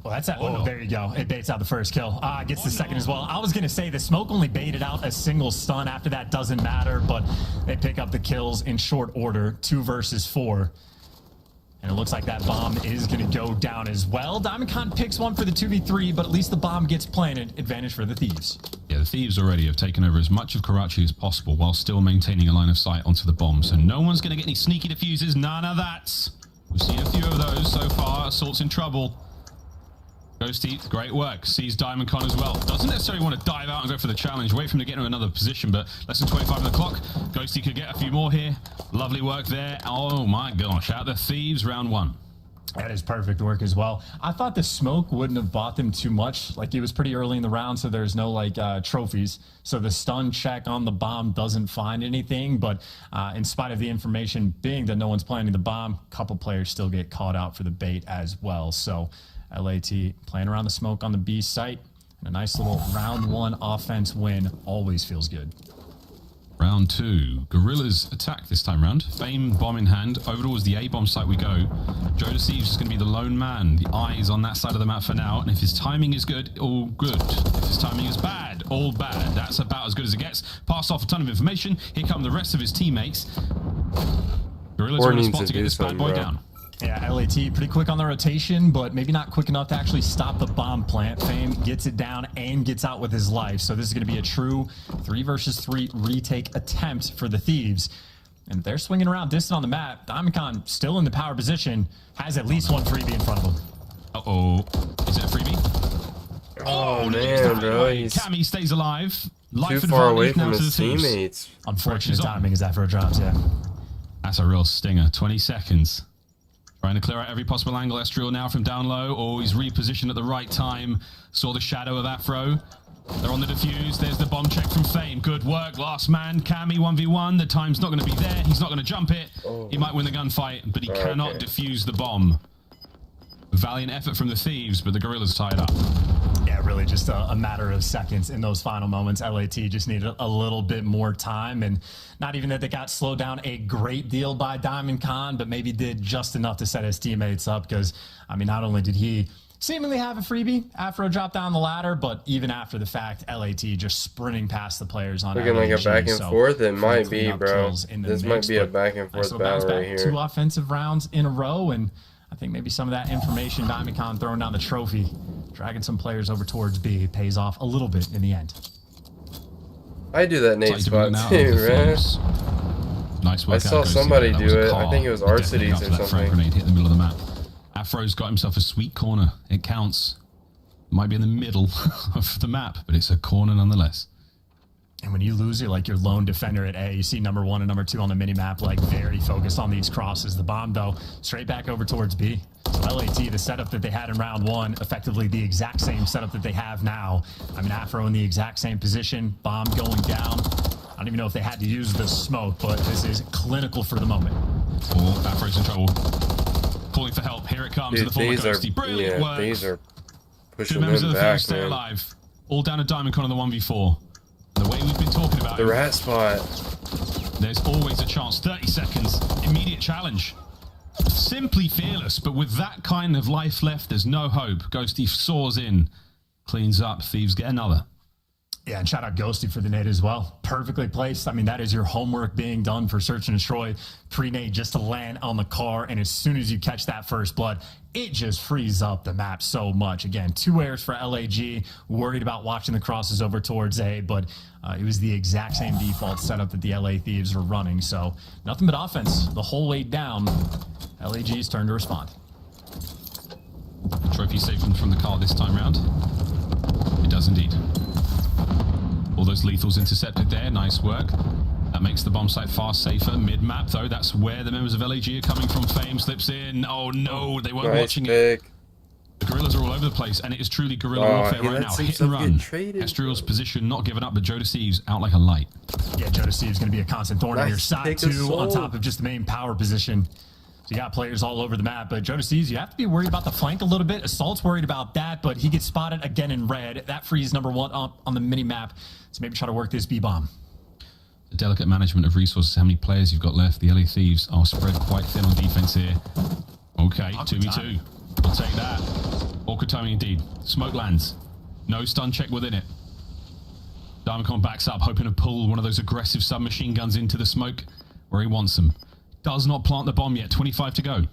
Well, that's that. Oh, there you go. It baits out the first kill. Gets the second as well. I was going to say the smoke only baited out a single stun. After that, doesn't matter. But they pick up the kills in short order. 2 versus 4. And it looks like that bomb is going to go down as well. Diamond Con picks one for the 2v3, but at least the bomb gets planted. Advantage for the Thieves. Yeah, the Thieves already have taken over as much of Karachi as possible while still maintaining a line of sight onto the bomb. So no one's going to get any sneaky diffuses. None of that. We've seen a few of those so far. Assault's in trouble. Ghosty, great work. Sees Diamond Con as well. Doesn't necessarily want to dive out and go for the challenge. Wait for him to get into another position, but less than 25 on the clock. Ghosty could get a few more here. Lovely work there. Oh my gosh, out the Thieves, round 1. That is perfect work as well. I thought the smoke wouldn't have bought them too much. Like, it was pretty early in the round, so there's no like trophies. So the stun check on the bomb doesn't find anything. But in spite of the information being that no one's planting the bomb, a couple players still get caught out for the bait as well. So LAT playing around the smoke on the B site. And a nice little round 1 offense win always feels good. Round 2. Gorillas attack this time round. Fame bomb in hand. Over towards the A-bomb site we go. Joe Deceives is going to be the lone man. The eyes on that side of the map for now. And if his timing is good, all good. If his timing is bad, all bad. That's about as good as it gets. Passed off a ton of information. Here come the rest of his teammates. Gorillas are in a spot to get this bad boy down. Yeah, LAT pretty quick on the rotation, but maybe not quick enough to actually stop the bomb plant. Fame gets it down and gets out with his life. So this is going to be a true 3 versus 3 retake attempt for the Thieves. And they're swinging around distant on the map. Diamondcon still in the power position, has at least one freebie in front of him. Uh-oh. Is it a freebie? Oh man, bro. He's Cammy stays alive. Life too far away from his teammates. Unfortunate timing as Afro drops, yeah. That's a real stinger. 20 seconds. Trying to clear out every possible angle. Estriel now from down low. Oh, he's repositioned at the right time. Saw the shadow of Afro. They're on the defuse. There's the bomb check from Fame. Good work. Last man. Cammy 1v1. The time's not going to be there. He's not going to jump it. He might win the gunfight, but he cannot defuse the bomb. Valiant effort from the Thieves, but the Gorillas tied up. Yeah, really just a matter of seconds in those final moments. LAT just needed a little bit more time, and not even that they got slowed down a great deal by Diamondcon, but maybe did just enough to set his teammates up because, I mean, not only did he seemingly have a freebie, Afro dropped down the ladder, but even after the fact, LAT just sprinting past the players on looking like a back and forth. It might be, bro. This might be a back and forth battle right here. 2 offensive rounds in a row, and I think maybe some of that information, Diamondcon throwing down the trophy, dragging some players over towards B, pays off a little bit in the end. I do that Nate spot too, right? Nice work. I saw somebody do it. I think it was Arcides or something. Frag grenade hit the middle of the map. Afro's got himself a sweet corner. It counts. Might be in the middle of the map, but it's a corner nonetheless. And when you lose your lone defender at A, you see number 1 and number 2 on the mini-map, like very focused on these crosses. The bomb, though, straight back over towards B. So LAT, the setup that they had in round 1, effectively the exact same setup that they have now. I mean, Afro in the exact same position, bomb going down. I don't even know if they had to use the smoke, but this is clinical for the moment. Oh, Afro's in trouble. Calling for help. Here it comes. Dude, the former Ghosty. Brilliant work. These are pushing members them of the back, stay man. alive. All down to Diamondcon on the 1v4. The way we've been talking about the rat spot. There's always a chance. 30 seconds. Immediate challenge. Simply fearless, but with that kind of life left, there's no hope. Ghosty soars in. Cleans up. Thieves get another. Yeah, and shout out Ghosty for the nade as well. Perfectly placed. I mean, that is your homework being done for Search and Destroy. Pre-nade just to land on the car, and as soon as you catch that first blood, it just frees up the map so much. Again, 2 airs for LAG. Worried about watching the crosses over towards A, but it was the exact same default setup that the LA Thieves were running. So nothing but offense the whole way down. LAG's turn to respond. Trophy saved from the car this time round. It does indeed. All those lethals intercepted there. Nice work. That makes the bomb site far safer. Mid-map, though, that's where the members of LAG are coming from. Fame slips in. Oh, no, they weren't watching it. The Gorillas are all over the place, and it is truly guerrilla warfare right now. Hit and run. Estriel's position not given up, but Joe Deceives out like a light. Yeah, Joe Deceives going to be a constant thorn on your side, too, on top of just the main power position. So you got players all over the map, but Joe Deceives, you have to be worried about the flank a little bit. Assault's worried about that, but he gets spotted again in red. That frees number 1 up on the mini-map. So maybe try to work this B-bomb. The delicate management of resources, how many players you've got left. The LA Thieves are spread quite thin on defense here. Okay, 2v2. We'll take that. Awkward timing indeed. Smoke lands. No stun check within it. Diamondcon backs up, hoping to pull one of those aggressive submachine guns into the smoke where he wants them. Does not plant the bomb yet. 25 to go.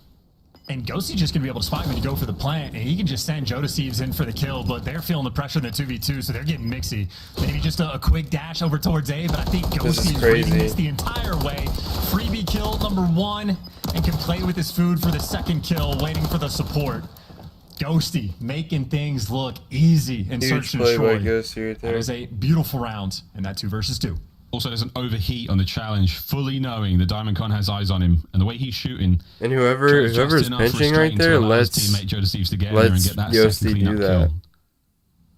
And Ghosty's just going to be able to spot him when you go for the plant, and he can just send Joe Deceives in for the kill, but they're feeling the pressure in the 2v2, so they're getting mixy. Maybe just a quick dash over towards A, but I think Ghosty's reading this the entire way. Freebie kill number 1, and can play with his food for the second kill, waiting for the support. Ghosty making things look easy in Huge search and play by destroy. Ghosty right there. That is a beautiful round in that 2 versus 2. Also, there's an overheat on the challenge, fully knowing that Diamond Con has eyes on him, and the way he's shooting. And whoever's pinching right there, let's Ghosty do that.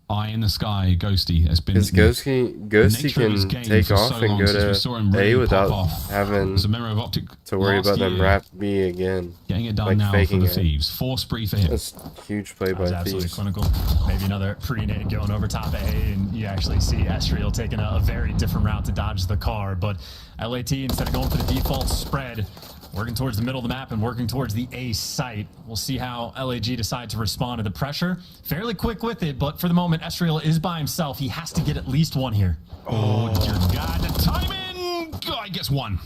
Eye in the sky, Ghosty has been. Because Ghosty can take off and go to A without having to worry about them wrap B again. Getting it done like now faking for the it. Thieves. 4 spree for him. That's huge play by Absolutely Thieves. clinical. Maybe another pre-nade going over top A, and you actually see Estriel taking a very different route to dodge the car. But LAT, instead of going for the default spread, working towards the middle of the map and working towards the A site. We'll see how LAG decide to respond to the pressure. Fairly quick with it, but for the moment, Estriel is by himself. He has to get at least 1 here. Oh, dear God, the timing! God, he gets 1.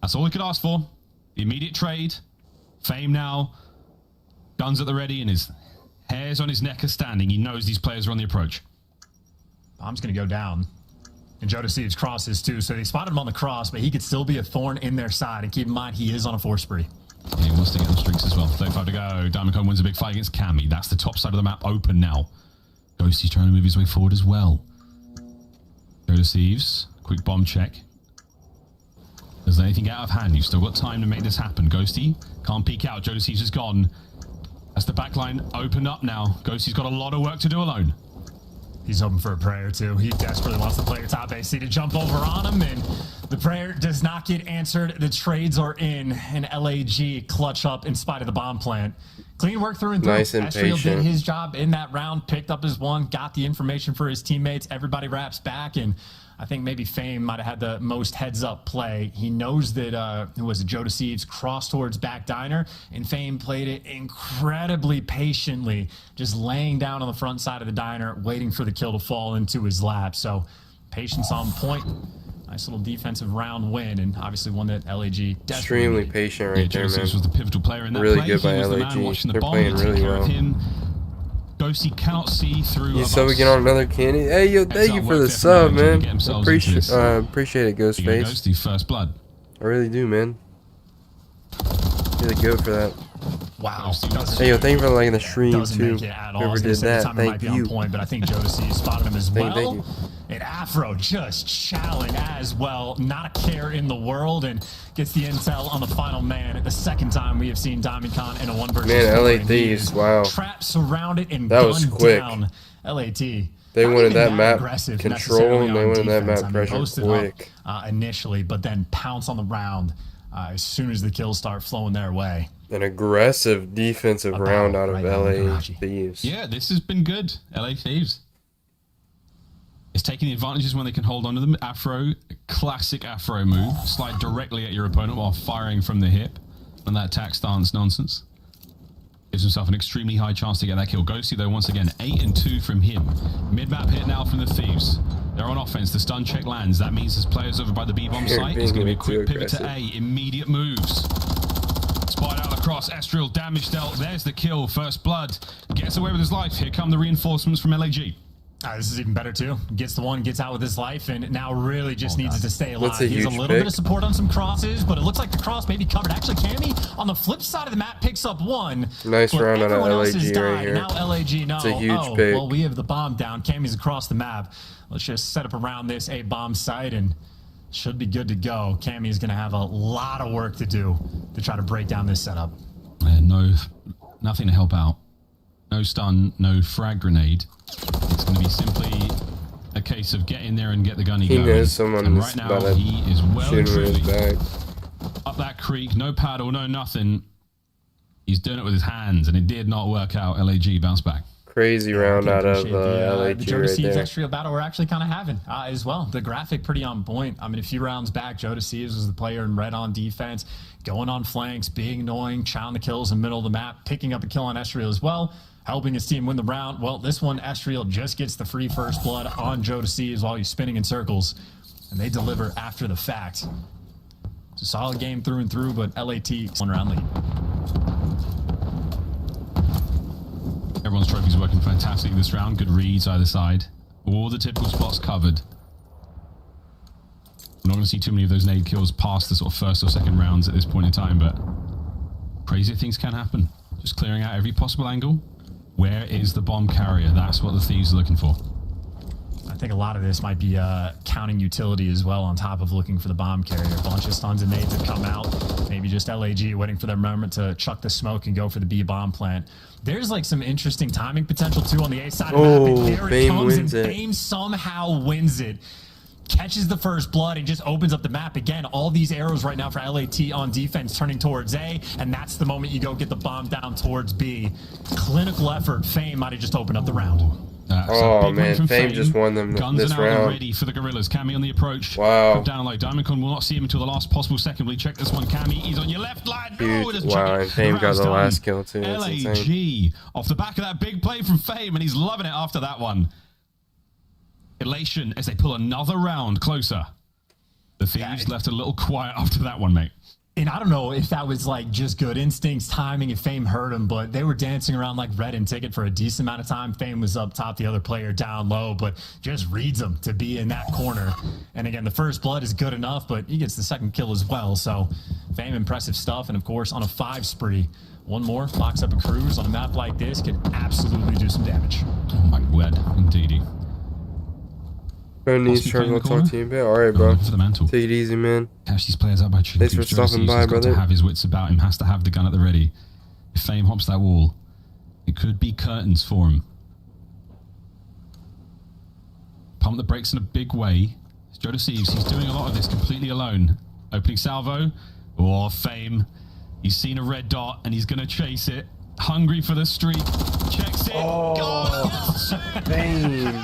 That's all he could ask for. The immediate trade. Fame now. Guns at the ready, and his hairs on his neck are standing. He knows these players are on the approach. Bomb's going to go down. And Joe Deceives crosses too, so they spotted him on the cross, but he could still be a thorn in their side. And keep in mind, he is on a 4 spree. Yeah, he wants to get them streaks as well. 35 to go. Diamond Cone wins a big fight against Cammy. That's the top side of the map open now. Ghosty's trying to move his way forward as well. Joe Deceives. Quick bomb check. There's anything out of hand. You've still got time to make this happen. Ghosty can't peek out. Joe Deceives is gone. That's the back line opened up now. Ghosty's got a lot of work to do alone. He's hoping for a prayer too. He desperately wants the player top AC to jump over on him, and the prayer does not get answered. The trades are in, and LAG clutch up in spite of the bomb plant. Clean work through and through. Nice and Estriel did patient. his job in that round, picked up his 1, got the information for his teammates. Everybody wraps back, and I think maybe Fame might have had the most heads-up play. He knows that, who was it, Joe Deceives crossed towards back diner, and Fame played it incredibly patiently, just laying down on the front side of the diner, waiting for the kill to fall into his lap. So patience on point. Nice little defensive round win, and obviously one that LAG Extremely patient right there, man. Was the pivotal player in that Really play. good by He was the LAG. man watching the They're bomb. playing He took really care of well. him. Ghosty cannot see through. You so we get on another candy. Hey, yo, thank you for the sub, man. Appreciate it, Ghostface. Ghosty, first blood. I really do, man. Really good for that. Wow. Hey, yo, thank you for liking the stream, Doesn't too. make it at all. I Whoever was gonna did say the that, timer might thank be you. on point, but I think Jodeci spotted him as Thank well. you. And Afro just challenging as well. Not a care in the world, and gets the intel on the final man. The second time we have seen Diamond Con in a 1 versus 4. Man, LA and he Thieves, is wow. Trapped, surrounded, and That was gunned quick. down. LAT. They Not wanted even that map aggressive control, necessarily and they on wanted that defense. map I mean, pressure posted quick. up, initially, but then pounce on the round as soon as the kills start flowing their way. An aggressive defensive round out of LA Thieves. Yeah, this has been good. LA Thieves. It's taking the advantages when they can hold on to them. Afro, classic Afro move. Slide directly at your opponent while firing from the hip. And that attack stance nonsense. Gives himself an extremely high chance to get that kill. Ghosty, though, once again, 8 and 2 from him. Mid-map hit now from the Thieves. They're on offense. The stun check lands. That means there's players over by the B-bomb You're site. It's going to be a being quick pivot to aggressive. A. Immediate moves. Spot out across. Estriel damage dealt. There's the kill. First blood. Gets away with his life. Here come the reinforcements from LAG. This is even better too. Gets the 1, gets out with his life, and now really just needs to stay alive. That's a He has a huge little bit pick. of support on some crosses, but it looks like the cross may be covered. Actually, Cammy on the flip side of the map picks up 1. Nice but round out of everyone else has LAG right died. here. Now LAG, no. It's a huge oh, pick. well, we have the bomb down. Cammy's across the map. Let's just set up around this A bomb site and should be good to go. Cammy's going to have a lot of work to do to try to break down this setup. Nothing to help out. No stun, no frag grenade. It's going to be simply a case of get in there and get the gunny He going. knows someone And is right now, about to he is well shoot and him in his truly back. up that creek. No paddle, no nothing. He's doing it with his hands, and it did not work out. LAG bounce back. Crazy round out of LAG The Joe right Deceives there. extra battle we're actually kind of having as well. The graphic pretty on point. I mean, a few rounds back, Joe Deceives was the player in red on defense, going on flanks, being annoying, chowing the kills in the middle of the map, picking up a kill on Estriel as well, helping his team win the round. Well, this one, Estriel just gets the free first blood on Joe Deceives while he's spinning in circles, and they deliver after the fact. It's a solid game through and through, but LAT 1 round lead. Everyone's trophies working fantastic this round. Good reads either side. All the typical spots covered. We're not going to see too many of those nade kills past the sort of first or second rounds at this point in time, but crazy things can happen. Just clearing out every possible angle. Where is the bomb carrier? That's what the thieves are looking for. I think a lot of this might be counting utility as well on top of looking for the bomb carrier. A bunch of stuns and nades have come out. Maybe just LAG waiting for their moment to chuck the smoke and go for the B bomb plant. There's like some interesting timing potential too on the A side of the map. And there it comes, and Fame somehow wins it. Catches the first blood and just opens up the map again. All these arrows right now for LAT on defense turning towards A, and that's the moment you go get the bomb down towards B. Clinical effort. Fame might have just opened up the round. Oh man, Fame just won them Guns this are now round. ready for the Gorillas. Cammy on the approach. Wow. From down low. Diamondcon will not see him until the last possible second. We check this one. Cammy, he's on your left line. No, Huge. Wow, and Fame got the last kill too. That's insane. LAG off the back of that big play from Fame, and he's loving it after that one. Elation as they pull another round closer. The thieves left a little quiet after that one, mate. And I don't know if that was like just good instincts, timing, if Fame heard him, but they were dancing around like red and ticket for a decent amount of time. Fame was up top, the other player down low, but just reads him to be in that corner. And again, the first blood is good enough, but he gets the second kill as well. So Fame, impressive stuff. And of course, on a 5 spree, one more locks up a cruise on a map like this could absolutely do some damage. Oh my word, indeedy. Bro needs trouble talk to you a bit. Alright, bro. For the mantle. Take it easy, man. Catch these players out by chin. Thanks for stopping by, brother. To have his wits about him, has to have the gun at the ready. If Fame hops that wall, it could be curtains for him. Pump the brakes in a big way. Joe deceives. He's doing a lot of this completely alone. Opening salvo. Oh, Fame. He's seen a red dot and he's going to chase it. Hungry for the streak. Checks it. Fame.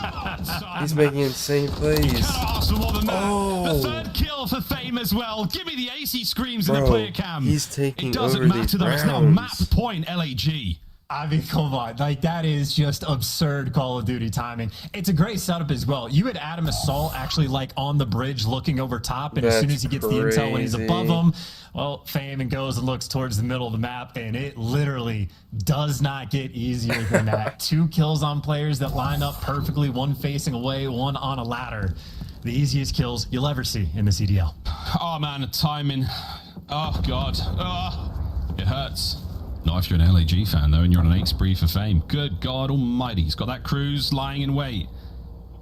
He's making insane plays. The third kill for Fame as well. Give me the AC screams in the player cam. He's taking it doesn't over matter these though. It's now rounds. map point LAG. I mean, come on. Like, that is just absurd Call of Duty timing. It's a great setup as well. You had Adam Assault actually, like, on the bridge looking over top, and as soon as he gets the intel when he's above him, well, Fame and goes and looks towards the middle of the map, and it literally does not get easier than that. 2 kills on players that line up perfectly, one facing away, one on a ladder. The easiest kills you'll ever see in the CDL. Oh, man, the timing. Oh, God. Oh, it hurts. Not if you're an LAG fan, though, and you're on an 8 spree for Fame. Good God almighty. He's got that cruise lying in wait.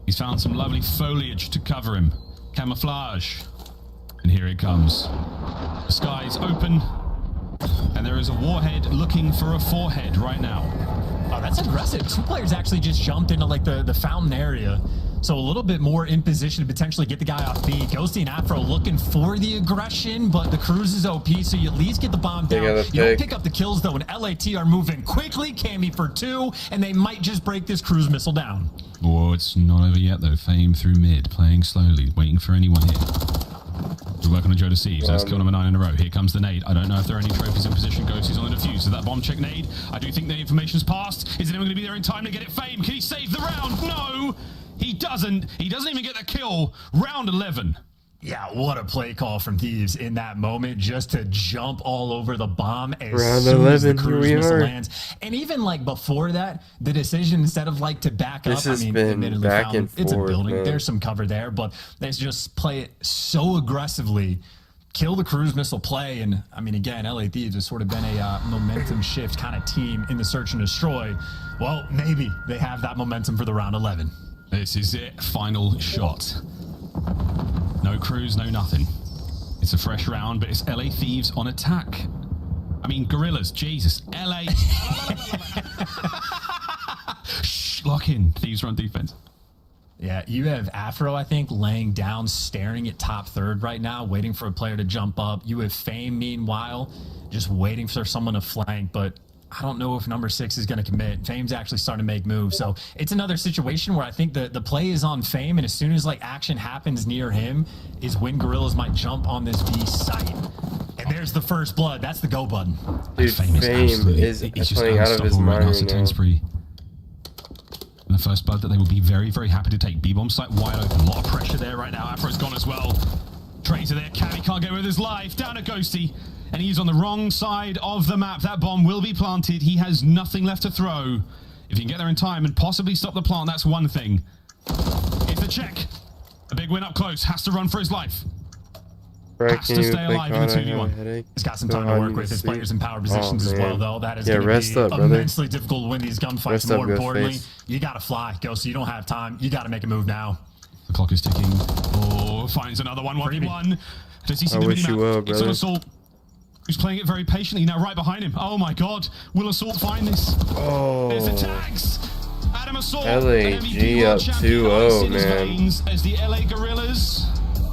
He's found some lovely foliage to cover him. Camouflage. And here it comes. The sky is open, and there is a warhead looking for a forehead right now. Oh, that's aggressive. 2 players actually just jumped into, like, the fountain area. So a little bit more in position to potentially get the guy off B. Ghosty and Afro looking for the aggression, but the cruise is OP, so you at least get the bomb down. You don't pick up the kills, though, and LAT are moving quickly. Cammy for 2, and they might just break this cruise missile down. Oh, it's not over yet, though. Fame through mid, playing slowly, waiting for anyone here. We're working on Joe Deceives. That's kill number 9 in a row. Here comes the nade. I don't know if there are any trophies in position. Ghosty's on the defuse. So that bomb check nade. I do think the information's passed. Is anyone going to be there in time to get it? Fame, can he save the round? No! He doesn't. He doesn't even get the kill. Round 11. Yeah, what a play call from Thieves in that moment, just to jump all over the bomb as Round soon 11, as the cruise here we missile are. lands. And even like before that, the decision instead of like to back up, This has I mean, been admittedly, back and it's a forth, building. man. There's some cover there, but they just play it so aggressively. Kill the cruise missile play, and I mean, again, LA Thieves has sort of been a momentum shift kind of team in the search and destroy. Well, maybe they have that momentum for the round 11. This is it. Final shot. No cruise, no nothing. It's a fresh round, but it's LA Thieves on attack. I mean, Gorillas, Jesus. LA. Shh, lock in. Thieves run defense. Yeah, you have Afro, I think, laying down, staring at top third right now, waiting for a player to jump up. You have Fame, meanwhile, just waiting for someone to flank, but I don't know if number 6 is going to commit. Fame's actually starting to make moves, so it's another situation where I think the play is on Fame, and as soon as like action happens near him is when Gorillas might jump on this B site. And there's the first blood. That's the go button. Dude, Fame is playing out of his mind right now. And the first blood that they will be very, very happy to take. B-bomb site wide open. A lot of pressure there right now. Afro's gone as well. Traitor there. Cammy can't get with his life. Down to Ghosty. And he's on the wrong side of the map. That bomb will be planted. He has nothing left to throw. If he can get there in time and possibly stop the plant, that's one thing. It's the check. A big win up close. Has to run for his life. Has to stay alive in the 2v1. He's got some time to work with. His players in power positions as well, though. That is going to rest be up, brother. immensely difficult to win these gunfights. Rest More up, importantly, Ghostface. you got to fly, Ghost. You don't have time. You got to make a move now. The clock is ticking. Oh, finds another one. 1v1. Does he see I the wish you minimap? will, It's an brother. Assault. Who's playing it very patiently now, right behind him. Oh my God! Will Assault find this? Oh. There's the tags. Adam Assault, LAG up 2-0, man. As the LA Gorillas.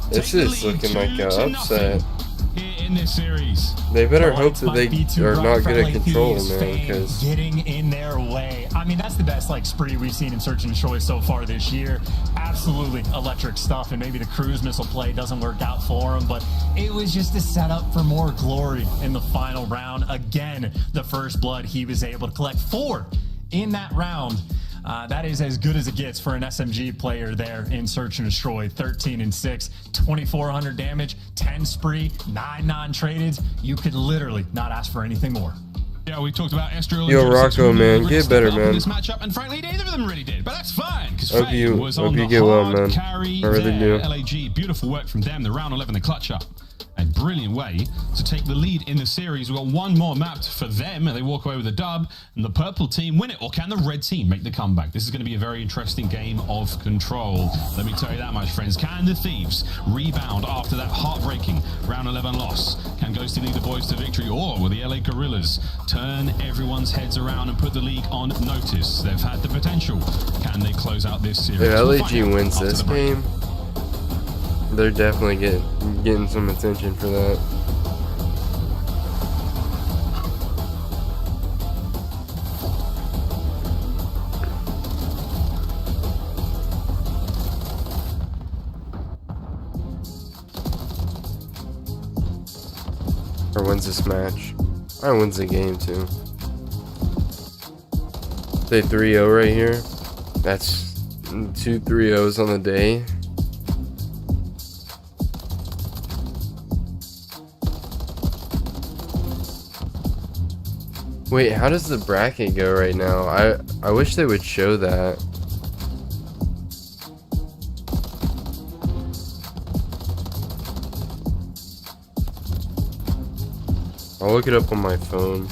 This is looking like an upset. Here in this series. They better hope that they are not good at LA control, Thieves man, fame because getting in their way. I mean, that's the best like spree we've seen in Search and Destroy so far this year. Absolutely electric stuff, and maybe the cruise missile play doesn't work out for them, but it was just a setup for more glory in the final round. Again, the first blood he was able to collect 4 in that round. That is as good as it gets for an SMG player there in Search and Destroy. 13-6, 2,400 damage, 10 spree, 9 non-traded. You could literally not ask for anything more. Yeah, we talked about Estrel. Yo, Rocco, man, get better, man. This matchup, and frankly, neither of them really did, but that's fine because Hope you was on the get well, hard man. carry I really there. do. LAG, beautiful work from them. The round 11, the clutch up. A brilliant way to take the lead in the series. We've got one more mapped for them, and they walk away with a dub. And the purple team win it, or can the red team make the comeback? This is going to be a very interesting game of control. Let me tell you that much, friends. Can the Thieves rebound after that heartbreaking round 11 loss? Can Ghosty lead the boys to victory, or will the LA Gorillas turn everyone's heads around and put the league on notice? They've had the potential. Can they close out this series? if We'll LAG find out wins after this the break. game, they're definitely getting some attention for that. Or wins this match. Or wins the game too. Say 3-0 right here. That's 2 3-0s on the day. Wait, how does the bracket go right now? I wish they would show that. I'll look it up on my phone.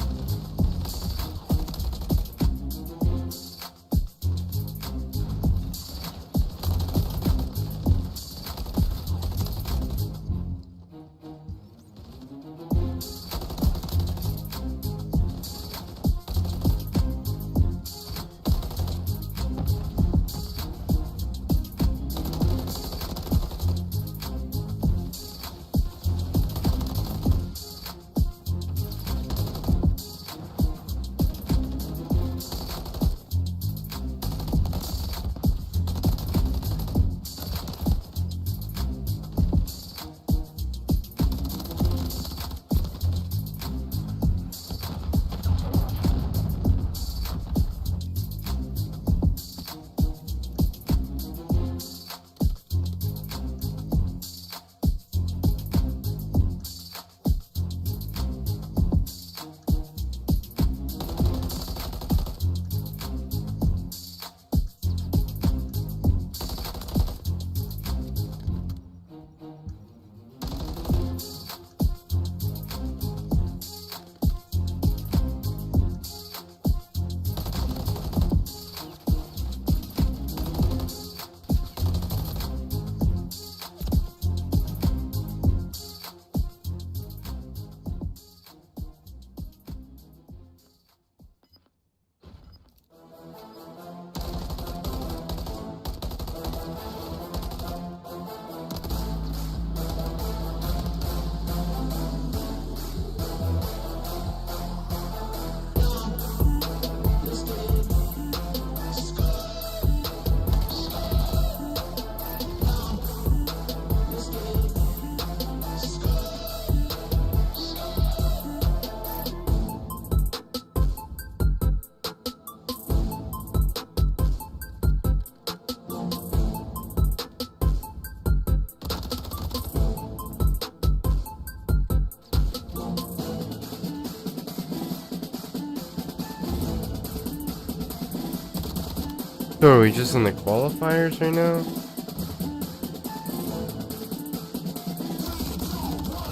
So are we just in the qualifiers right now?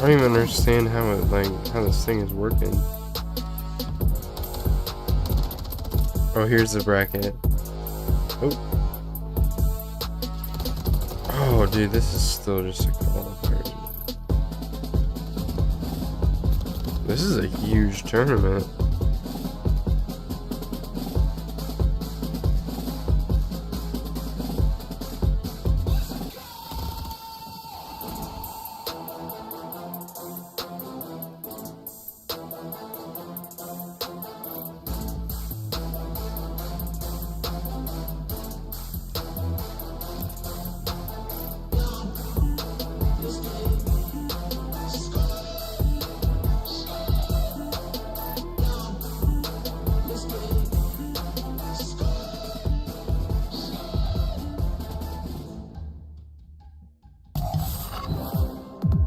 don't even understand how it how this thing is working. Oh, here's the bracket. Oh. Oh, dude, this is still just a qualifier. This is a huge tournament.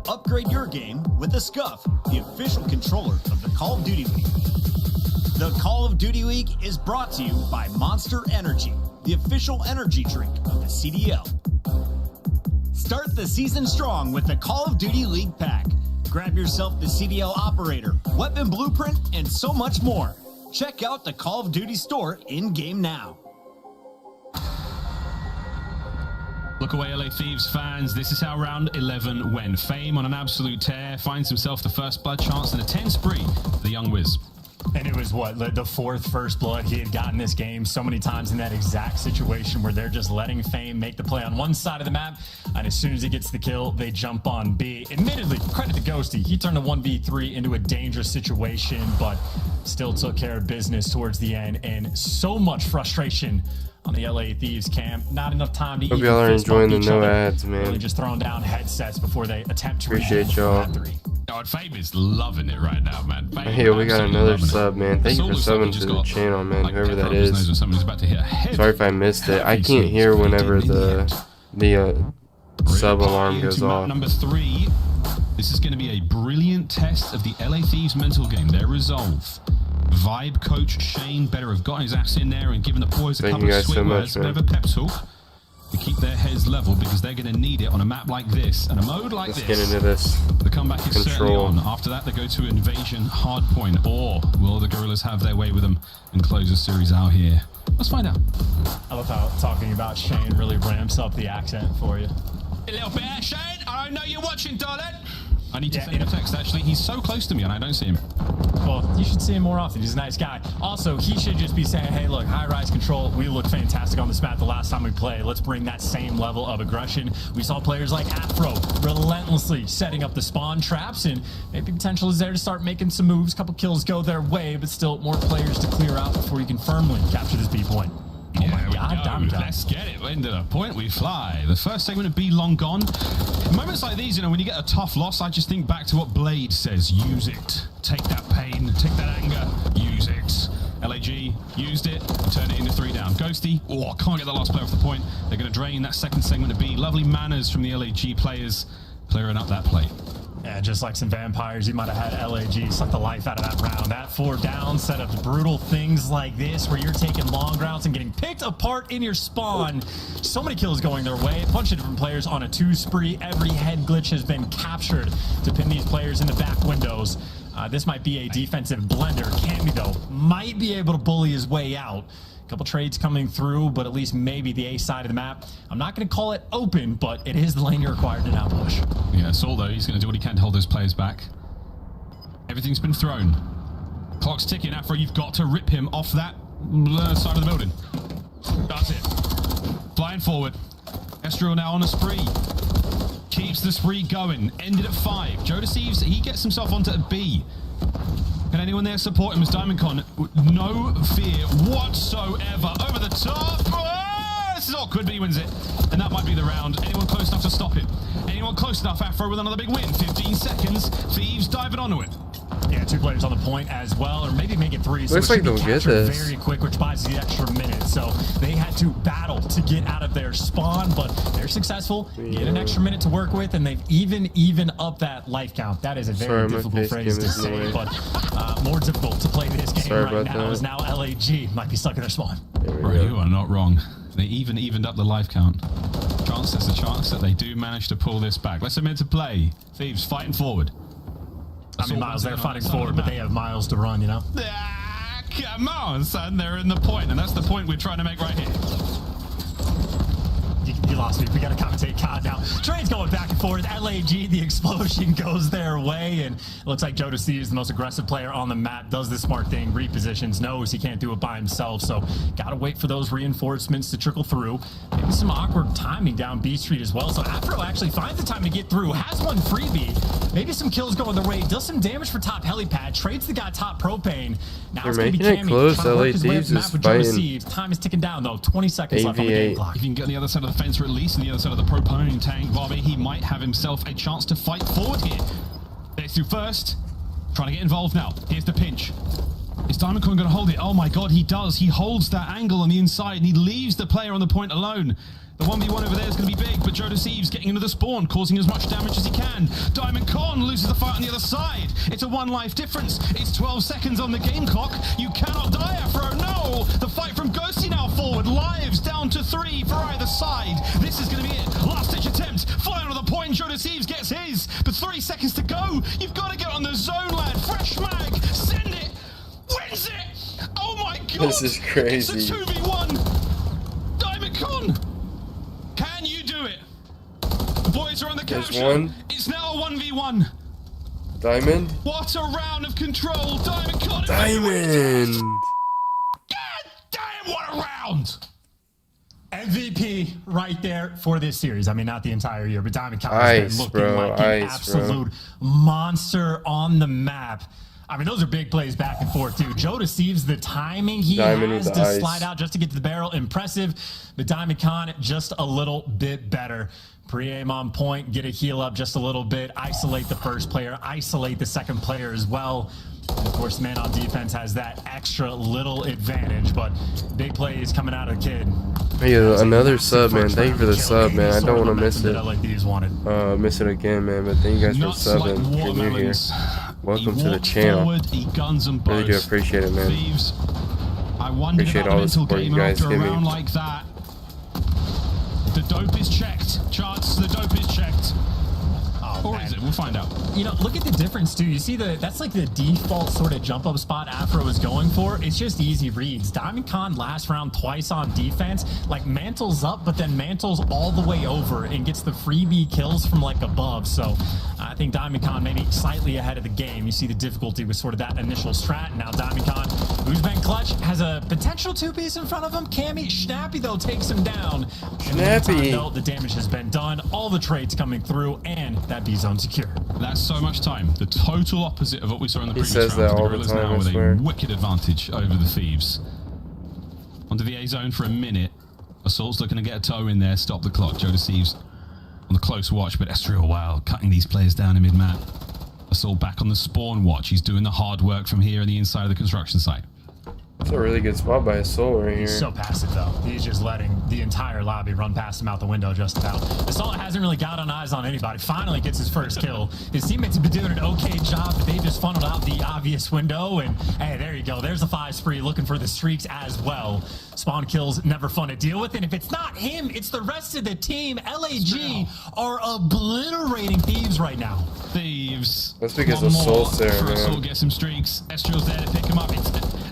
Upgrade your game with the Scuff, the official controller of the Call of Duty Week. The Call of Duty Week is brought to you by Monster Energy, the official energy drink of the CDL. Start the season strong with the Call of Duty League Pack. Grab yourself the CDL Operator, Weapon Blueprint, and so much more. Check out the Call of Duty store in-game now. Look away, LA Thieves fans. This is how round 11 went. Fame on an absolute tear finds himself the first blood chance in a 10 spree for the young Wiz. And it was what, the fourth first blood he had gotten this game so many times in that exact situation where they're just letting Fame make the play on one side of the map, and as soon as he gets the kill, they jump on B. Admittedly, credit to Ghosty, he turned a 1v3 into a dangerous situation, but still took care of business towards the end, and so much frustration on the LA Thieves camp. Not enough time to hope y'all are enjoying the no ads, man. Really just throwing down headsets before they attempt to appreciate y'all. Oh, Fame is loving it right now, man. Hey, we got another sub, man. Thank you for subbing to the channel, man. Whoever that is. Sorry if I missed it. I can't hear whenever the sub alarm goes off. Number 3. This is going to be a brilliant test of the LA Thieves mental game, their resolve. Vibe coach Shane better have gotten his ass in there and given the boys a couple of sweet words, a bit of a pep talk to keep their heads level, because they're going to need it on a map like this and a mode like this. Let's get into this. The comeback is certainly on. After that, they go to Invasion Hardpoint, or will the Gorillas have their way with them and close the series out here? Let's find out. I love how talking about Shane really ramps up the accent for you. A little bit, Shane. I know you're watching, darling. I need to send him a text, actually. He's so close to me and I don't see him. Well, you should see him more often. He's a nice guy. Also, he should just be saying, hey, look, high-rise control, we looked fantastic on this map the last time we played. Let's bring that same level of aggression. We saw players like Afro relentlessly setting up the spawn traps, and maybe potential is there to start making some moves. A couple kills go their way, but still more players to clear out before you can firmly capture this B point. Oh my God, let's get it. Into the point we fly. The first segment of B long gone. In moments like these, you know, when you get a tough loss, I just think back to what Blade says. Use it. Take that pain. Take that anger. Use it. LAG used it and turned it into 3 down. Ghosty, oh, can't get the last player off the point. They're going to drain that second segment of B. Lovely manners from the LAG players clearing up that play. Yeah, just like some vampires, you might have had LAG suck the life out of that round. That 4 down set up brutal things like this where you're taking long rounds and getting picked apart in your spawn. So many kills going their way. A bunch of different players on a 2 spree. Every head glitch has been captured to pin these players in the back windows. This might be a defensive blender. Cammy, though, might be able to bully his way out. A couple trades coming through, but at least maybe the A side of the map. I'm not going to call it open, but it is the lane you're required to now push. Yeah, Saul, though, he's going to do what he can to hold those players back. Everything's been thrown. Clock's ticking. Afro, you've got to rip him off that side of the building. That's it. Flying forward. Estrel now on a spree. Keeps the spree going. Ended at 5. Joe Deceives, he gets himself onto a B. Can anyone there support him as DiamondCon? No fear whatsoever. Over the top. Oh, this is awkward, but he wins it. And that might be the round. Anyone close enough to stop him? Anyone close enough? Afro with another big win. 15 seconds. Thieves diving onto it. Yeah, 2 players on the point as well, or maybe make it 3. So looks like they'll get this very quick, which buys the extra minute. So they had to battle to get out of their spawn, but they're successful. Get an extra minute to work with, and they've even up that life count. That is a very difficult phrase to say, but more difficult to play this game right now as now LAG might be stuck in their spawn. Right, you are not wrong. They evened up the life count. There's a chance that they do manage to pull this back. Let's admit to play. Thieves fighting forward. I mean, Miles, they're fighting forward, but they have miles to run, you know? Ah, come on, son. They're in the point, and that's the point we're trying to make right here. You lost me. We got to commentate COD now. Train's going back and forth. LAG, the explosion goes their way, and it looks like Joe DeCee is the most aggressive player on the map, does the smart thing, repositions, knows he can't do it by himself, so got to wait for those reinforcements to trickle through. Maybe some awkward timing down B Street as well, so Afro actually finds the time to get through, has one freebie, maybe some kills going the way, does some damage for top helipad, trades the guy top propane. Now They're it's going to be making it Cammy close. trying to work his way up LADs the map is with Joe fighting. DeCee. Time is ticking down, though. 20 seconds left on the game clock. If you can get on the other side of the fence, or at least on the other side of the propane tank, Bobby, he might have himself a chance to fight forward here. Let's do first. Trying to get involved now. Here's the pinch. Is Diamond Coin going to hold it? Oh my god, he does. He holds that angle on the inside, and he leaves the player on the point alone. The 1v1 over there is going to be big, but Joe DeCee's getting into the spawn, causing as much damage as he can. Diamond Con loses the fight on the other side. It's a 1 life difference. It's 12 seconds on the game clock. You cannot die, Afro. No! The fight from Ghosty now forward. Lives down to 3 for either side. This is going to be it. Last ditch attempt. Flying on the point. Joe DeCee's gets his. But 3 seconds to go. You've got to get on the zone, lad. Fresh mag. Send it. Wins it. Oh my god. This is crazy. It's a 2v1. Diamond Con. Can you do it? The boys are on the There's couch. one. It's now a 1v1. Diamond. What a round of control. Diamond Con. Diamond. God damn, what a round. MVP right there for this series. I mean, not the entire year, but Diamond Con Ice, has been looking bro. like an Ice, absolute monster on the map. I mean, those are big plays back and forth, too. Joe DeCee's the timing he Diamond has with to the ice. slide out just to get to the barrel. Impressive. But Diamond Con just a little bit better. Pre-aim on point, get a heal up just a little bit, isolate the first player, isolate the second player as well. And of course, the man on defense has that extra little advantage, but big plays coming out of the kid. Hey, another sub, man. Thank you for the sub, man. I don't want to miss it. Miss it again, man. But thank you guys for subbing. If you're new here, welcome to the channel. Really do appreciate it, man. Appreciate all the support you guys give me. Like that. The dope is checked. Chance, the dope is checked. Oh, or is it? We'll find out. You know, look at the difference too. You see that's like the default sort of jump up spot Afro is going for. It's just easy reads. Diamond Con last round twice on defense, like mantles up, but then mantles all the way over and gets the freebie kills from like above. So I think Diamond Con maybe slightly ahead of the game. You see the difficulty with sort of that initial strat. Now Diamond Con, who's been clutch, has a potential 2-piece in front of him. Cammy, Shnappy though takes him down. Shnappy. Though, the damage has been done. All the trades coming through, and that B zone secure. That's so much time. The total opposite of what we saw in the previous says round. that The all the Gorillas time, now I with swear. a wicked advantage over the Thieves. Onto the A zone for a minute. Assault's looking to get a toe in there, stop the clock. Joe DeCee's on the close watch, but Estriel, wow, cutting these players down in mid-map. Assault back on the spawn watch. He's doing the hard work from here on the inside of the construction site. That's a really good spot by Assault right here. He's so passive though. He's just letting the entire lobby run past him out the window just about. Assault hasn't really got on eyes on anybody. Finally gets his first kill. His teammates have been doing an okay job, but they just funneled out the obvious window. And hey, there you go. There's a 5 spree looking for the streaks as well. Spawn kills never fun to deal with. And if it's not him, it's the rest of the team. LAG are obliterating Thieves right now. Thieves. That's because One Assault's more there, for man. Assault gets some streaks. Estriel's there to pick him up.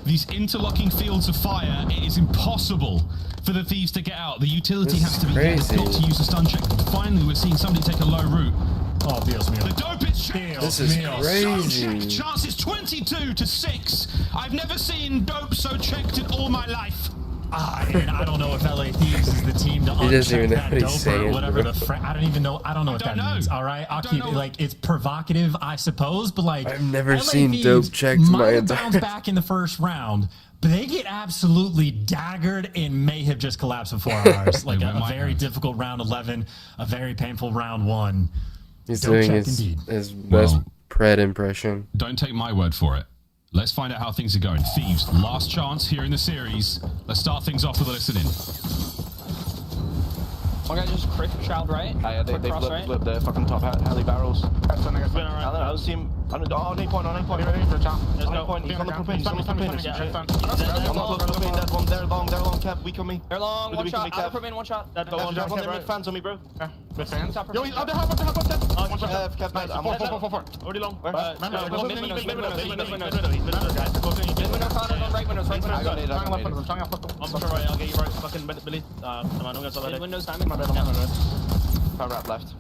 These interlocking fields of fire, it is impossible for the Thieves to get out. The utility has to be there. It's got to use a stun check. Finally, we're seeing somebody take a low route. Oh, Dios mío. The dope is checked. This is crazy. So checked. Chance is 22-6. I've never seen dope so checked in all my life. And I don't know if LA Thieves is the team to He doesn't uncheck even know that what he's dope or saying, whatever bro. I don't even know. I don't know what that means. All right, I'll keep it like it's provocative, I suppose, but like I've never LA seen Thieves dope checked might my have entire bounced back in the first round, but they get absolutely daggered and may have just collapsed in 4 hours. Like a very difficult round 11, a very painful round 1. He's Dope doing check his indeed. best Pred impression. Don't take my word for it. Let's find out how things are going. Thieves, last chance here in the series. Let's start things off with a listen in. One guy just crit child right? They Quick cross right? flipped the fucking top heli barrels. Been alright. I don't know, I was seeing On any point. Ready for a chop. He's on the propane. He's on the propane. I'm not close to propane. Dead one. They're long. Cap, weak on me. They're long. One shot. Out of propane. One shot. Dead one. Jump on their mid fans on me, bro. Good fans. Yo, he's up. One shot. Cap, dead. I'm four. Already long. Mid window, right windows. I got it. I'm sure right. I'll get you right. Fucking Billy. Come on, don't get so Mid windows, timing. Power wrap left.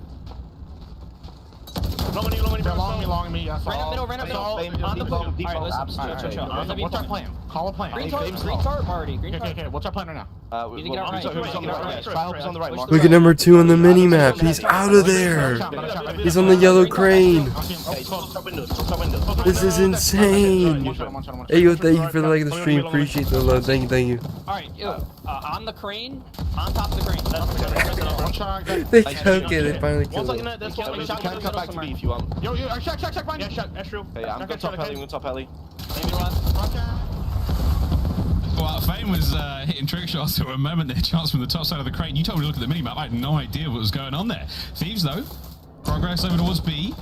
Long me. Right up middle. On the blue. Alright, listen. Chill. What's our plan? Call a plan. Green card, Marty. Okay. What's our plan right now? You get right. Who's on the right? Trials on the right. Look at number 2 on the mini map. He's out of there. He's on the yellow crane. This is insane. Hey, yo, thank you for the like of the stream. Appreciate the love. Thank you. Alright, yo, on the crane, on top of the crane. They took it. They finally killed him. You can come back to me if you want. Yo, check mine. Yeah, Estrel. Okay, I'm gonna top heli. I'm gonna top heli. Well, Fame was hitting trick shots to a moment there, chance from the top side of the crane. You told me to look at the minimap. I had no idea what was going on there. Thieves, though, progress over towards B.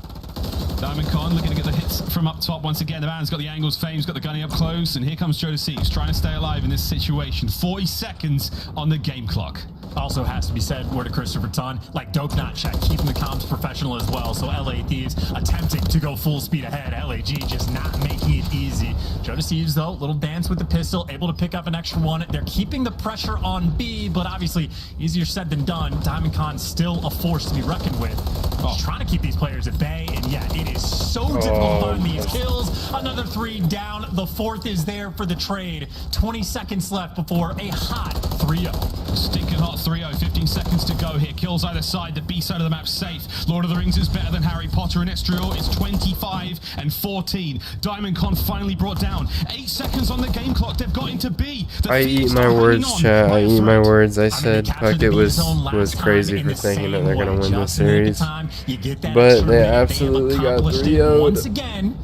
Diamond Con looking to get the hits from up top once again. The man's got the angles, Fame's got the gunny up close, and here comes Joe He's trying to stay alive in this situation. 40 seconds on the game clock. Also has to be said, word of Christopher Ton, like dope not check, keeping the comms professional as well. So LA Thieves attempting to go full speed ahead. LAG just not making it easy. Joe Thieves though, little dance with the pistol, able to pick up an extra one. They're keeping the pressure on B, but obviously easier said than done. Diamond Con still a force to be reckoned with. He's trying to keep these players at bay, and yeah, it is so difficult to find these kills. Another 3 down. The 4th is there for the trade. 20 seconds left before a hot 3-0. Stinking hot 3-0. 15 seconds to go here. Kills either side. The B side of the map safe. Lord of the Rings is better than Harry Potter, and Estriel is 25 and 14. Diamond Con finally brought down. 8 seconds on the game clock. They've got into B. I eat my words, chat. I eat my words. I said Puckett was crazy for thinking that they're gonna win this series, but they absolutely got 3-0'd. Once again,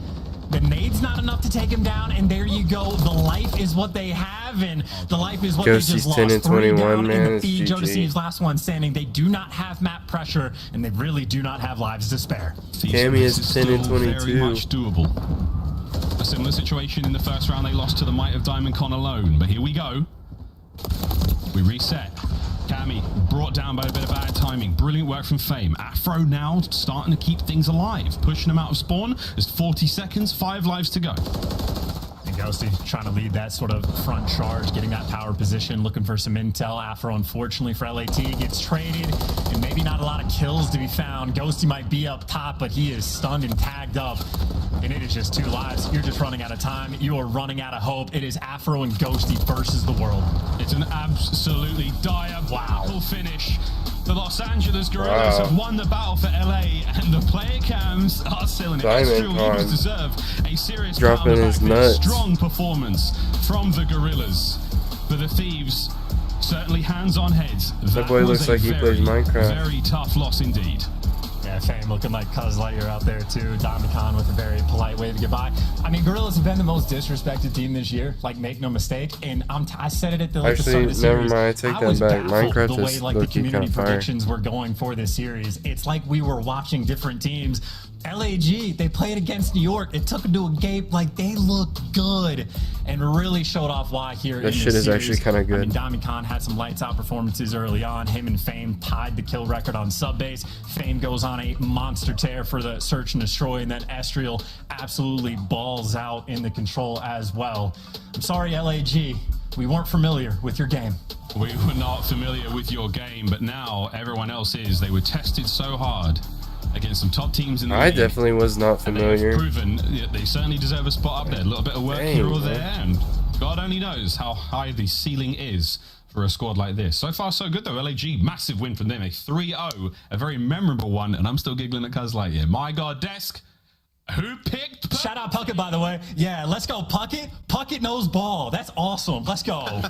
the nade's not enough to take him down, and there you go. The life is what they have, and the life is what they just lost. 10 and 21, man. It's Joe GG. Deceive's last one standing. They do not have map pressure, and they really do not have lives to spare. Cammy is 10 and 22. Very much doable. A similar situation in the first round. They lost to the might of Diamond Con alone, but here we go. We reset. Cammy brought down by a bit of bad timing. Brilliant work from Fame. Afro now starting to keep things alive. Pushing them out of spawn. There's 40 seconds, 5 lives to go. And Ghosty trying to lead that sort of front charge, getting that power position, looking for some intel. Afro, unfortunately for LAT, gets traded, and maybe not a lot of kills to be found. Ghosty might be up top, but he is stunned and tagged up. And it is just 2 lives. You're just running out of time. You are running out of hope. It is Afro and Ghosty versus the world. It's an absolutely diabolical finish. The Los Angeles Gorillas have won the battle for LA, and the player cams are still in it. Estriel deserve a serious dropping his nuts. Strong performance from the Gorillas. But the Thieves, certainly hands on heads. That boy looks like he plays Minecraft. Very tough loss indeed. Yeah, Fame looking like Cuz Lightyear out there too. Diamond Con with a very polite wave of goodbye. I mean, Gorillas have been the most disrespected team this year. Like, make no mistake. And I said it at the start of the series. Never mind. I take that back. Minecraft the way is like the low-key community kinda fire. predictions were going for this series. It's like we were watching different teams. LAG, they played against New York. It took them to a game. Like, they look good and really showed off why here in That this shit is series. actually kind of good. I mean, Diamond Con had some lights out performances early on. Him and Fame tied the kill record on subbase. Fame goes on a monster tear for the search and destroy, and then Estriel absolutely balls out in the control as well. I'm sorry, LAG. We weren't familiar with your game. We were not familiar with your game, but now everyone else is. They were tested so hard against some top teams in the league. definitely was not familiar. And they've proven that they certainly deserve a spot up there. A little bit of work here or there, and God only knows how high the ceiling is for a squad like this. So far, so good, though. LAG, massive win from them. A 3-0, a very memorable one, and I'm still giggling at Cuz Lightyear. My God, Desk, who picked Shout out Puckett, by the way. Yeah, let's go, Puckett. Puckett knows ball. That's awesome. Let's go.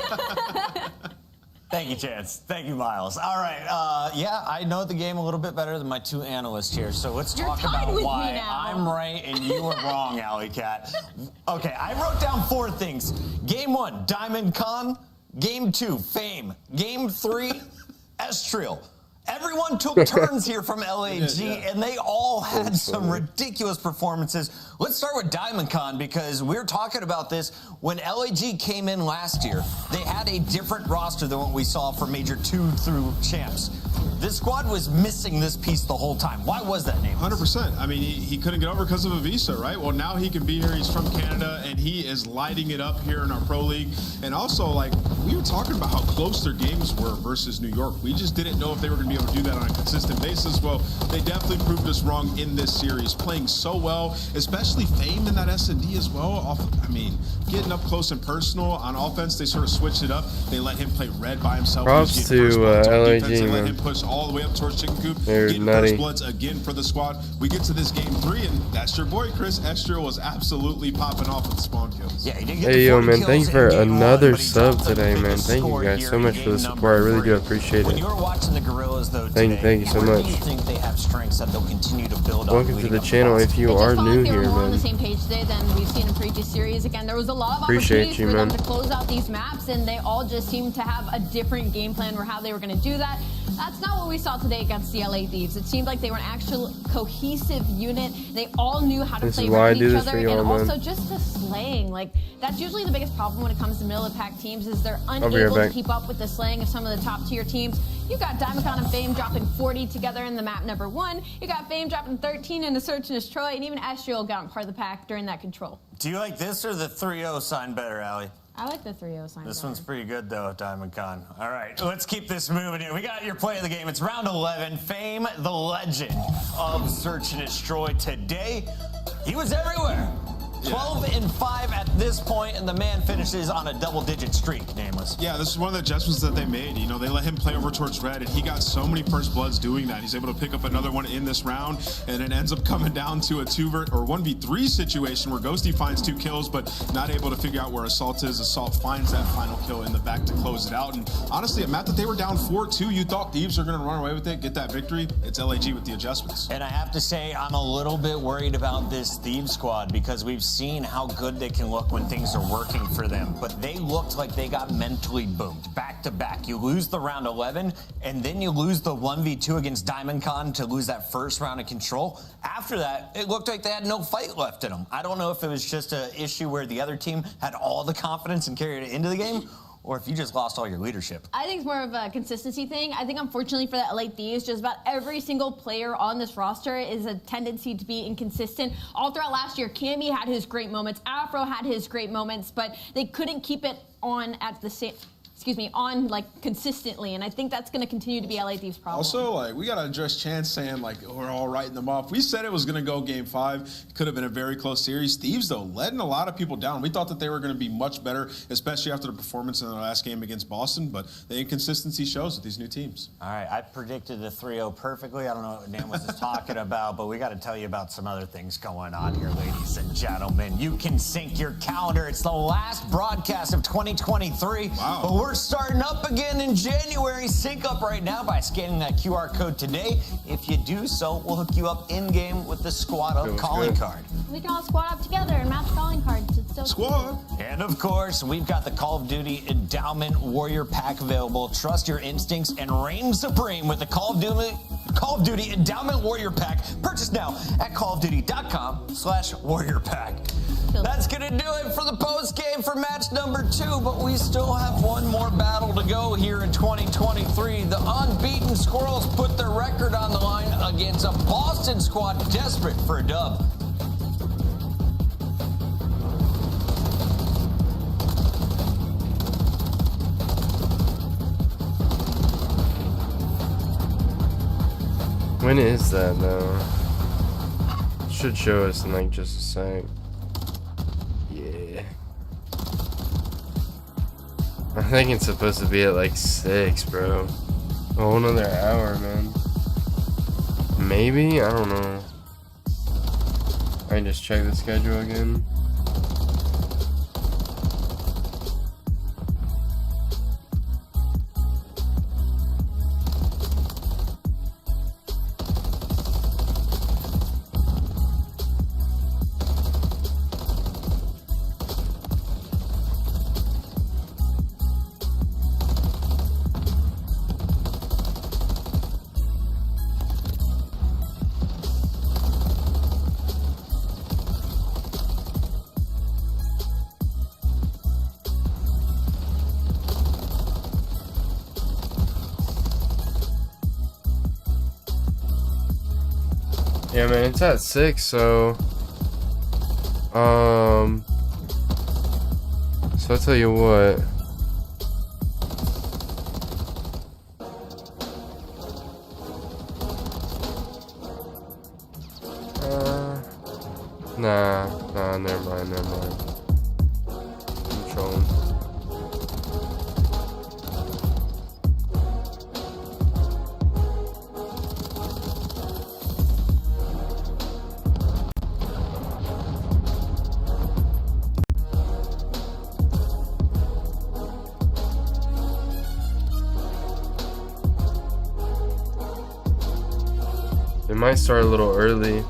Thank you, Chance. Thank you, Miles. All right. Yeah, I know the game a little bit better than my 2 analysts here, so let's talk about why I'm right and you were wrong, Alley Cat. Okay, I wrote down 4 things. Game 1, Diamond Con. Game 2, Fame. Game 3, Estriel. Everyone took turns here from LAG, and they all had some ridiculous performances. Let's start with DiamondCon, because we're talking about this. When LAG came in last year, they had a different roster than what we saw for Major 2 through Champs. This squad was missing this piece the whole time. Why was that, name? 100%. I mean, he couldn't get over because of a visa, right? Well, now he can be here. He's from Canada, and he is lighting it up here in our Pro League. And also, like, we were talking about how close their games were versus New York. We just didn't know if they were going to be able to do that on a consistent basis. Well, they definitely proved us wrong in this series, playing so well, especially Fame in that S&D as well. I mean, getting up close and personal. On offense, they sort of switched it up. They let him play red by himself. Props to LAG, they let man. him push all the way up towards Chicken Coop. They're Getting nutty. first bloods again for the squad. We get to this game 3, and that's your boy, Chris Esther, was absolutely popping off with the spawn kills. Yeah, he did get Hey, yo, man, thank you for another sub today, man. Thank you guys so much for the support. I really do appreciate When it. you were watching the Gorillas, though, Thank you so where much. do you think they have strengths that they'll continue to build on? Welcome to the channel if you are new They were here, more on the man. same page today than we've seen in previous series. Again, there was a lot of Appreciate opportunities you, for them man. to close out these maps, and they all just seemed to have a different game plan for how they were going to do that. That's not what we saw today against the LA Thieves. It seemed like they were an actual cohesive unit. They all knew how to This play is why I with do each this other, for and y'all, man. also just the slaying. Like, that's usually the biggest problem when it comes to middle of the pack teams, is they're be right unable to back. keep up with the slaying of some of the top tier teams. You got DiamondCon and Fame dropping 40 together in the map number 1. You got Fame dropping 13 in the Search and Destroy, and even Astral got in part of the pack during that control. Do you like this or the 3-0 sign better, Allie? I like the 3-0 sign. This one's pretty good, though, DiamondCon. All right, let's keep this moving here. We got your play of the game. It's round 11. Fame, the legend of Search and Destroy today. He was everywhere. 12-5 at this point, and the man finishes on a double-digit streak, Nameless. Yeah, this is one of the adjustments that they made. You know, they let him play over towards red, and he got so many first bloods doing that. He's able to pick up another one in this round, and it ends up coming down to a 1v3 situation where Ghosty finds 2 kills, but not able to figure out where Assault is. Assault finds that final kill in the back to close it out. And honestly, a map that they were down 4-2, you thought Thieves are going to run away with it, get that victory. It's LAG with the adjustments. And I have to say, I'm a little bit worried about this Thieves squad, because we've seen how good they can look when things are working for them. But they looked like they got mentally boomed back to back. You lose the round 11, and then you lose the 1v2 against DiamondCon to lose that first round of control. After that, it looked like they had no fight left in them. I don't know if it was just an issue where the other team had all the confidence and carried it into the game, or if you just lost all your leadership. I think it's more of a consistency thing. I think, unfortunately for the LA Thieves, just about every single player on this roster is a tendency to be inconsistent. All throughout last year, Cammy had his great moments, Afro had his great moments, but they couldn't keep it on at the same, like consistently, and I think that's going to continue to be LA Thieves' problem. Also, like, we got to address Chance saying, like, we're all writing them off. We said it was going to go game 5. Could have been a very close series. Thieves, though, letting a lot of people down. We thought that they were going to be much better, especially after the performance in their last game against Boston, but the inconsistency shows with these new teams. All right, I predicted the 3-0 perfectly. I don't know what Dan was just talking about, but we got to tell you about some other things going on here, ladies and gentlemen. You can sync your calendar. It's the last broadcast of 2023. Wow. But we're starting up again in January. Sync up right now by scanning that QR code today. If you do so, we'll hook you up in-game with the Squad Up calling card. We can all squad up together and match calling cards. It's so Squad. And of course, we've got the Call of Duty Endowment Warrior Pack available. Trust your instincts and reign supreme with the Call of Duty Endowment Warrior Pack. Purchase now at callofduty.com/warrior pack. That's gonna do it for the post game for match number 2, but we still have one more battle to go here in 2023. The unbeaten Squirrels put their record on the line against a Boston squad desperate for a dub. When is that, though? Should show us in like just a sec. Yeah. I think it's supposed to be at like 6, bro. A whole nother hour, man. Maybe? I don't know. I can just check the schedule again. Alright, man, it's at 6, so I'll tell you what. Nah, never mind. I'm trolling. It might start a little early.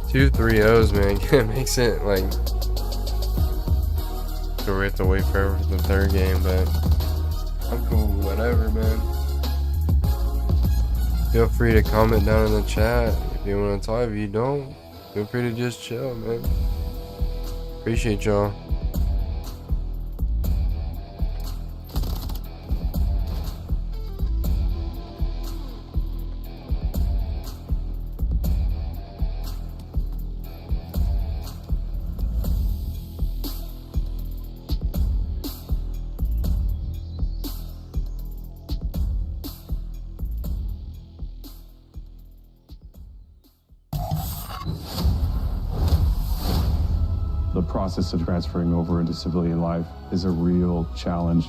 Two 3-0s, man. It makes it like so we have to wait forever for the third game, but I'm cool, whatever, man. Feel free to comment down in the chat if you want to talk. If you don't, feel free to just chill, man. Appreciate y'all. The process of transferring over into civilian life is a real challenge.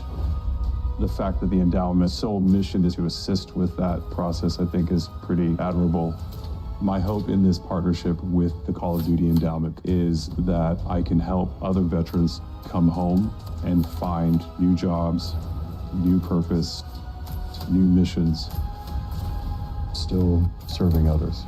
The fact that the endowment's sole mission is to assist with that process, I think, is pretty admirable. My hope in this partnership with the Call of Duty Endowment is that I can help other veterans come home and find new jobs, new purpose, new missions, still serving others.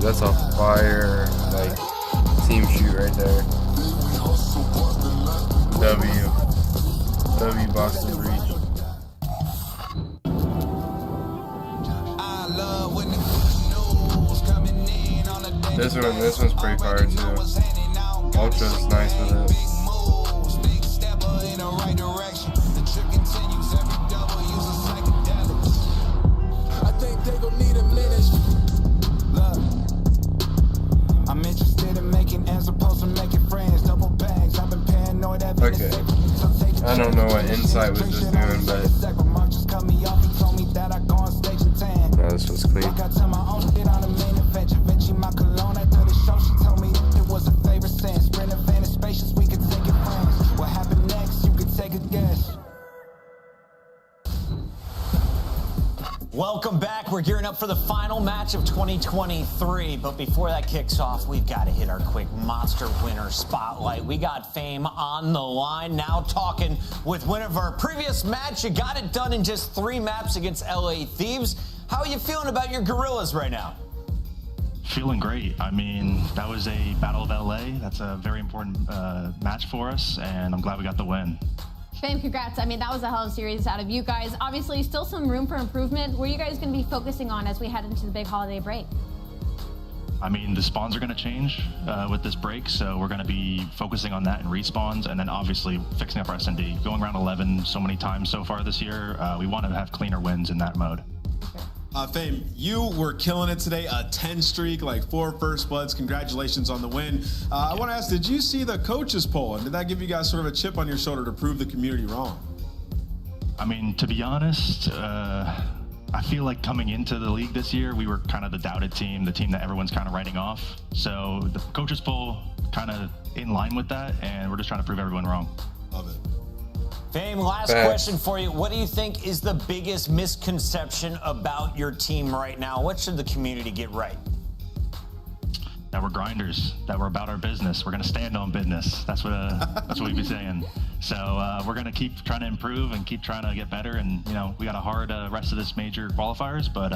That's a fire like team shoot right there. W Boston Breach. This one's pretty fire too. Ultra's nice with it. Fight was just doing, but no, this was clean. What happened next? You could take a guess. Welcome back. We're gearing up for the final match of 2023. But before that kicks off, we've got to hit our quick Monster Winner Spotlight. We got Fame on the line now, talking with winner of our previous match. You got it done in just 3 maps against LA Thieves. How are you feeling about your Gorillas right now? Feeling great. I mean, that was a Battle of LA. That's a very important match for us, and I'm glad we got the win. Fame, congrats. I mean, that was a hell of a series out of you guys. Obviously, still some room for improvement. What are you guys going to be focusing on as we head into the big holiday break? I mean, the spawns are going to change with this break, so we're going to be focusing on that and respawns, and then obviously fixing up our S&D. Going around 11 so many times so far this year, we want to have cleaner wins in that mode. Fame, you were killing it today. A 10 streak, like 4 first bloods. Congratulations on the win. I want to ask, did you see the coaches poll? And did that give you guys sort of a chip on your shoulder to prove the community wrong? I mean, to be honest, I feel like coming into the league this year, we were kind of the doubted team, the team that everyone's kind of writing off. So the coaches poll kind of in line with that, and we're just trying to prove everyone wrong. Love it. Fame, last question for you. What do you think is the biggest misconception about your team right now? What should the community get right? That we're grinders, that we're about our business. We're going to stand on business. That's what we've been saying. So we're going to keep trying to improve and keep trying to get better. And, you know, we got a hard rest of this major qualifiers, but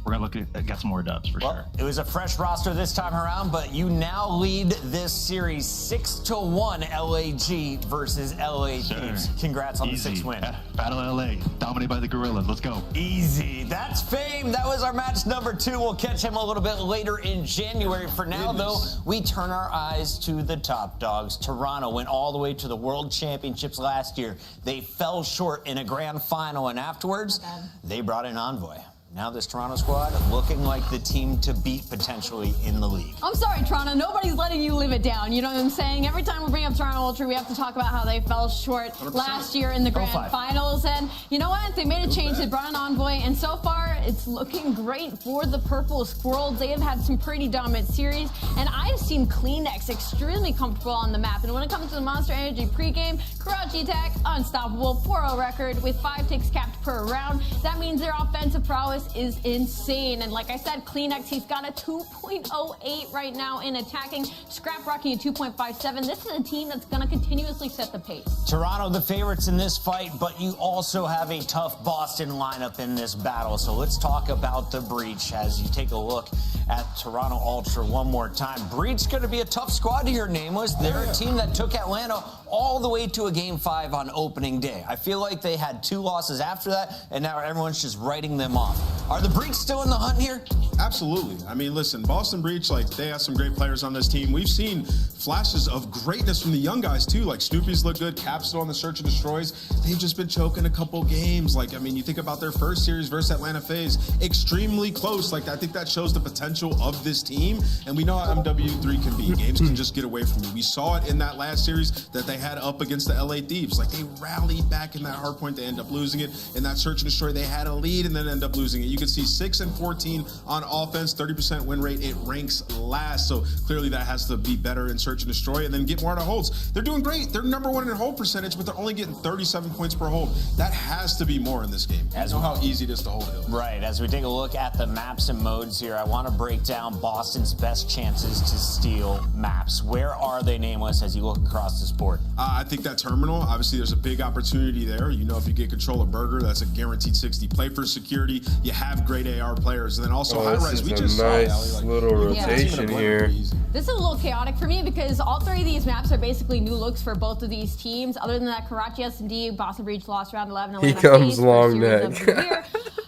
we're going to look at get some more dubs for sure. It was a fresh roster this time around, but you now lead this series 6-1 LAG versus LA Thieves. Congrats on Easy. the 6th win. Battle of LA, dominated by the Gorillas. Let's go. Easy. That's Fame. That was our match number 2. We'll catch him a little bit later in January. For now, though, we turn our eyes to the top dogs. Toronto went all the way to the World Championships last year. They fell short in a grand final, and afterwards, they brought in Envoy. Now this Toronto squad looking like the team to beat potentially in the league. I'm sorry, Toronto. Nobody's letting you live it down. You know what I'm saying? Every time we bring up Toronto Ultra, we have to talk about how they fell short 100%. last year in the grand finals. And you know what? They made a change. They brought an Envoy. And so far, it's looking great for the Purple Squirrels. They have had some pretty dominant series. And I've seen Kleenex extremely comfortable on the map. And when it comes to the Monster Energy pregame, Karachi attack, unstoppable, 4-0 record with 5 ticks capped per round. That means their offensive prowess is insane. And like I said, Kleenex, he's got a 2.08 right now in attacking. Scrap rocking a 2.57. This is a team that's going to continuously set the pace. Toronto, the favorites in this fight, but you also have a tough Boston lineup in this battle. So let's talk about the Breach as you take a look at Toronto Ultra one more time. Breach going to be a tough squad to hear, Nameless. They're a team that took Atlanta all the way to a Game 5 on opening day. I feel like they had 2 losses after that, and now everyone's just writing them off. Are the Breach still in the hunt here? Absolutely. I mean, listen, Boston Breach, like, they have some great players on this team. We've seen flashes of greatness from the young guys, too. Like, Snoopy's look good. Cap's still on the Search and Destroys. They've just been choking a couple games. Like, I mean, you think about their first series versus Atlanta FaZe, extremely close. Like, I think that shows the potential of this team. And we know how MW3 can be. Games can just get away from you. We saw it in that last series that they had up against the LA Thieves. Like, they rallied back in that hard point. They end up losing it. In that Search and Destroy, they had a lead and then end up losing it. You can see 6-14 on offense, 30% win rate. It ranks last. So clearly that has to be better in Search and Destroy and then get more out of holds. They're doing great. They're number 1 in hold percentage, but they're only getting 37 points per hold. That has to be more in this game. You know how easy it is to hold hill. Right. As we take a look at the maps and modes here, I want to break down Boston's best chances to steal maps. Where are they, Nameless, as you look across this board? I think that terminal, obviously there's a big opportunity there. You know, if you get control of Burger, that's a guaranteed 60 play for security. You have great AR players. And then also high-res. We just saw nice little rotation here. This is a little chaotic for me because all 3 of these maps are basically new looks for both of these teams. Other than that, Karachi S&D, Boston Breach lost round 11. He comes long neck.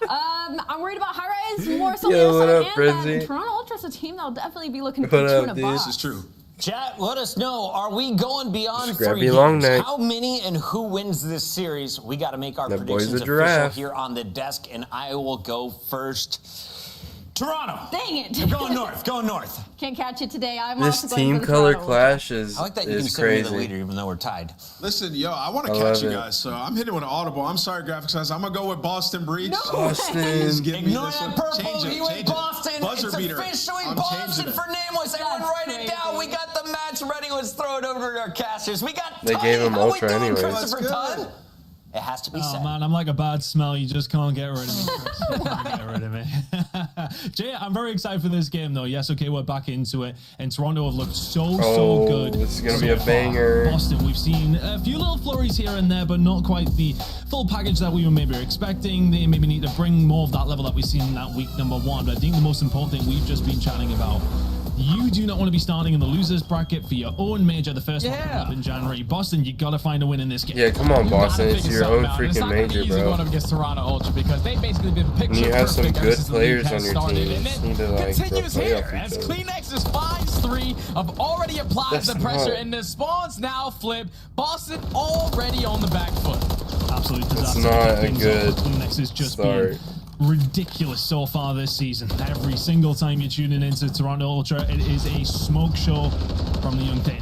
I'm worried about high-rise more so and Toronto Ultra's a team that'll definitely be looking for 2 in a box. This is true. Chat, let us know. Are we going beyond Scrappy 3 long games? neck. How many and who wins this series? We got to make our That boy's predictions a official giraffe. here on the desk, and I will go first. Toronto. Dang it. You're going north. Going north. Can't catch it today. I'm This also going team for the color Toronto. clash is I like that you is consider me the crazy. leader, even though we're tied. Listen, yo, I want to I catch love you it. guys, so I'm hitting with an audible. I'm sorry, graphics guys. I'm gonna go with Boston Breach. No. Boston. Please give me Ignore this that one. purple. Change it, You went change it. Boston. Buzzer It's beater. officially I'm Boston changing it. for Nameless. Everyone write it down. We got the match ready. Let's throw it over to our casters. We got They Tony. gave him How we Ultra doing, anyways. Christopher That's Todd? It has to be Oh said. man, I'm like a bad smell. You just can't get rid of me. Chris. You can't get rid of me. Jay, I'm very excited for this game though. Yes, okay, we're back into it. And Toronto have looked so good. This is gonna be so a far. banger. Boston, we've seen a few little flurries here and there, but not quite the full package that we were maybe expecting. They maybe need to bring more of that level that we've seen in that week number 1. But I think the most important thing we've just been chatting about. You do not want to be starting in the losers bracket for your own major, the first one coming up in January. Boston, you got to find a win in this game. Yeah, come on, You Boston. gotta It's figure your own something out. It's freaking not gonna be major, easy bro. going up against Toronto Ultra because they've basically been picture And you have some perfect ever good since the league players has on your started. team. You And just it need to, like, continues play here off each as other. Kleenex's finds 3 have already applied That's the pressure not- and the spawns now flip. Boston already on the back foot. Absolute disaster. It's not a Things good off. Kleenex is just start. being ridiculous so far this season. Every single time you're tuning into Toronto Ultra, it is a smoke show from the young team.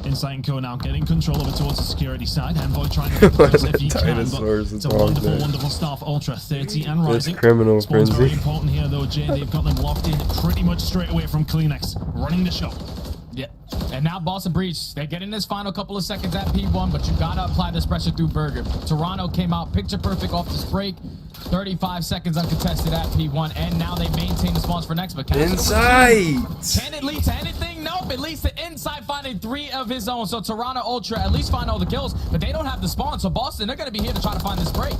Inside and Co now getting control of it towards the security side. Envoy trying to What press the if he can, but dinosaurs it's a is wrong wonderful, there. wonderful start for Ultra. 30 and rising. criminal Spawn's very frenzy. important here though, Jay. They've got them locked in pretty much straight away from Kleenex. Running the show. Yeah. And now Boston Breach, they get in this final couple of seconds at P1, but you gotta apply this pressure through Burger. Toronto came out picture perfect off this break. 35 seconds uncontested at P1, and now they maintain the spawns for next. But Inside! Can it lead to anything? Nope. It leads to Inside finding 3 of his own. So Toronto Ultra at least find all the kills, but they don't have the spawn. So Boston, they're gonna be here to try to find this break.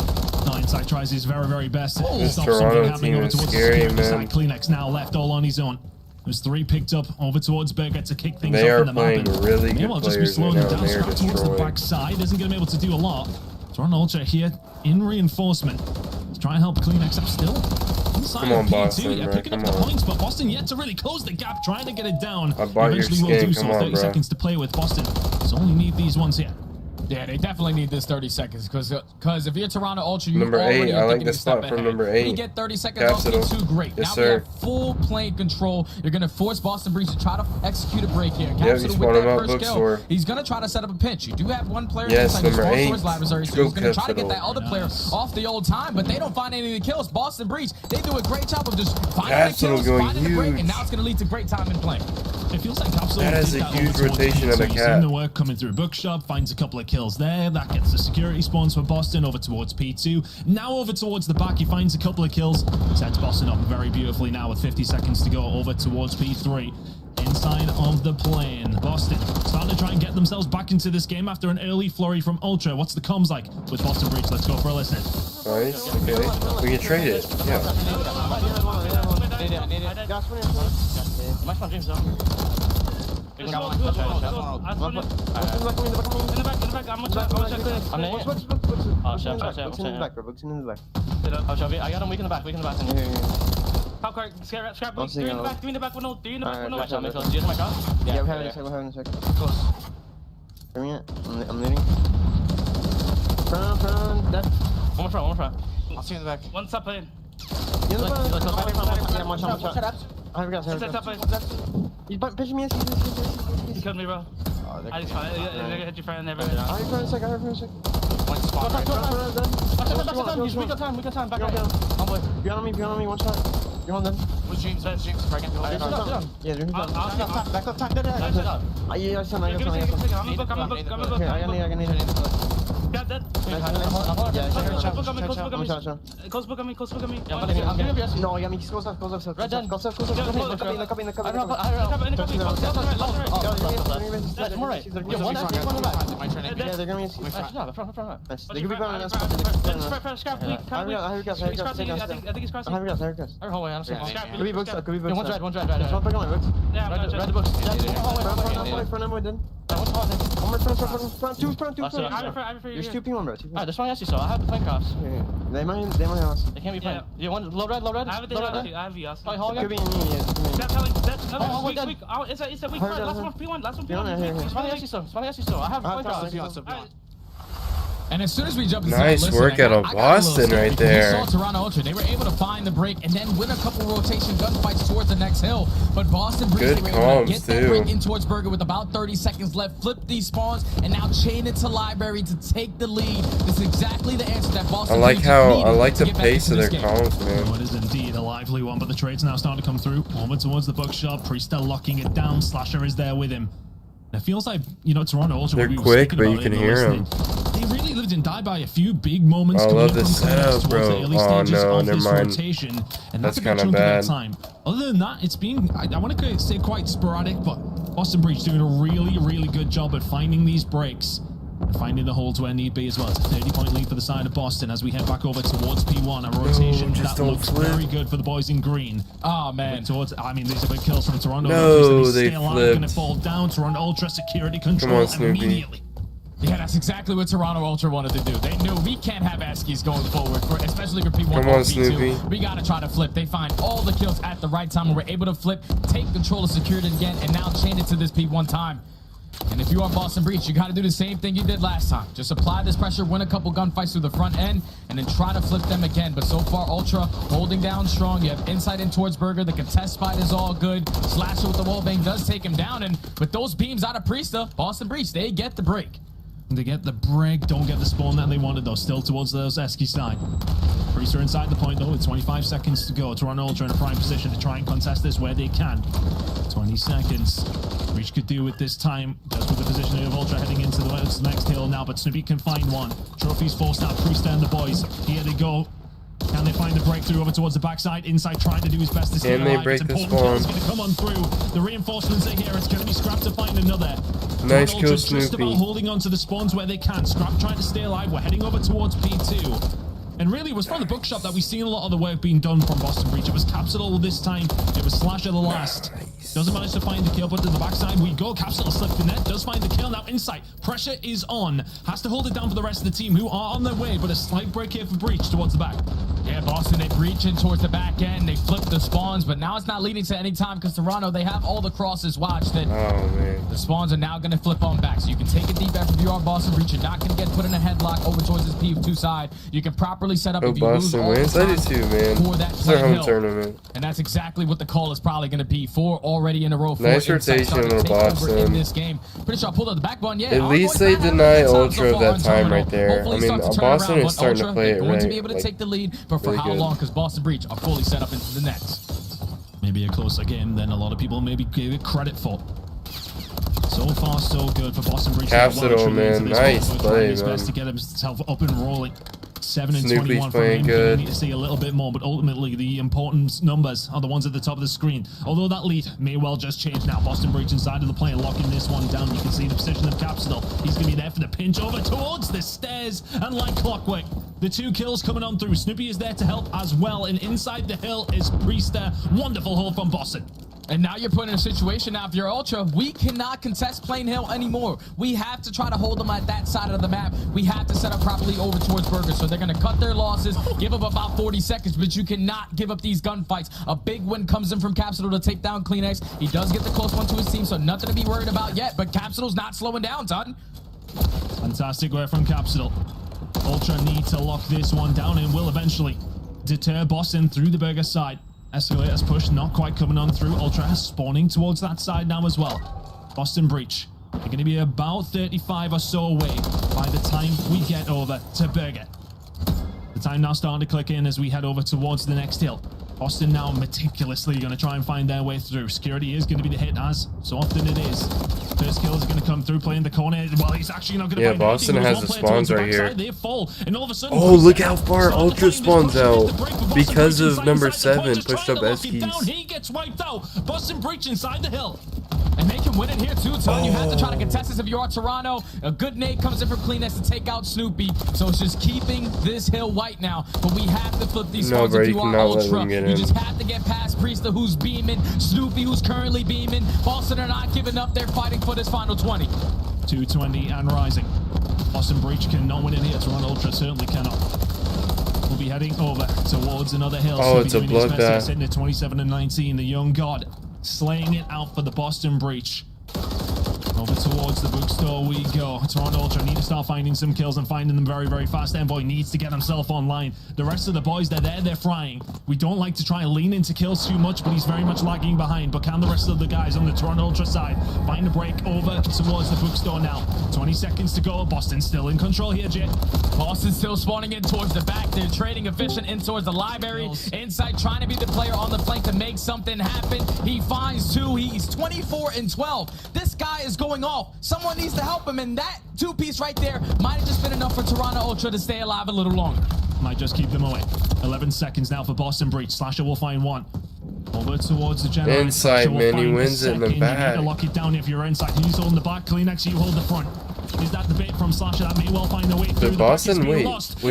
No, Inside tries his very, very best to This stop Toronto something happening team over is towards scary, the security man. side. Kleenex now left all on his own. There's 3 picked up over towards Burger to kick things They off are in the map. playing and really Maybe good I'll just be players slowing right them now, down. and they're Strap towards the destroying. back side. Isn't going to be able to do a lot. Toronto Ultra here in reinforcement. Let's try and help Kleenex up still. Inside Come on, of P2, Boston, yeah, bro, picking up come the on. points, but Boston yet to really close the gap, trying to get it down. I bought your Eventually will skin, do so. come on, 30 bro. seconds to play with Boston. So only need these ones here. Yeah, they definitely need this 30 seconds because if you're Toronto Ultra, you Number already 8, are I like thinking the a step spot from ahead. number When 8. you get 30 seconds off Capsule. P2, great. Yes, now sir. we have full plane control. You're going to force Boston Breach to try to execute a break here. Yep, Capsule he's with spawning that him out first bookstore. kill. He's going to try to set up a pinch. You do have one player Yes, inside his number 8. Source Laboratory, so Go he's going to try to get Capsule. that other player off the old time, but they don't find any of the kills. Boston Breach, they do a great job of just finding Capsule the kills, going finding the break, huge. and now it's going to lead to great time in play. It feels like Capsule That is did a that huge over towards rotation P2. of the You've cap. seen the work coming through Bookshop, finds a couple of kills there. That gets the security spawns for Boston over towards P2. Now over towards the back, he finds a couple of kills. Sets Boston up very beautifully now with 50 seconds to go over towards P3. Inside of the plane, Boston starting to try and get themselves back into this game after an early flurry from Ultra. What's the comms like with Boston Breach? Let's go for a listen. Nice, okay. We can trade it, yeah. I got him weak in the back, Top card, scrap, weak, 3 in the back with no, 3 in the back with no. Do you have my shot? Yeah, we're having a sec, Close. Give me it. I'm leading. Front, dead. One more front. I'll see you in the back. One top lane. Yeah, one shot. Shut up. I have gas. Top lane. He's pushing me. He killed me, bro. I just found it. They're gonna hit your friend never. I heard for a sec. One spot right front. We got time. Back up. Be on me. One shot. You're on them. What's James? Break into Yeah, they're back up top. Yeah, I got some. I'm a book. Here, I need it. Got that. Close book on me. No, I got me. Close up. Red done. Copy. I'm alright. One back. Yeah, they're gonna be. Front. They could be better than us. I think he's crossing. I have gas. Or hallway, honestly. Could be books. Yeah, one's red. One back on my books. Yeah, red the books. Front Emily did. One's hallway. One more front. Two front. There's 2 P1, bro. Alright, this one I see, so I have the plane cross. They might have us. They can't be playing. Yeah, one low red. I have it. I have VS. Probably hall again. Could be in me, yeah. That's telling. That's Oh, weak. dead. Weak. Oh, it's a weak. Last one P1. Here. It's funny I see so. I have the plane cross. Alright, Alright. And as soon as we jump into Nice that, work out of Boston right there. You saw Toronto Ultra. They were able to find the break and then win a couple rotation gunfights towards the next hill. But Boston Breach were able to get that break in towards Burger with about 30 seconds left, flip these spawns, and now chain it to Library to take the lead. This is exactly the answer that Boston Breach needed. I like the pace of their columns, man. Oh, it is indeed a lively one, but the trade's now starting to come through. Over towards the bookshop. Priester locking it down. Slasher is there with him. And it feels like, you know, Toronto Ultra. They're quick, but you can hear them. They really lived and died by a few big moments. I love the setup, bro. Oh no, never mind. Rotation, and that's kind of bad. Time. Other than that, it's been, I want to say quite sporadic, but Boston Breach doing a really good job at finding these breaks and finding the holes where need be as well. It's a 30-point lead for the side of Boston as we head back over towards P1. A rotation that looks very good for the boys in green. Oh man! Towards, I mean, these are big kills from Toronto. No, they flipped. Going to fall down. Toronto Ultra security control immediately. Yeah, that's exactly what Toronto Ultra wanted to do. They knew we can't have Eskies going forward, especially for P1 Come on, Snoopy. We got to try to flip. They find all the kills at the right time, and we're able to flip, take control of security again, and now chain it to this P1 time. And if you are Boston Breach, you got to do the same thing you did last time. Just apply this pressure, win a couple gunfights through the front end, and then try to flip them again. But so far, Ultra holding down strong. You have insight in towards Burger. The contest spot is all good. Slasher with the wallbang does take him down. And with those beams out of Priester, Boston Breach, they get the break. They get the break, don't get the spawn that they wanted though. Still towards those Eski side. Priester inside the point though with 25 seconds to go. Toronto Ultra in a prime position to try and contest this where they can. 20 seconds. Breach could do with this time, just with the positioning of Ultra heading into the next hill now, but Snoopy can find one. Trophies forced out, Priester and the boys. Here they go. Can they find the breakthrough over towards the backside? Inside trying to do his best to stay alive. Can they break the spawn? It's going to come on through. The reinforcements are here. It's going to be Scrap to find another. Nice kill, just about Snoopy. Holding on to the spawns where they can. Scrap trying to stay alive. We're heading over towards P2. And really, it was from the bookshop that we've seen a lot of the work being done from Boston Breach. It was Capsule this time. It was Slasher the last. Doesn't manage to find the kill, but to the backside we go. Capsule slipped in there. Does find the kill. Now Insight. Pressure is on. Has to hold it down for the rest of the team who are on their way, but a slight break here for Breach towards the back. Yeah, Boston, they breach in towards the back end. They flip the spawns, but now it's not leading to any time because Toronto, they have all the crosses watched. And the spawns are now going to flip on back. So you can take a deep F if you are Boston Breach. You're not going to get put in a headlock over towards this P2 side. You can properly set up if you lose all wins. I do too, man. For that it's their home tournament. And that's exactly what the call is probably going to be for already in a row. Nice rotation on Boston. In this game. Pretty sure I pulled out the back one. Yeah, at least they deny Ultra of that time right there. I mean, Boston is starting to play it right. Going to be able to take the lead, but for how long? Because Boston Breach are fully set up into the nets. Maybe a closer game than a lot of people maybe gave it credit for. So far, so good for Boston Breach. Capsule, man. Nice play, man. Best to get himself up and rolling. 7 and Snoopy's 21 for playing him. good. We need to see a little bit more, but ultimately the important numbers are the ones at the top of the screen. Although that lead may well just change now. Boston Breach inside of the plane, locking this one down. You can see the position of Capsule. He's going to be there for the pinch over towards the stairs, and like clockwork, the 2 kills coming on through. Snoopy is there to help as well, and inside the hill is Priester. Wonderful hold from Boston. And now you're put in a situation now, if you're Ultra, we cannot contest Plain Hill anymore. We have to try to hold them at that side of the map. We have to set up properly over towards Burger. So they're going to cut their losses, give up about 40 seconds, but you cannot give up these gunfights. A big win comes in from Capsule to take down CleanX. He does get the close one to his team, so nothing to be worried about yet, but Capsule's not slowing down, son. Fantastic work from Capsule. Ultra need to lock this one down and will eventually deter Boston through the Burger side. Escalator's push not quite coming on through. Ultra spawning towards that side now as well. Boston Breach. They're going to be about 35 or so away by the time we get over to Burger. The time now starting to click in as we head over towards the next hill. Boston now meticulously going to try and find their way through. Security is going to be the hit, as so often it is. First kill is going to come through, playing the corner. Well, he's actually not going to find Boston has the spawns right here. They fall, and all of a sudden, oh, look how far Ultra spawns out because of number 7 pushed up Eskies. He gets wiped out. Boston Breach inside the hill. And they can win it here too, Tone. You have to try to contest this if you are Toronto. A good nade comes in from CleanX to take out Snoopy. So it's just keeping this hill white now. But we have to flip these spawns if you are Ultra. You just have to get past Priester, who's beaming. Snoopy, who's currently beaming. Boston are not giving up. They're fighting for this final 20. 220 and rising. Boston Breach cannot win it here. Toronto Ultra certainly cannot. We'll be heading over towards another hill. Oh, it's a bloodbath. Sitting at 27 and 19. The young god slaying it out for the Boston Breach. Over towards the bookstore we go. Toronto Ultra need to start finding some kills and finding them very, very fast. Envoy needs to get himself online. The rest of the boys, they're there, they're frying. We don't like to try and lean into kills too much, but he's very much lagging behind. But can the rest of the guys on the Toronto Ultra side find a break over towards the bookstore now? 20 seconds to go. Boston still in control here, Jay. Boston still spawning in towards the back. They're trading efficient in towards the library. Inside, trying to be the player on the flank to make something happen. He finds two. He's 24 and 12. This guy is going off. Someone needs to help him, and that two-piece right there might have just been enough for Toronto Ultra to stay alive a little longer. Might just keep them away. 11 seconds now for Boston Breach. Slasher will find one. Over towards the generator. Inside, man. He wins it in the back. You need to lock it down if you're inside. He's holding the back. Kleenex, you hold the front. Is that the bait from Slasher? That may well find the way through. The Boston, wait.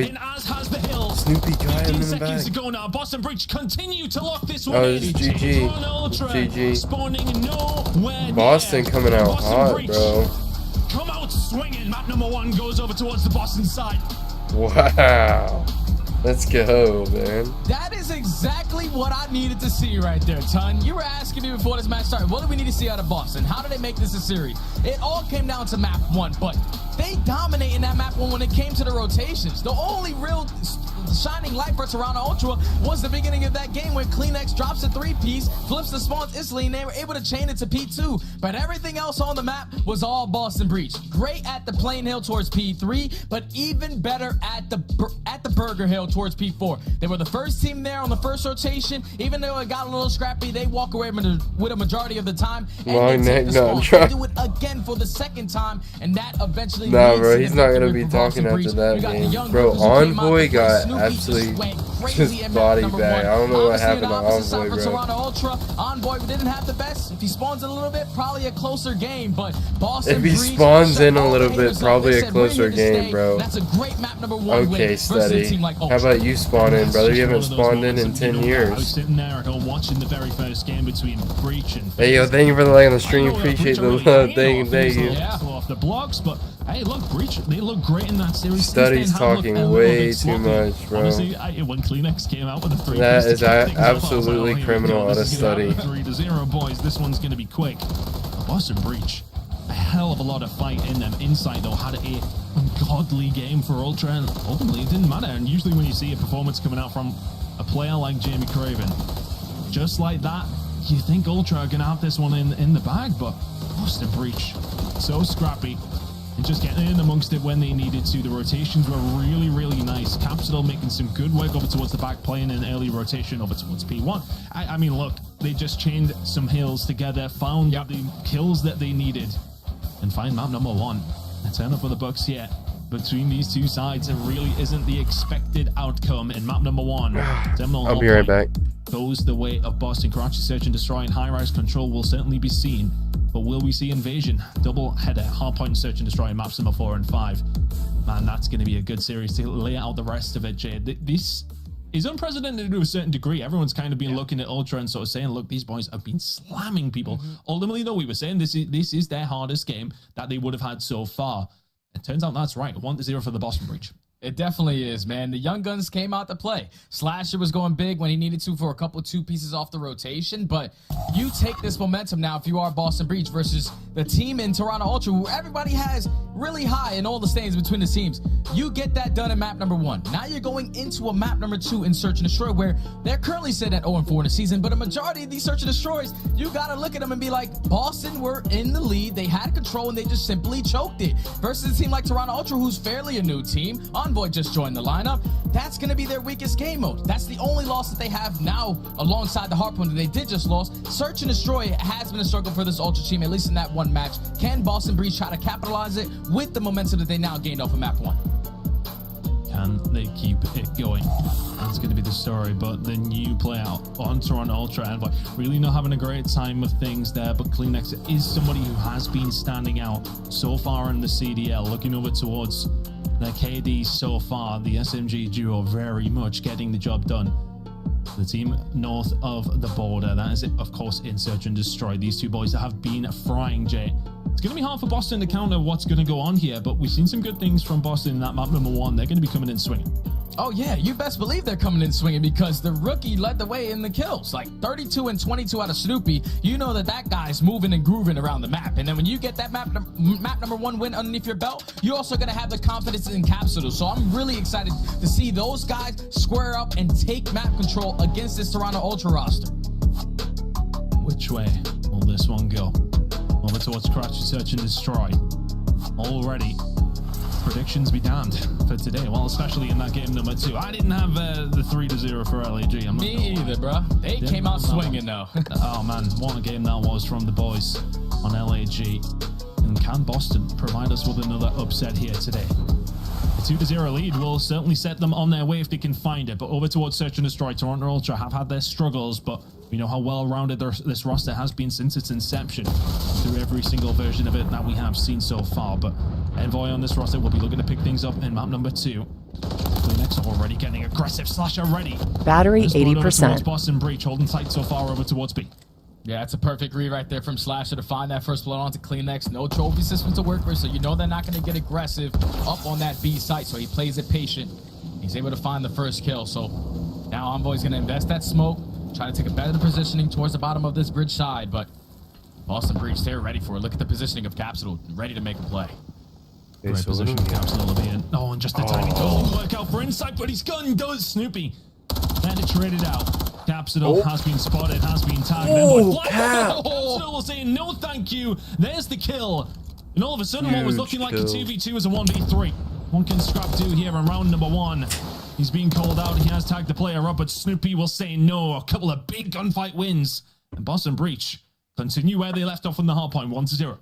And as has the Hills. Snoopy guy 15 in the seconds back. to go now. Boston Breach continue to lock this one. Oh, it's GG. GG. Spawning nowhere Boston near. coming out Boston hot, Breach bro. come out swinging. Map number 1 goes over towards the Boston side. Wow. Let's go, man. That is exactly what I needed to see right there, Ton. You were asking me before this match started, what do we need to see out of Boston? How do they make this a series? It all came down to map 1, but they dominate in that map 1 when it came to the rotations. The only real shining light for Toronto Ultra was the beginning of that game when Kleenex drops a 3-piece, flips the spawns instantly, and they were able to chain it to P2. But everything else on the map was all Boston Breach. Great at the Plain Hill towards P3, but even better at the Burger Hill towards P4. They were the first team there on the first rotation. Even though it got a little scrappy, they walk away with a majority of the time. And they take the spawns. They do it again for the second time, and that eventually Nah, leads bro, to the he's not gonna victory be for Boston talking Breach. after that We got the game. young Bro, Gophers who came out Envoy to play. got Snoopy absolutely just went crazy just in body map number bag. 1. I don't know what Obviously, happened on to the opposite Envoy, side for bro. Toronto Ultra, Envoy didn't have the best. If he spawns in a little bit, probably a closer game, but Boston If he Breach spawns shut in a all little the bit, haters up. probably They a said, "We're closer here to game, stay." bro. That's a great map number 1 Okay, win versus a Steady. team like How Ultra. about you spawn in, brother? You haven't spawned in 10 I was years. sitting there at home watching the very first game between Breach and Hey, yo, thank you for the like on the stream. Appreciate the love. Thank you. Off the blocks, but hey, look, Breach, they look great in that series. Study's talking way too much, bro. Honestly, when Kleenex came out with a 3, That is absolutely criminal out of Study. 3-0, boys. This one's gonna be quick. Boston Breach, a hell of a lot of fight in them. Inside though, had a ungodly game for Ultra, and ultimately it didn't matter. And usually when you see a performance coming out from a player like Jamie Craven, just like that, you think Ultra are gonna have this one in the bag, but Boston Breach, so scrappy. And just getting in amongst it when they needed to. The rotations were really, really nice. Capsule making some good work over towards the back, playing an early rotation over towards P1. I mean, look, they just chained some hills together, found the kills that they needed, and find map number 1. A turn up for the Bucks here. Between these two sides, it really isn't the expected outcome in map number 1. I'll be right back. Goes the way of Boston. Karachi search and destroy and high-rise control will certainly be seen. But will we see invasion? Double header, hardpoint search and destroy in maps number 4 and 5. Man, that's going to be a good series to lay out the rest of it, Jay. This is unprecedented to a certain degree. Everyone's kind of been looking at Ultra and sort of saying, look, these boys have been slamming people. Ultimately, though, we were saying this is their hardest game that they would have had so far. It turns out that's right. 1-0 for the Boston Breach. It definitely is, man. The young guns came out to play. Slasher was going big when he needed to for a couple 2 pieces off the rotation, but you take this momentum now if you are Boston Breach versus the team in Toronto Ultra, who everybody has really high in all the standings between the teams. You get that done in map number 1. Now you're going into a map number 2 in Search and Destroy, where they're currently sitting at 0-4 in the season, but a majority of these Search and Destroys, you got to look at them and be like, Boston were in the lead, they had control, and they just simply choked it. Versus a team like Toronto Ultra, who's fairly a new team. Envoy just joined the lineup. That's going to be their weakest game mode. That's the only loss that they have now alongside the hardpoint that they did just lose. Search and Destroy has been a struggle for this Ultra team, at least in that one match. Can Boston Breach try to capitalize it with the momentum that they now gained off of map 1? Can they keep it going? That's going to be the story, but the new play out on Toronto Ultra, Envoy really not having a great time with things there, but Kleenex is somebody who has been standing out so far in the CDL. Looking over towards the KD so far, the SMG duo very much getting the job done. The team north of the border, that is it, of course, in Search and Destroy. These two boys that have been frying, Jay. It's going to be hard for Boston to counter what's going to go on here, but we've seen some good things from Boston in that map number 1. They're going to be coming in swinging. Oh yeah, you best believe they're coming in swinging because the rookie led the way in the kills. Like 32 and 22 out of Shnappy. You know that guy's moving and grooving around the map. And then when you get that map number 1 win underneath your belt, you're also going to have the confidence in Capsule. So I'm really excited to see those guys square up and take map control against this Toronto Ultra roster. Which way will this one go? Over towards Crouch, Search and Destroy. Already. Predictions be damned for today. Well, especially in that game number 2. I didn't have the 3-0 for LAG. Me either, bro. They came out swinging, though. Oh, man. What a game that was from the boys on LAG. And can Boston provide us with another upset here today? The 2-0 lead will certainly set them on their way if they can find it. But over towards Search and Destroy, Toronto Ultra have had their struggles, but we know how well-rounded this roster has been since its inception through every single version of it that we have seen so far. But Envoy on this roster will be looking to pick things up in map number 2. Kleenex already getting aggressive. Slasher ready. Battery 80%. Boston Breach holding tight so far over towards B. Yeah, it's a perfect read right there from Slasher to find that first blood onto Kleenex. No trophy system to work with, so you know they're not going to get aggressive up on that B site. So he plays it patient. He's able to find the first kill. So now Envoy's going to invest that smoke, try to take a better positioning towards the bottom of this bridge side. But Boston Breach, they're ready for it. Look at the positioning of Capsule, ready to make a play. Great position for Capsule to be in. Oh, and just a tiny doesn't work out for Insight, but he's gun does. Snoopy had it traded out. Capsule has been spotted, has been tagged. Capsule will say no thank you. There's the kill. And all of a sudden, what was looking like a 2v2 is a 1v3. One can scrap 2 here in round number 1. He's being called out. He has tagged the player up, but Snoopy will say no. A couple of big gunfight wins. And Boston Breach continue where they left off in the hard point, 1-0.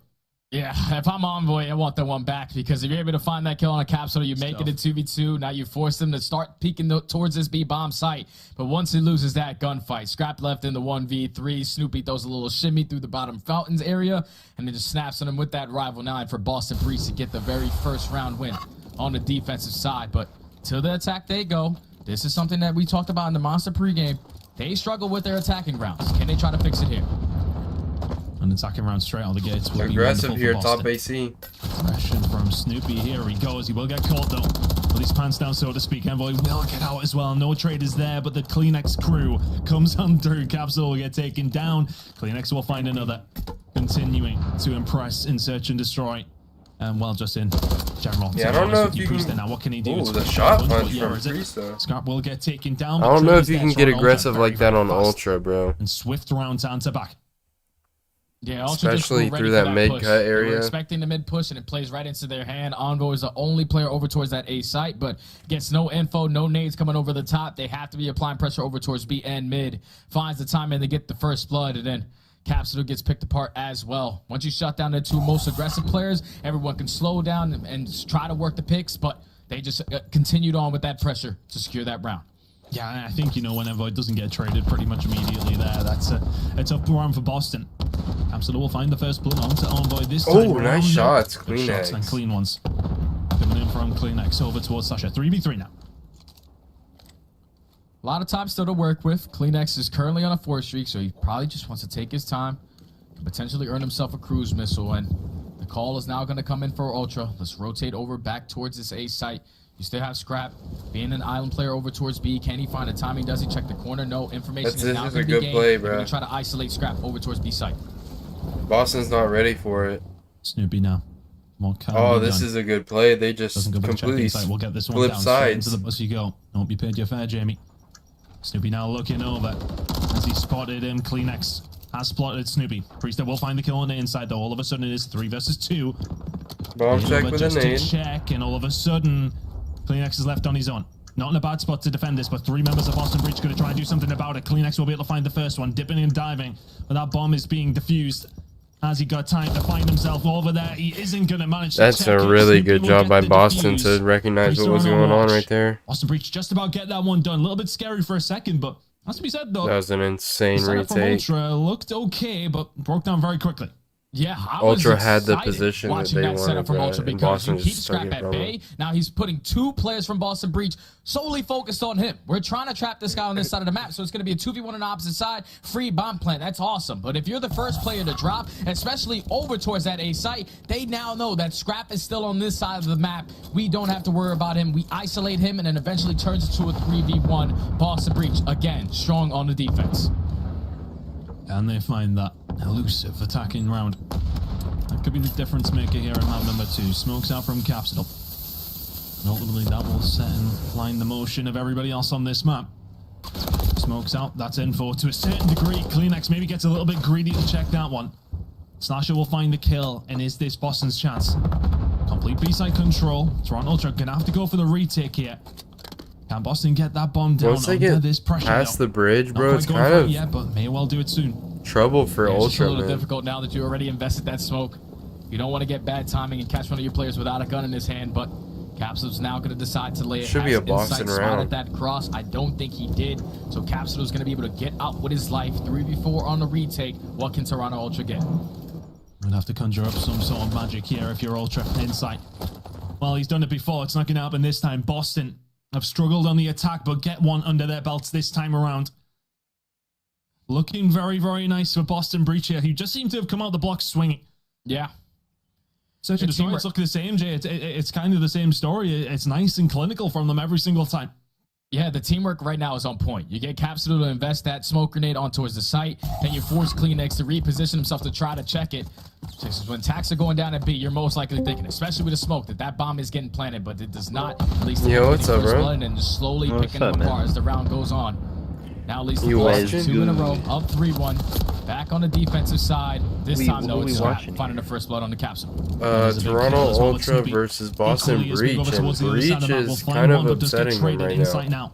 Yeah, if I'm Envoy, I want that one back because if you're able to find that kill on a Capsule, you make it a 2v2. Now you force them to start peeking towards this B-bomb site. But once he loses that gunfight, Scrap left in the 1v3. Snoopy throws a little shimmy through the bottom fountains area and then just snaps on him with that rival 9 for Boston Breach to get the very first round win on the defensive side. But till the attack they go, this is something that we talked about in the Monster pregame. They struggle with their attacking rounds. Can they try to fix it here? An attacking round straight out of the gates. Aggressive here, top AC. Aggression from Snoopy. Here he goes. He will get caught though. With his pants down, so to speak. Envoy will get out as well. No trade is there, but the Kleenex crew comes on through. Capsule will get taken down. Kleenex will find another. Continuing to impress in Search and Destroy. And well, just in general. Yeah, I don't know if you can. Now, what can he do? Ooh, the shot punch from Priesta. Scott will get taken down. I don't know if you can get aggressive like that on Ultra, bro. And swift round to back. Yeah, especially through that mid-cut area. We're expecting the mid-push, and it plays right into their hand. Envoy is the only player over towards that A site, but gets no info, no nades coming over the top. They have to be applying pressure over towards B and mid. Finds the time and they get the first blood, and then Capsule gets picked apart as well. Once you shut down the 2 most aggressive players, everyone can slow down and try to work the picks, but they just continued on with that pressure to secure that round. Yeah, I think, when Envoy doesn't get traded pretty much immediately there, that's a tough round for Boston. Capsule will find the first blood onto Envoy this time. Oh, nice shots, Kleenex. Shots and clean ones. Coming in from Kleenex over towards Sasha. 3v3 now. A lot of time still to work with. Kleenex is currently on a 4 streak, so he probably just wants to take his time, potentially earn himself a cruise missile, and the call is now going to come in for Ultra. Let's rotate over back towards this A site. You still have Scrap being an island player over towards B. Can he find a timing? Does he check the corner? No information is now going to be gained. They're going to try to isolate Scrap over towards B site. Boston's not ready for it. Snoopy now. Oh, this is a good play. They just completely we'll get this one flip down sides. Into the bus you go. Don't be paid your fare, Jamie. Snoopy now looking over as he spotted him. Kleenex has spotted Snoopy. Priester will find the kill on the inside though. All of a sudden it is 3 versus 2. Bomb check with a nade. Check, and all of a sudden Kleenex is left on his own. Not in a bad spot to defend this, but 3 members of Boston Breach going to try and do something about it. Kleenex will be able to find the first one, dipping and diving, but that bomb is being defused. Has he got time to find himself over there? He isn't going to manage to That's check a really good will job by the Boston defuse. to recognize what Priester was going on right there. Boston Breach just about get that one done. A little bit scary for a second, but has to be said though. That was an insane the setup from retake. Ultra looked okay, but broke down very quickly. Yeah, Ultra had the position that watching they that setup from wanted, Ultra and because you Boston keep just took Scrap it at from bay. him. Now he's putting 2 players from Boston Breach solely focused on him. We're trying to trap this guy on this side of the map, so it's going to be a 2v1 on the opposite side. Free bomb plant. That's awesome. But if you're the first player to drop, especially over towards that A site, they now know that Scrap is still on this side of the map. We don't have to worry about him. We isolate him, and then eventually turns it to a 3v1 Boston Breach. Again, strong on the defense. And they find that elusive attacking round. That could be the difference maker here in map number 2. Smokes out from Capsule. And ultimately that will set and line the motion of everybody else on this map. Smokes out, that's info to a certain degree. Kleenex maybe gets a little bit greedy to check that one. Slasher will find the kill, and is this Boston's chance? Complete B-side control. Toronto Ultra gonna have to go for the retake here. Can Boston get that bomb down Once they under get this pressure? past the bridge, Not bro, quite it's going kind for it of yet, but may well do it soon. trouble for It's just a Ultra, little man. difficult now that you already invested that smoke. You don't want to get bad timing and catch one of your players without a gun in his hand, but Capsule's now going to decide to lay it. Should be a Boston inside spot round. at that cross. I don't think he did. So Capsule's going to be able to get out with his life. 3v4 on the retake. What can Toronto Ultra get? We'll have to conjure up some sort of magic here if you're Ultra Insight. Well, he's done it before. It's not going to happen this time. Boston have struggled on the attack, but get one under their belts this time around. Looking very, very nice for Boston Breach here, who just seem to have come out the block swinging. Yeah. Search and destroy, look the same, Jay. It's kind of the same story. It's nice and clinical from them every single time. Yeah, the teamwork right now is on point. You get Capsule to invest that smoke grenade on towards the site, then you force Kleenex to reposition himself to try to check it. When attacks are going down at B, you're most likely thinking, especially with the smoke, that bomb is getting planted, but it does not. At least Yo, what's up, bro? And then just slowly picking them apart as the round goes on. Now at least You the watching? 2 in a row, up 3-1. Back on the defensive side. This time, though, it's finding the first blood on the Capsule. Toronto Ultra versus Boston Breach, and Breach is kind of upsetting them right now.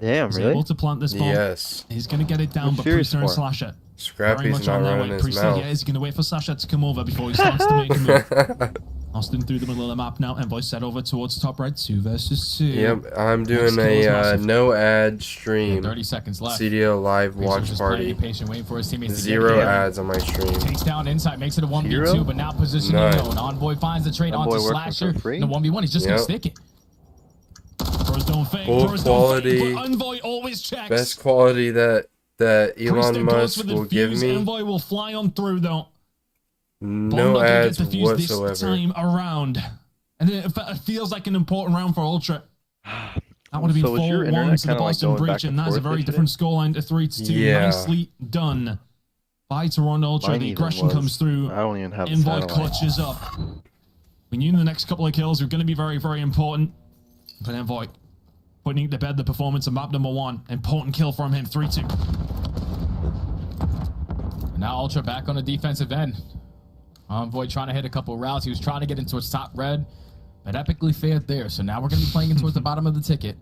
Damn, He's really? able to plant this bomb. Yes. He's going to get it down, but Furious Priester and for? Slasher. Scrappy's not running his mouth. Yeah, he's going to wait for Slasher to come over before he starts to make a move. Austin through the middle of the map now. Envoy set over towards top right. 2 versus 2. Yep, I'm doing a no ad stream. 30 seconds left. CDL live watch party. Patient, waiting for his teammates to 0 get ads on my stream. Takes down inside, makes it a 1v2, Zero? but now positioning alone. Envoy finds the trade onto Slasher. In the 1v1, he's just going to stick it. Pros don't fake. Full Pros quality. don't fake, but Envoy always checks. Best quality that Elon Musk will give me. Envoy will fly on through though. No ads whatsoever. This time around. And it feels like an important round for Ultra. That would have been 4-1 to the Boston Breach, and that's a very different scoreline to 3-2. Yeah. Nicely done by Toronto Ultra. The aggression comes through. I don't even have the Envoy satellite. clutches up. We knew the next couple of kills were going to be very, very important. But Envoy putting to bed the performance of map number 1. Important kill from him, 3-2. Now Ultra back on the defensive end. Envoy trying to hit a couple routes. He was trying to get into his top red, but epically failed there. So now we're going to be playing in towards the bottom of the ticket.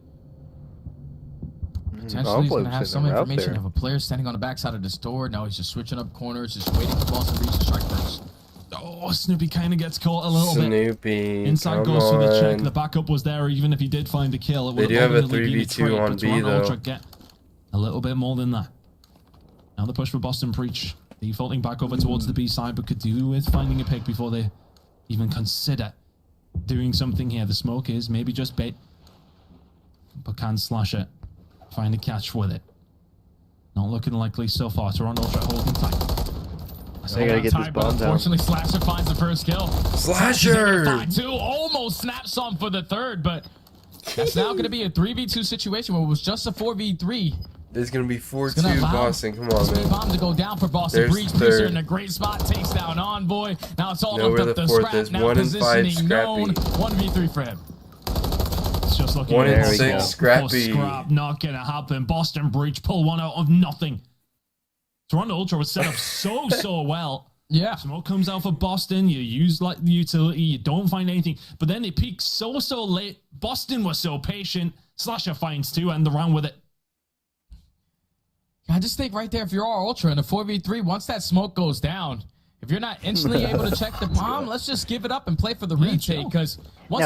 Potentially he's going to have some information of a player standing on the backside of this door. Now he's just switching up corners, just waiting for Boston Breach to strike first. Oh, Snoopy kind of gets caught a little bit. Snoopy, Inside come goes for the check. on. The backup was there, even if he did find the kill. It They would do have a ultimately been 3v2 trade, on but B, Toronto though. Ultra get a little bit more than that. Now the push for Boston Breach. Defaulting back over towards the B side, but could do with finding a pick before they even consider doing something here. The smoke is maybe just bait, but can slash it. Find a catch with it. Not looking likely so far. Toronto Ultra holding tight. I gotta get this bomb down. Unfortunately, Slasher finds the first kill. Slasher! 5-2, almost snaps on for the third, but that's now going to be a 3v2 situation where it was just a 4v3. There's going to be 4-2 Boston. Come on, man. Bomb to go down for Boston There's Breach. the Breacher third. in a great spot, takes down Envoy. Now it's all Nowhere up the the fourth Scrap. is. Now 1 and 5 positioning known. Scrappy. 1v3 for him. It's just looking 1 and at 6 Scrappy. Scrap, not gonna happen. Boston Breach pull one out of nothing. Toronto Ultra was set up so well. Yeah. Smoke comes out for Boston. You use like the utility. You don't find anything. But then it peaks so late. Boston was so patient. Slasher finds 2 and the round with it. I just think right there, if you're all Ultra in a 4v3, once that smoke goes down, If you're not instantly able to check the bomb, let's just give it up and play for the retake. Because once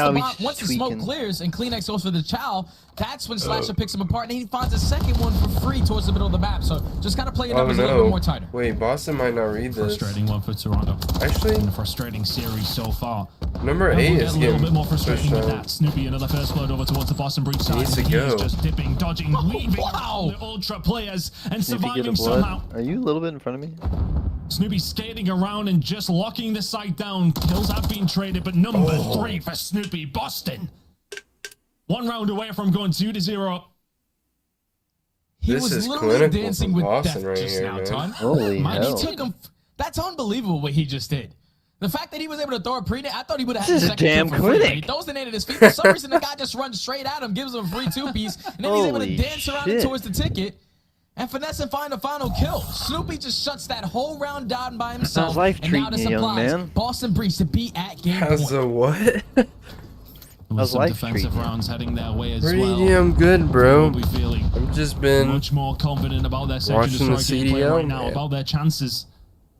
the smoke clears and Kleenex goes for the chow, that's when Slasher picks him apart and he finds a second one for free towards the middle of the map. So just gotta play it up a little bit more tighter. Wait, Boston might not read this. Frustrating one for Toronto. Actually, in a frustrating series so far. Number 8 we'll is a little bit more frustrating with that. Snoopy, another first blood over towards the Boston breach side. Needs to He's go. just dipping, dodging, weaving the Ultra players and surviving somehow. Are you a little bit in front of me? Snoopy skating around and just locking the site down. Kills have been traded, but number 3 for Snoopy. Boston. 1 round away from going 2-0. He was literally dancing with death right just here, now, man. Ton. Holy hell. Took him. That's unbelievable what he just did. The fact that he was able to throw a pre-nade, I thought he would have had This a is second damn kill for free. quick. He throws the nade at his feet. For some reason, the guy just runs straight at him, gives him a free 2-piece, and then he's able to Holy dance around shit. it towards the ticket and finesse and find the final kill. Snoopy just shuts that whole round down by himself. How's life and now treating this you, young applies man? Boston Breach to be at game How's point. the what? With some life defensive treating you? rounds heading their way as Pretty well. damn good, bro. We'll be feeling I've just been much more confident about their search and watching the destroy gameplay CDL, right now, man. about their chances.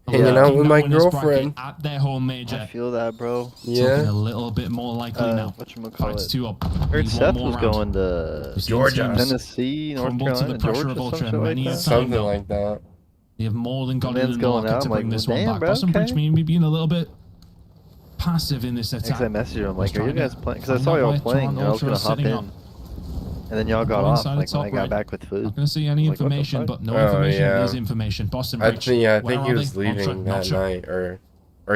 of Hanging out cracking with that my winners bracket girlfriend. at their home major. I feel that, bro. Looking Yeah. a little bit more likely now. Whatchamacallit? Fights 2 up. I heard Need one Seth more was round. going to Georgia. Tennessee, North Crumble to the Carolina, pressure Georgia, of some Ultra shit like many a that. time. Something like that. They have more than gotten Man's in the going market out, to I'm bring like, this well, one damn, back. bro, Boston Breach okay. maybe being a little bit passive in this attack. Because I messaged him, like, Let's are you try guys to playing? Because I find saw out y'all why playing, and I was Toronto going to hop sitting in. up. And then y'all got Go off, inside like, the when I top got right. back with food. Not going to see any Like, what the information, fuck? but no Oh, information yeah. is information. Boston I Breach. think Where he are was they? leaving Ultra, that not sure. night, or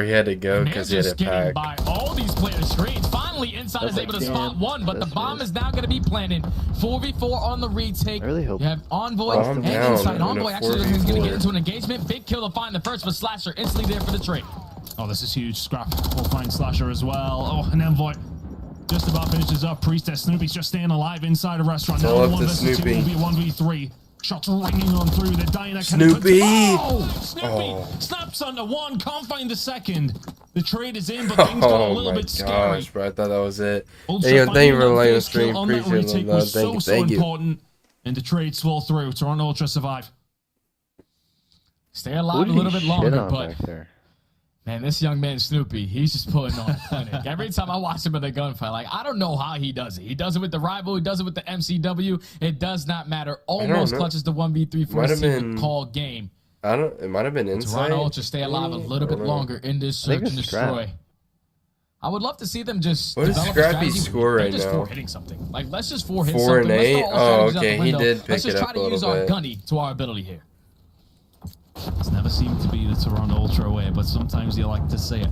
he had to go And because he they're had just to getting pack. by all these players' screens. Finally, Inside That's is able like, to spot damn, one, but the that's bomb weird. is now going to be planted. 4v4 on the retake. I really hope- You have Envoy Oh, I'm and down Inside. in a Envoy actually is 4v4. going to get into an engagement. Big kill to find the first for Slasher. Instantly there for the trade. Oh, this is huge. Scrap. We'll find Slasher as well. Oh, an Envoy. Just about finishes up. Priestess. Snoopy's just staying alive inside a restaurant. It's all Now up 1 to versus 2 Snoopy. will be 1v3. Shots ringing on through. The diner. Snoopy! Snoopy Oh. snaps onto 1. Can't find the second. The trade is in, but things got a Oh little my bit scary. gosh, bro! I thought that was it. Ultra Hey, yo, thank you finding for that letting us first kill stream. on that Appreciate retake it, love. was Thank you, so thank you. important, and the trades fall through. Toronto Ultra survive. Stay alive a little bit longer, but back there? man, this young man Snoopy, he's just putting on a clinic. Every time I watch him in a gunfight, like, I don't know how he does it. He does it with the rival, he does it with the MCW. It does not matter. Almost know. clutches the 1v3 for Might a have single been- call game. It might have been Inside. Toronto Ultra stay alive a little bit longer in this I think search and it's Scrap. destroy. I would love to see them just What does develop a Scrappy strategy. sure They're right just now? 4-hitting something. Like, let's just 4-hit 4 something. and Let's 8? throw all Oh, strategies out okay, the he window. did Let's pick just it try up to a use little our bit. gunny to our ability here. It's never seemed to be the Toronto Ultra way, but sometimes you like to see it.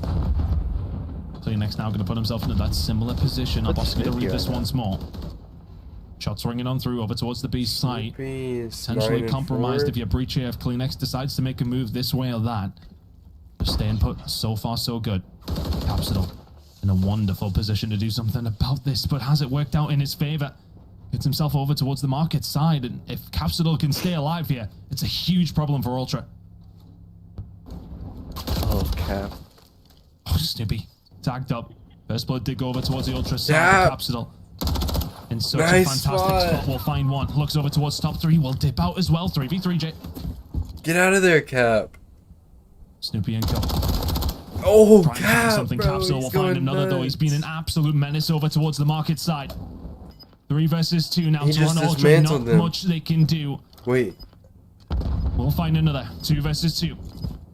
Kleenex now going to put himself into that similar position. Our boss going to read this once more. Shots ringing on through over towards the B site. Potentially compromised if you breach here. If Kleenex decides to make a move this way or that. Just staying put. So far, so good. Capsule in a wonderful position to do something about this, but has it worked out in his favor? Gets himself over towards the market side, and if Capsule can stay alive here, it's a huge problem for Ultra. Oh, Cap. Oh, Snoopy. Tagged up. First blood did go over towards the Ultra side Yeah. of Capsule. In such Nice a fantastic spot. spot, we'll find one. Looks over towards top 3, will dip out as well. 3v3, J. Get out of there, Cap. Snoopy and Cap. Oh, Trying to find Cap, something. bro, Capsule he's will find going another, though. He's been an absolute menace over towards the market side. 3 versus 2 now. He just Toronto Ultra, dismantled not them. much they can do. Wait. We'll find another. 2 versus 2.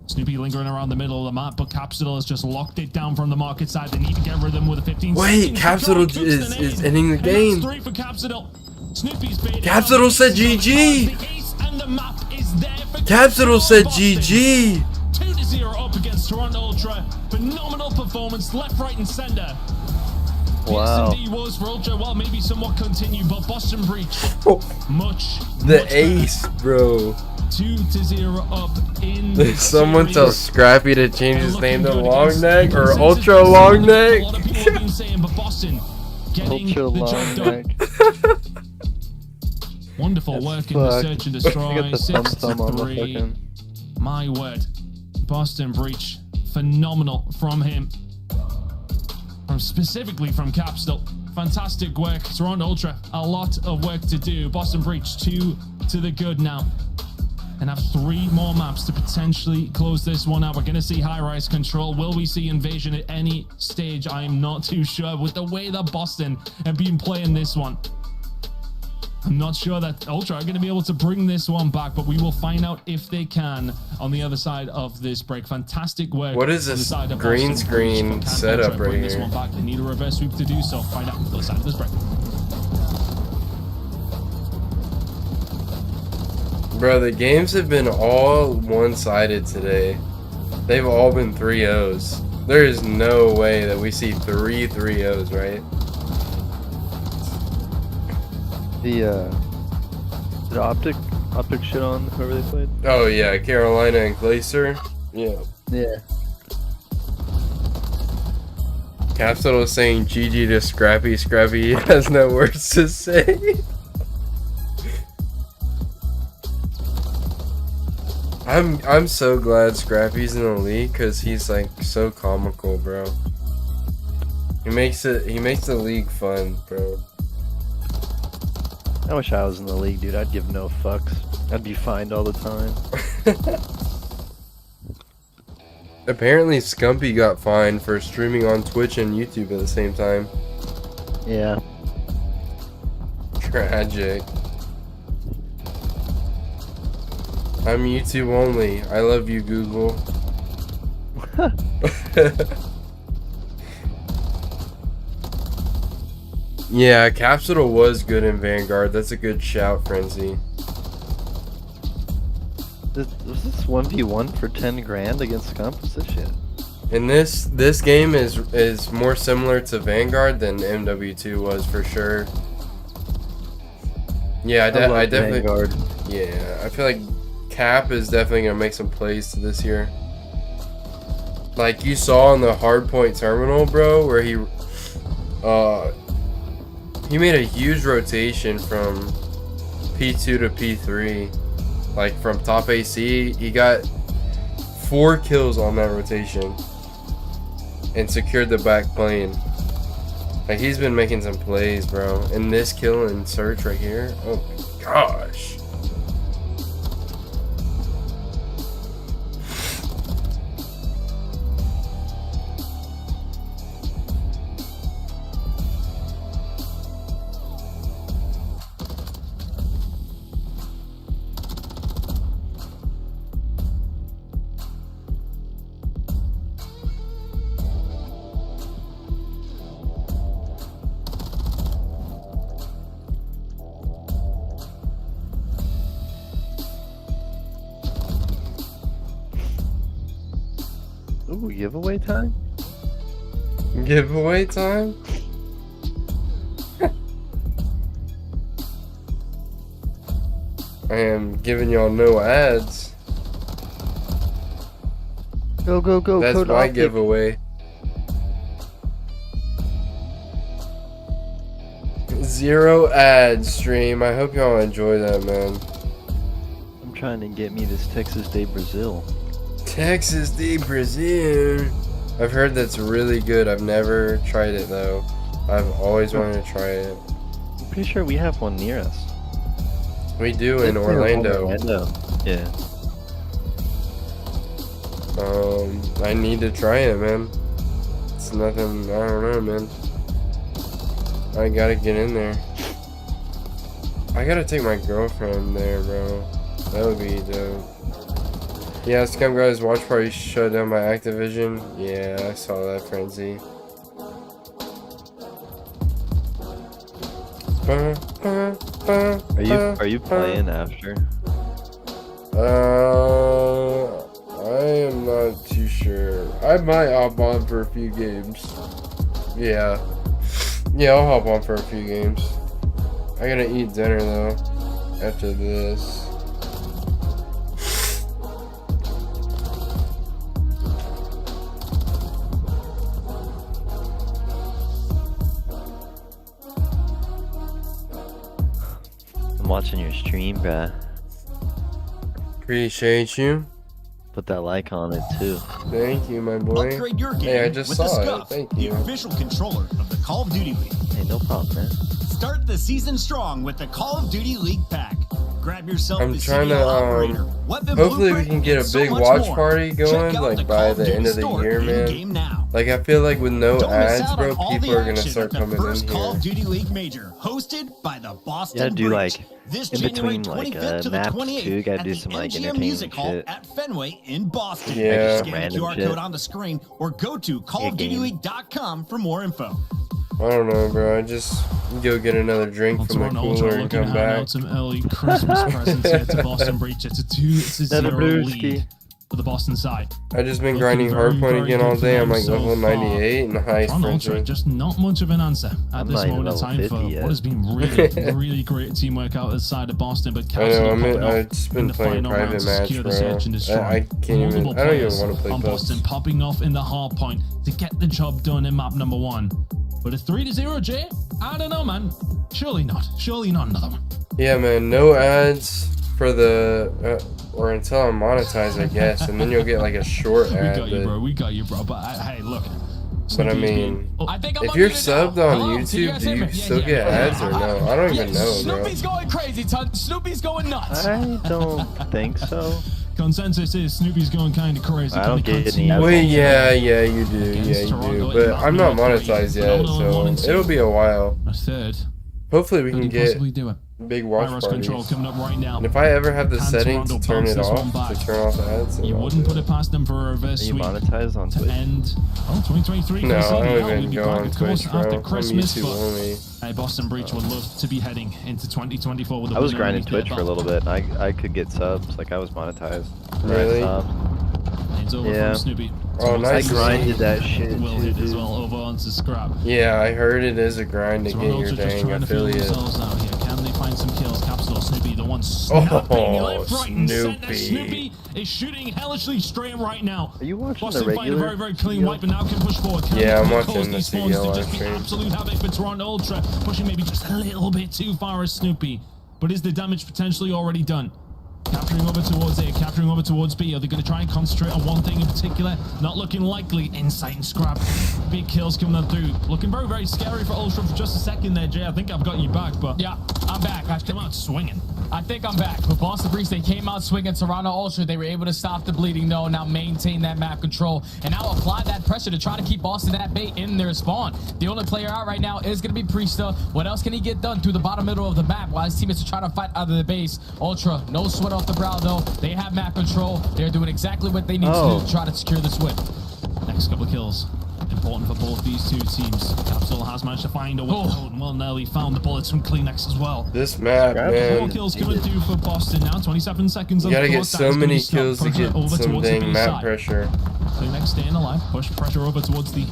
Snoopy lingering around the middle of the map, but Capsule has just locked it down from the market side. They need to get rid of them with a 15 Wait, seconds. Capsule Cooks the is nade. ending the And game. that's 3 for Capsule. Snoopy's baited Capsule out. said The GG. ace and the map is there for Capsule said Boston. GG. 2-0 up against Toronto Ultra. Phenomenal performance, left, right, and center. Wow. The XMD was for Ultra, well, maybe somewhat continue, but Boston Breach, much The ace, bro. 2-0 up in the Someone tell series. Scrappy to change his name to Looking good Long against Neck the or consensus Ultra is Long something Neck. A lot of people have been saying, but Boston getting Ultra the Long job done. Neck. Wonderful That's work in the fucked. search and I destroy. got the thumb on the 6-3. fucking... My word. Boston Breach. Phenomenal from him. Specifically from Capsule. Fantastic work. Toronto Ultra. A lot of work to do. Boston Breach 2 to the good now. And have 3 3 more maps to potentially close this one out. We're going to see high-rise control. Will we see invasion at any stage? I am not too sure. With the way that Boston have been playing this one, I'm not sure that Ultra are going to be able to bring this one back, but we will find out if they can on the other side of this break. Fantastic work. What is this green screen setup right this here? one back. They need a reverse sweep to do so. Find out on the other side of this break. Bro, the games have been all one-sided today. They've all been 3-0s. There is no way that we see 3 3-0s, right? The optic shit on whoever they played. Oh yeah, Carolina and Glacier. Yeah. Yeah. Capsule was saying GG to Scrappy. Scrappy has no words to say. I'm so glad Scrappy's in the league because he's like so comical, bro. He makes the league fun, bro. I wish I was in the league, dude. I'd give no fucks. I'd be fined all the time. Apparently Scumpy got fined for streaming on Twitch and YouTube at the same time. Yeah. Tragic. I'm YouTube only. I love you, Google. Yeah, Capsule was good in Vanguard. That's a good shout, Frenzy. Was this 1v1 for 10 grand against Scump? What's this shit? And this game is more similar to Vanguard than MW2 was for sure. Yeah, I definitely. Vanguard. Yeah, I feel like Cap is definitely gonna make some plays this year. Like you saw in the hardpoint terminal, bro, where he made a huge rotation from P2 to P3. Like from top AC, he got 4 kills on that rotation and secured the back plane. Like he's been making some plays, bro. And this kill and search right here, oh my gosh. Ooh, giveaway time? Giveaway time? I am giving y'all no ads. Go, go, go. That's Code my Optic. giveaway. 0 ads stream. I hope y'all enjoy that, man. I'm trying to get me this Texas Day Brazil. Texas de Brazil. I've heard that's really good. I've never tried it though. I've always wanted to try it. I'm pretty sure we have one near us. We do in Orlando. Yeah. I need to try it, man. It's nothing. I don't know, man. I gotta get in there. I gotta take my girlfriend there, bro. That would be dope. Yeah, Scum Guys watch party shut down by Activision. Yeah, I saw that, Frenzy. Are you playing after? I am not too sure. I might hop on for a few games. Yeah. Yeah, I'll hop on for a few games. I gotta eat dinner though after this. I'm watching your stream, bruh. Appreciate you. Put that like on it too. Thank you, my boy. Upgrade your game Hey, I just with the saw it. Scuff, Thank the you. official controller of the Call of Duty League. Hey, no problem, man. Start the season strong with the Call of Duty League Pack. Grab yourself I'm the trying CDL to operator, weapon hopefully we blueprint, can get and a so big much watch more. party Check going out like Call by of the Duty end of the store year, in-game man. now. Like I feel like with no Don't miss ads, out bro, on all people the are gonna action start at the coming in first Call here. of Duty League Major, hosted by the Boston Yeah, do Breach. like This in January between like 25th to the maps 28th too. Gotta at do the some like MGM Music entertainment Hall shit. at Fenway in Boston. Yeah. Scan the Random QR shit. code on the screen or go to callofdutyleague.com for more info. I don't know, bro. I just go get another drink from the cooler and come back. Out some early Christmas presents here to Boston Breach. It's a 2-0 lead for the Boston side. I just been Looking grinding very, hardpoint very again good all for day. I'm them like so level far. 98. Nice, On Ultra, Frenchie. just not much of an answer at I'm this not even moment in level time for 50 yet. what has been really, really great teamwork outside of Boston. But I know. I've I've just been playing private match, bro. I can't even. I don't even want to play on Boston pubs. popping off in the hard point to get the job done in map number 1. But a 3-0, Jay? I don't know, man. Surely not. Surely not another one. Yeah, man. No ads for the or until I'm monetized, I guess, and then you'll get like a short We ad. got you, but- bro. We got you, bro. But hey, look. But I Snoopy's mean, I think I'm if you're unmuted now. subbed on Hello? Can you YouTube, guys do hear you me? still get ads or no? I don't even know, bro. Snoopy's going crazy, ton. Snoopy's going nuts. I don't think so. Consensus is Snoopy's going kind of crazy. I don't get any ads. Wait, yeah, you do, yeah, you do. But I'm not monetized yet, so it'll be a while. A third. Hopefully we can get possibly do it? big watch Virus control parties. coming up right now. And if I ever have the Can setting to Toronto turn bounce it this one off, back? to turn off ads, then You I'll wouldn't do put it past them for a reverse Are you sweep monetized on to Twitch? end 2023. No, I CDL. don't We'll even be go back, on of course, Twitch, bro. after I'm Christmas, YouTube but only. hey, Boston Breach would love to be heading into 2024 with a I was win grinding underneath their Twitch for a belt. little bit. And I could get subs. Like I was monetized. Really? It's over Yeah. from Snoopy. Oh, nice. I grinded that shit Will too, hit as dude. well over onto Scrap. Yeah, I heard it is a grind to So get your Ultra just dang trying to feel affiliate. themselves out here. Can they find some kills? Capsule Snoopy, the one snapping left, right, and center. Snoopy is shooting hellishly straight right now. Are you watching Boston the find a regular? very, very clean wipe, and now can push forward. Can Yeah, I'm they watching cause the these spawns CDL to live just be stream. absolute havoc for Toronto Ultra, pushing maybe just a little bit too far as Snoopy. But is the damage potentially already done? Capturing over towards A, capturing over towards B. Are they going to try and concentrate on one thing in particular? Not looking likely. Insight and Scrap. Big kills coming up through. Looking very, very scary for Ultra for just a second there, Jay. I think I've got you back, but Yeah, I'm back. I come out swinging. I think I'm back. With Boston Breach, they came out swinging. Toronto Ultra, they were able to stop the bleeding, though. Now maintain that map control. And now apply that pressure to try to keep Boston at bay in their spawn. The only player out right now is going to be Priesta. What else can he get done through the bottom middle of the map while his teammates are trying to fight out of the base? Ultra, no sweat off the brow, though. They have map control. They're doing exactly what they need to do to try to secure this win. Next couple of kills. Important for both these two teams. Capsule has managed to find a way out, and well, Nelly found the bullets from Kleenex as well. This map, 4 man. kills coming through for Boston now. 27 seconds. You gotta get so many kills to get some dang map pressure. Kleenex staying alive. Push pressure over towards the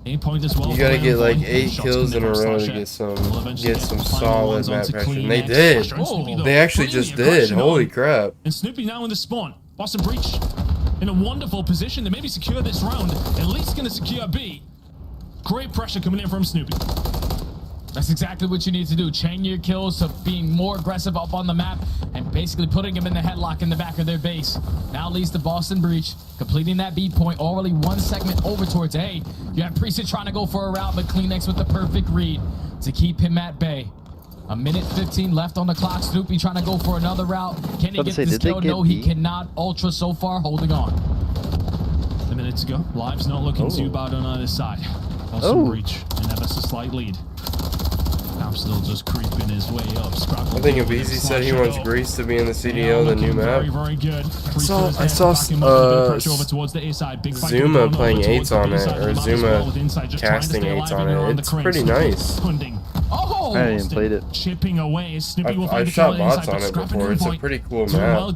A point as well. You gotta get like 8 kills in a row to get some solid map pressure. And they did. They actually just did. Holy crap. And Snoopy now in the spawn. Boston Breach in a wonderful position to maybe secure this round. At least going to secure B. Great pressure coming in from Snoopy. That's exactly what you need to do. Chain your kills to being more aggressive up on the map and basically putting them in the headlock in the back of their base. Now leads to Boston Breach, completing that B point, already one segment over towards A. You have Priest trying to go for a route, but Kleenex with the perfect read to keep him at bay. A minute 15 left on the clock. Snoopy trying to go for another route. Can he get this kill? No, he cannot. Ultra so far holding on. A minute to go. Live's not looking too bad on either side. Boston Breach, and ever so slight lead. Still just creeping his way up. I think if Easy said he wants Grease to be in the CDL, the new map. Very good. I saw Zuma playing 8s on it, or Zuma casting 8s on it. It's pretty nice. Oh, I haven't played it. Chipping away. Snoopy will I've shot bots on it before. It's a pretty cool map.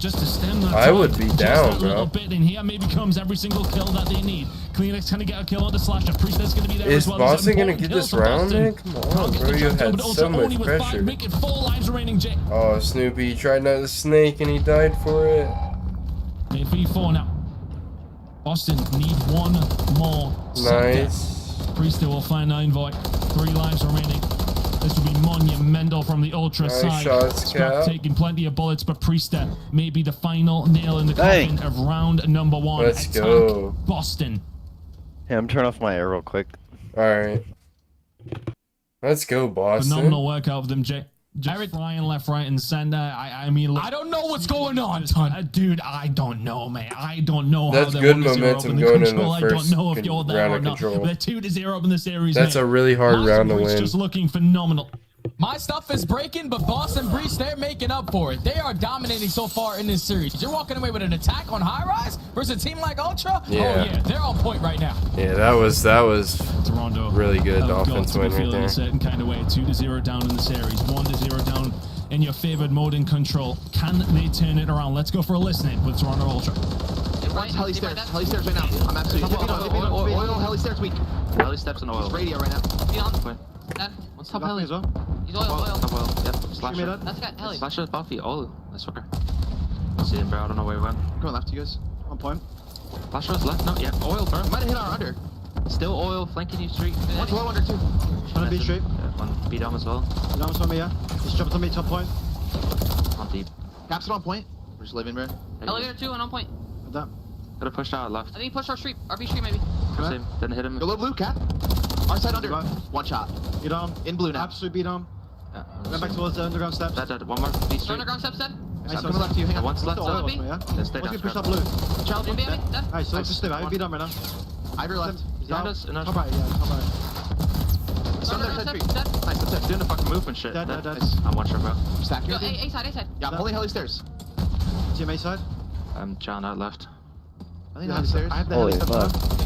I would be down, bro. And here maybe comes every single kill that they need. Kleenex trying to get a kill on the Slasher. Priest is going to be there Is as well. Boston going to get this round, man? Come on, bro. You had so much pressure. Making 4 lives remaining, Jay. Oh, Snoopy tried not to snake and he died for it. Made 4 now. Boston need 1 more. Nice. Priest will find 9 void. 3 lives remaining. This will be monumental from the Ultra side. Shots, Scrap taking plenty of bullets, but Priesta may be the final nail in the coffin of round number 1. Let's go. Boston. Yeah, I'm turning off my air real quick. Alright. Let's go, Boston. Phenomenal work out of them, Jay. Just flying left, right, and center. I mean, look, I don't know what's going on, Ton. Dude, I don't know, man. I don't know That's how good they're 1-0 momentum up in the going control. in the I don't first know if you're there round or of not. control. They're 2-0 up in the series. That's man. a really hard round to Boston win. just looking phenomenal. My stuff is breaking, but Boston Breach, they're making up for it. They are dominating so far in this series. You're walking away with an attack on high rise versus a team like Ultra. Yeah. Oh yeah, they're on point right now. Yeah, that was Toronto. really good Got offense to be win right feeling there. a certain kind of way. 2-0 down in the series. 1-0 down in your favored mode in control. Can they turn it around? Let's go for a listening with Toronto Ultra. Right, heli stairs right now. I'm absolutely oil, heli stairs weak. Heli steps and oil. It's radio right now. What's top heli as well? He's oil. Top oil. Yep. Slasher. That's got heli. Slasher is Buffy. Oil. I swear. I see him, bro. I don't know where he went. Going left, you guys. 1 point. Slasher is left. No, yeah. Oil, bro. Might have hit our under. Still oil. Flanking you straight. One's low under too. Trying to be straight. Yeah, one beat down as well. Arms on me, yeah. Just jumped on me, top point. On deep. Caps it on point. We're just living, bro. Elevator 2 and on point. With that. Gotta push out left. I think he pushed our street. RB street maybe. Push him. Didn't hit him. Go low blue, cap. Our side under. One shot. Beat arm. In blue now. Absolute beat arm. Yeah. Went back towards the underground steps. Dead. One more. Beat straight. Underground steps dead. Nice Coming left to you. Hang on. One's left. Still oil, yeah? Then stay Once down. you push up blue. Challenge One dead. dead. Alright, so just stay back. Beat arm right now. Ivory left. He's behind us. Top right, yeah, top right. Some there, Underground tree. steps dead. Nice. That's it. Doing the fucking movement shit. Dead. I'm one shot, bro. Stack Yo, here. A side, A side. Yeah, I'm holding heli stairs. GMA side. I'm John out left. I think heli stairs. I have the Holy heli steps fuck. on.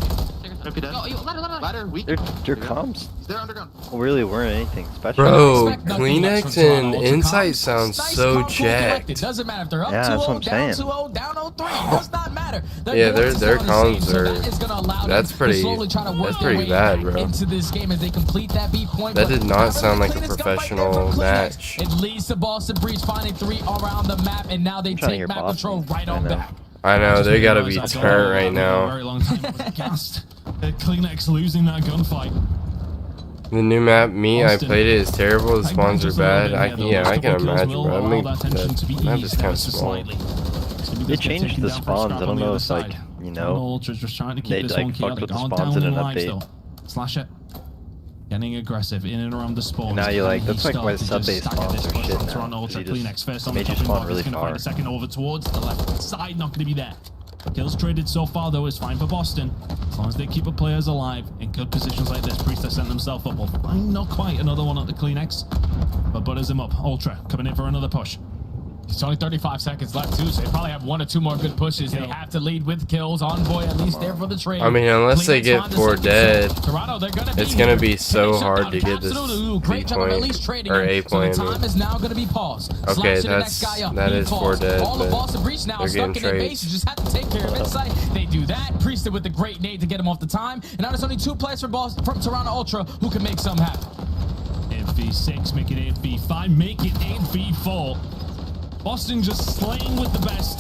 Hope he dead. Yo, ladder. Ladder, weak. Your comms He's there underground. really weren't anything special. Bro, Expect nothing less from Kleenex Toronto and Ultra Insight Comms. sounds Nice, so calm, cool, collected. jacked. Doesn't matter if they're up Yeah, that's 2-0, what I'm down saying. 2-0, down 0-3. Does not matter. They're Yeah, going to their stay on the comms same, so are- that is gonna allow that's them pretty- to slowly try to work that's their pretty way bad, back bro. into this game as they complete that beat point. That But did not how sound about like a Kleenex gunfight professional there from Kleenex? match. It leads to Boston Breach finding 3 around the map, and now they trying to take hear map Boston. control right I on know. back. I know, Just they gotta realized be I don't turnt know right a now. very long time. I was aghast at Kleenex losing that gunfight. The new map, I Austin. played it, is terrible. The I spawns are just a little bad. bit I here, though. yeah, I First can couple kills imagine, will bro. I allow mean, that tension to be the map is eased kind ever of so small. slightly. So They changed the spawns. I don't know if like, you know, Ultra's just trying to keep they this like one fucked with the chaotic. spawns Down in an the lives, update. though. Slash it. Getting aggressive in and around the spawns. And now you're like, that's like why He sub-base started spawns just are stacking shit this now, Toronto 'cause Ultra you just Kleenex first on made the you top spawn inbox. really He's gonna far. find a second over towards the left side. Not going to be there. Kills traded so far though is fine for Boston. As long as they keep the players alive in good positions like this. Priest has sent themselves up. Well, fine, not quite. Another one at the Kleenex. But butters him up. Ultra coming in for another push. It's only 35 seconds left too, so they probably have 1 or 2 more good pushes. They have to lead with kills. Envoy at least there for the trade. I mean, unless they Kleenex get find the 4 second dead, shot. Toronto, they're gonna be it's gonna here. be so Finish hard up to on get this Absolute. B Great job of at point least trading or him. A So point. the time is now going to be paused. Okay, Slash to the next guy up. that He is falls. 4 dead, All of but Boston Breach now they're stuck in getting their base. trades. You just have to take care of Insight. They do that. Priested with the great nade to get him off the time. And now there's only 2 players from Toronto Ultra who can make some happen. 8v6, make it 8v5, make it 8v4. Boston just slaying with the best.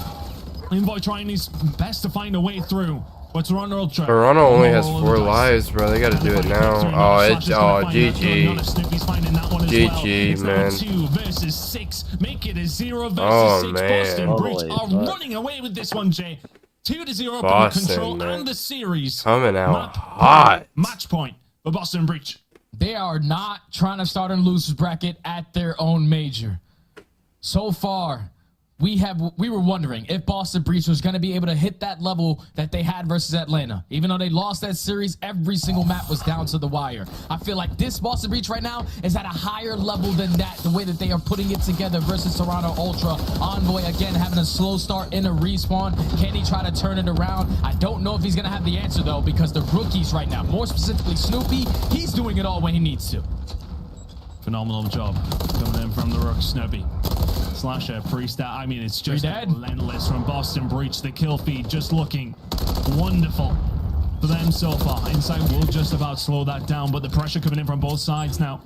Envoy trying his best to find a way through. But Toronto Ultra. Toronto only has 4 lives, bro. They gotta do it now. GG. GG, man. 2 versus 6. Make it a 0 versus Oh, 6. man. Boston Breach Holy are fuck. running away with this one, Jay. 2-0 up in Boston, control man. and the series. Coming out Map hot. Match point for Boston Breach. They are not trying to start in losers bracket at their own major. So far, we were wondering if Boston Breach was going to be able to hit that level that they had versus Atlanta. Even though they lost that series, every single map was down to the wire. I feel like this Boston Breach right now is at a higher level than that, the way that they are putting it together versus Toronto Ultra. Envoy, again, having a slow start in a respawn. Can he try to turn it around? I don't know if he's going to have the answer, though, because the rookies right now, more specifically Shnappy, he's doing it all when he needs to. Phenomenal job coming in from the Rook, Shnappy. Slasher, Priest, I mean, it's just relentless from Boston Breach. The kill feed just looking wonderful for them so far. Insight will just about slow that down, but the pressure coming in from both sides now.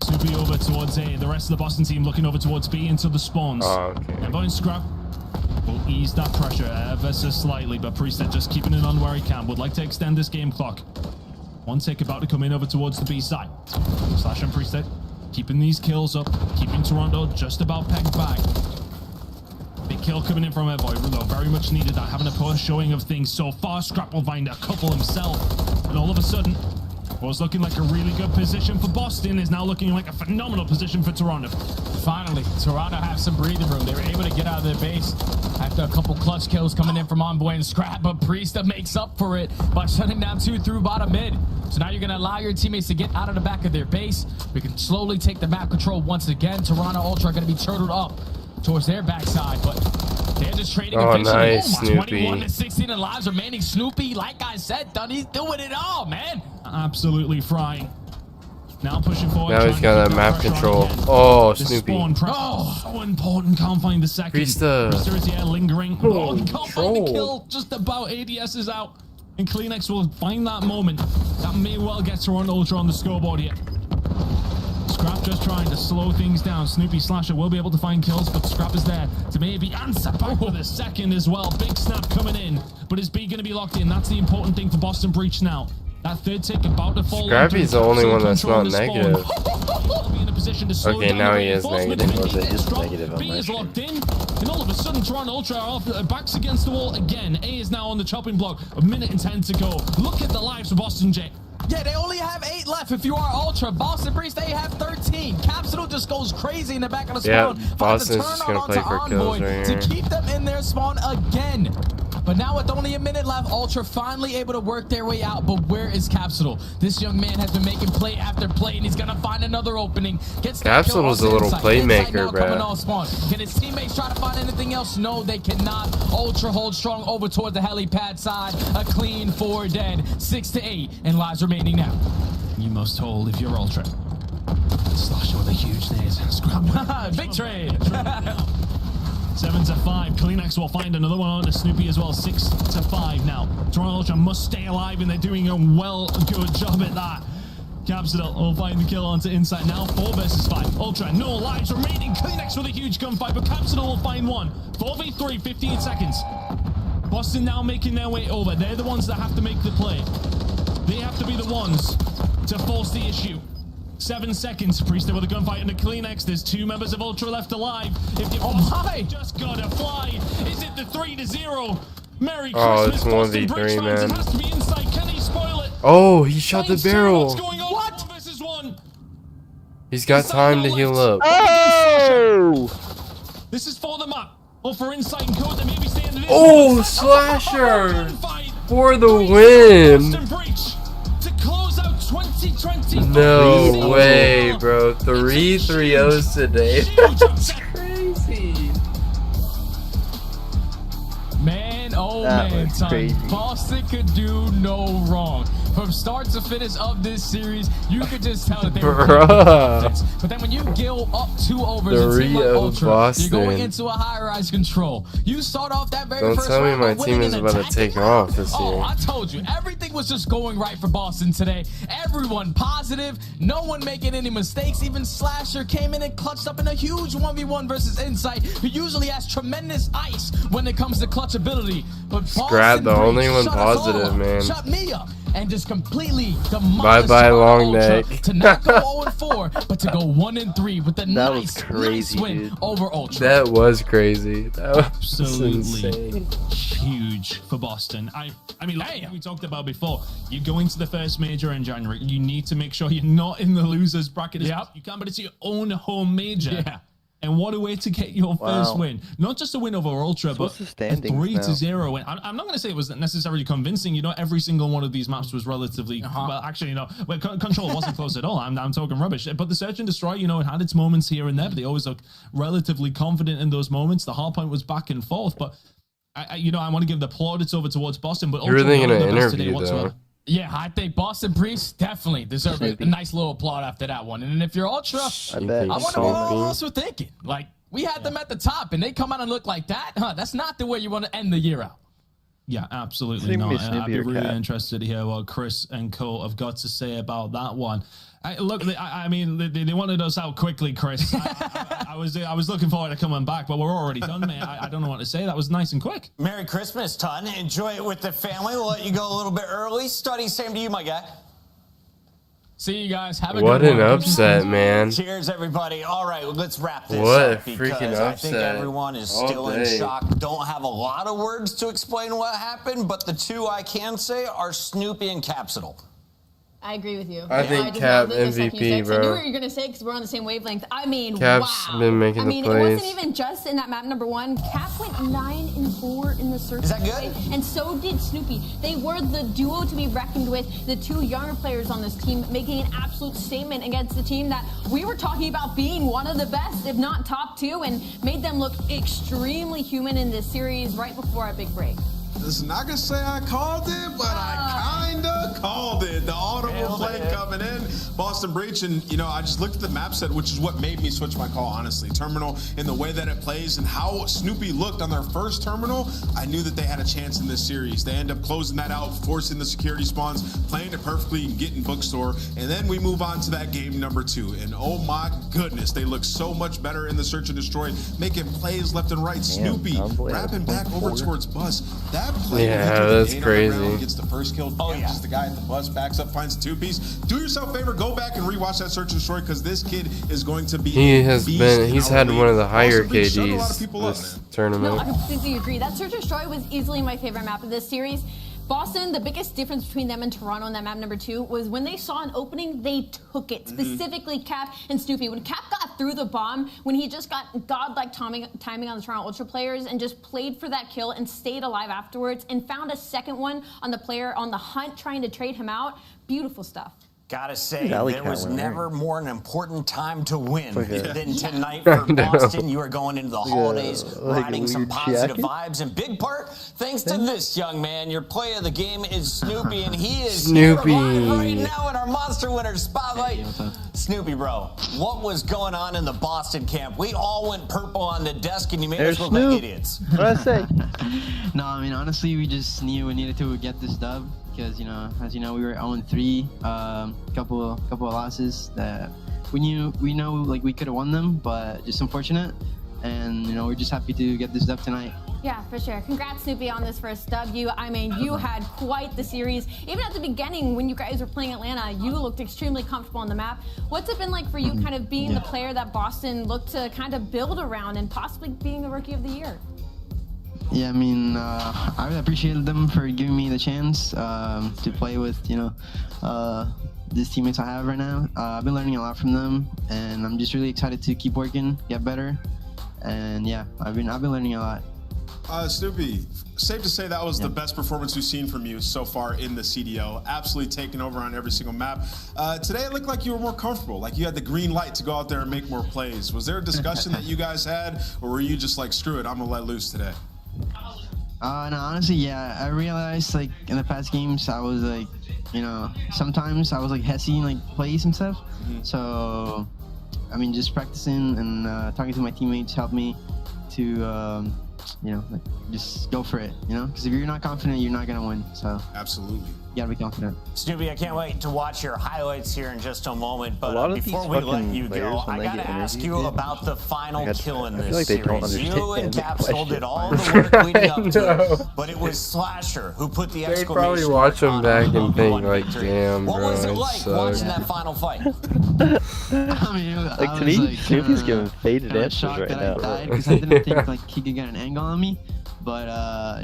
Snoopy over towards A. The rest of the Boston team looking over towards B into the spawns. Oh, okay. And Bone Scrap will ease that pressure ever so slightly, but Priest just keeping it on where he can. Would like to extend this game clock. 1 tick about to come in over towards the B side. Slash and Priest keeping these kills up, keeping Toronto just about pegged back. Big kill coming in from Envoy, though very much needed that, having a poor showing of things so far. Scrap will find a couple himself, and all of a sudden, what was looking like a really good position for Boston is now looking like a phenomenal position for Toronto. Finally, Toronto have some breathing room. They were able to get out of their base after a couple clutch kills coming in from Envoy and Scrap, but Priesta makes up for it by shutting down 2 through bottom mid. So now you're going to allow your teammates to get out of the back of their base. We can slowly take the map control once again. Toronto Ultra are going to be turtled up towards their backside, but they're just trading efficiently. Nice, Snoopy. 21 to 16 and lives remaining. Snoopy, like I said, Dunny's doing it all, man. Absolutely frying. Now pushing forward. Now he's got that map control. Oh, Snoopy. So important. Can't find the second. Priesta. Priesta is here lingering. Oh, he can't find the kill. Just about. ADS is out. And Kleenex will find that moment. That may well get Toronto Ultra on the scoreboard here. Scrap just trying to slow things down. Snoopy Slasher will be able to find kills, but Scrap is there to maybe answer back with a second as well. Big snap coming in. But is B going to be locked in? That's the important thing for Boston Breach now. That third tick about to fall. Scrappy's the only one that's not negative. Okay, now he is negative. B is locked in, and all of a sudden Toronto Ultra are off, backs against the wall again. A is now on the chopping block. 1 minute and 10 to go. Look at the lives of Boston J. Yeah, they only have 8 left if you are Ultra. Boston Breach, they have 13. Capsule just goes crazy in the back of the spawn. Yeah, Boston's just going to play for kills right here. To keep them in their spawn again. But now with only a minute left, Ultra finally able to work their way out. But where is Capsule? This young man has been making play after play, and he's going to find another opening. Capsule's a little playmaker, bro. Can his teammates try to find anything else? No, they cannot. Ultra hold strong over toward the helipad side. A clean 4 dead. 6 to 8, and lives remaining now. You must hold if you're Ultra. Slasher with a huge nade. Scrap. Big trade. 7 to 5. Kleenex will find another one on to Snoopy as well. 6 to 5 now. Toronto Ultra must stay alive, and they're doing a good job at that. Capsule will find the kill onto Insight now. 4 versus 5. Ultra, no lives remaining. Kleenex with a huge gunfight, but Capsule will find one. 4v3, 15 seconds. Boston now making their way over. They're the ones that have to make the play. They have to be the ones to force the issue. 7 seconds. Priesta with a gunfight into Kleenex. There's 2 members of Ultra left alive. If you just gotta fly. Is it the 3-0? Merry Christmas, it's Boston 1v3, Breach fans. man. It has to be Insight. Can he spoil it? Oh, he shot the barrel. What's going on? What? Versus 1. He's got time to heal up. Oh! This is for the map. Or for Insight and Code that maybe standing in. Oh, Slasher! For the win! Boston Breach to close out 2020. No way, bro. 3 3-0s today. That's crazy. Man, oh man, son. Boston could do no wrong. From start to finish of this series, you could just tell that they were offense. But then when you gill up 2 overs and team like Ultra, you're going into a high-rise control. You start off that very first round. Don't tell me my team is about to take off this year. Oh, I told you. Everything was just going right for Boston today. Everyone positive. No one making any mistakes. Even Slasher came in and clutched up in a huge 1v1 versus Insight, who usually has tremendous ice when it comes to clutch ability. But Scrap, the only one positive, man. Shut me up. And just completely demolished Bye-bye, long neck. to not go 0-4, but to go 1-3 with a nice win over Ultra. That was crazy. That was absolutely insane. Huge for Boston. I mean, like we talked about before, you go into the first major in January, you need to make sure you're not in the losers bracket. You can't, but it's your own home major. Yeah. And what a way to get your first win. Not just a win over Ultra, but a 3-0 win. I'm not going to say it was necessarily convincing. You know, every single one of these maps was relatively... Well, actually, you know, Control wasn't close at all. I'm talking rubbish. But the Search and Destroy, you know, it had its moments here and there, but they always look relatively confident in those moments. The hardpoint was back and forth, but, you know, I want to give the plaudits over towards Boston, but Ultra were really going to interview, though. Yeah, I think Boston Breach definitely deserve a nice little applaud after that one. And if you're Ultra, I wonder what all of us were thinking. Like, we had them at the top, and they come out and look like that? That's not the way you want to end the year out. Yeah, absolutely not. I'd be really interested to hear what Chris and Cole have got to say about that one. Look, I mean, they wanted us out quickly, Chris. I was looking forward to coming back, but we're already done, man. I don't know what to say. That was nice and quick. Merry Christmas, Ton. Enjoy it with the family. We'll let you go a little bit early. Study, same to you, my guy. See you guys. Have a good one. What an upset, man. Cheers, everybody. All right, well, let's wrap this What up a freaking upset. I think everyone is still in shock. Don't have a lot of words to explain what happened, but the 2 I can say are Snoopy and Capsule. I agree with you. I think Cap MVP, bro. I knew what you were going to say because we're on the same wavelength. I mean, Cap's wow. been making I mean, the plays. it wasn't even just in that map number 1. Cap went 9-4 in the search. Is that good? And so did Shnappy. They were the duo to be reckoned with. The 2 younger players on this team making an absolute statement against the team that we were talking about being one of the best, if not top 2, and made them look extremely human in this series right before our big break. Listen, not gonna say I called it, but I kinda called it. The audible play coming in, Boston Breach, and I just looked at the map set, which is what made me switch my call, honestly. Terminal, in the way that it plays and how Shnappy looked on their first terminal, I knew that they had a chance in this series. They end up closing that out, forcing the security spawns, playing it perfectly, and getting bookstore, and then we move on to that game number 2. And oh my goodness, they look so much better in the search and destroy, making plays left and right. Shnappy wrapping back over towards Bus. That play, that's crazy. Gets the first kill, damages the guy at the bus, backs up, finds a 2-piece. Do yourself a favor, go back and rewatch that search and destroy, because this kid is going to be. He's had one of the higher KDs this tournament. No, I completely agree. That search and destroy was easily my favorite map of this series. Boston, the biggest difference between them and Toronto in that map number 2 was when they saw an opening, they took it. Specifically, Cap and Shnappy. When Cap got through the bomb, when he just got godlike timing on the Toronto Ultra players and just played for that kill and stayed alive afterwards and found a second one on the player on the hunt trying to trade him out. Beautiful stuff. Gotta say, there was never more an important time to win than tonight for Boston. You are going into the holidays riding some positive vibes, in big part thanks to this young man. Your play of the game is Shnappy, and he is here live right now in our Monster Winners Spotlight. Shnappy, bro, what was going on in the Boston camp? We all went purple on the desk, and you made us look like idiots. What I say? No, I mean, honestly, we just knew we needed to get this dub. Because as you know, we were 0-3, couple of losses that we know like we could have won them, but just unfortunate. And we're just happy to get this dub tonight. Yeah, for sure. Congrats, Shnappy, on this first dub. You had quite the series. Even at the beginning, when you guys were playing Atlanta, you looked extremely comfortable on the map. What's it been like for you, kind of being the player that Boston looked to kind of build around and possibly being the Rookie of the Year? Yeah, I mean, I really appreciated them for giving me the chance to play with, these teammates I have right now. I've been learning a lot from them, and I'm just really excited to keep working, get better, and yeah, I've been learning a lot. Shnappy, safe to say that was the best performance we've seen from you so far in the CDL. Absolutely taking over on every single map. Today it looked like you were more comfortable, like you had the green light to go out there and make more plays. Was there a discussion that you guys had, or were you just like, screw it, I'm gonna let loose today? No, honestly, yeah. I realized, like, in the past games, I was, like, sometimes I was, like, hessing, like, plays and stuff. So, I mean, just practicing and talking to my teammates helped me to, like, just go for it, Because if you're not confident, you're not going to win, so. Absolutely. You gotta be confident. Shnappy, I can't wait to watch your highlights here in just a moment, but before we let you go, I gotta ask you about the final kill in this series. You and Capsule did all the work leading up to it, but it was Slasher who put the exclamation mark on. They probably watch them back and think, like, damn, bro, what was it like watching that final fight? I mean, like, to me, Shnappy's giving faded answers right now. I died because I didn't think, like, he could get an angle on me. But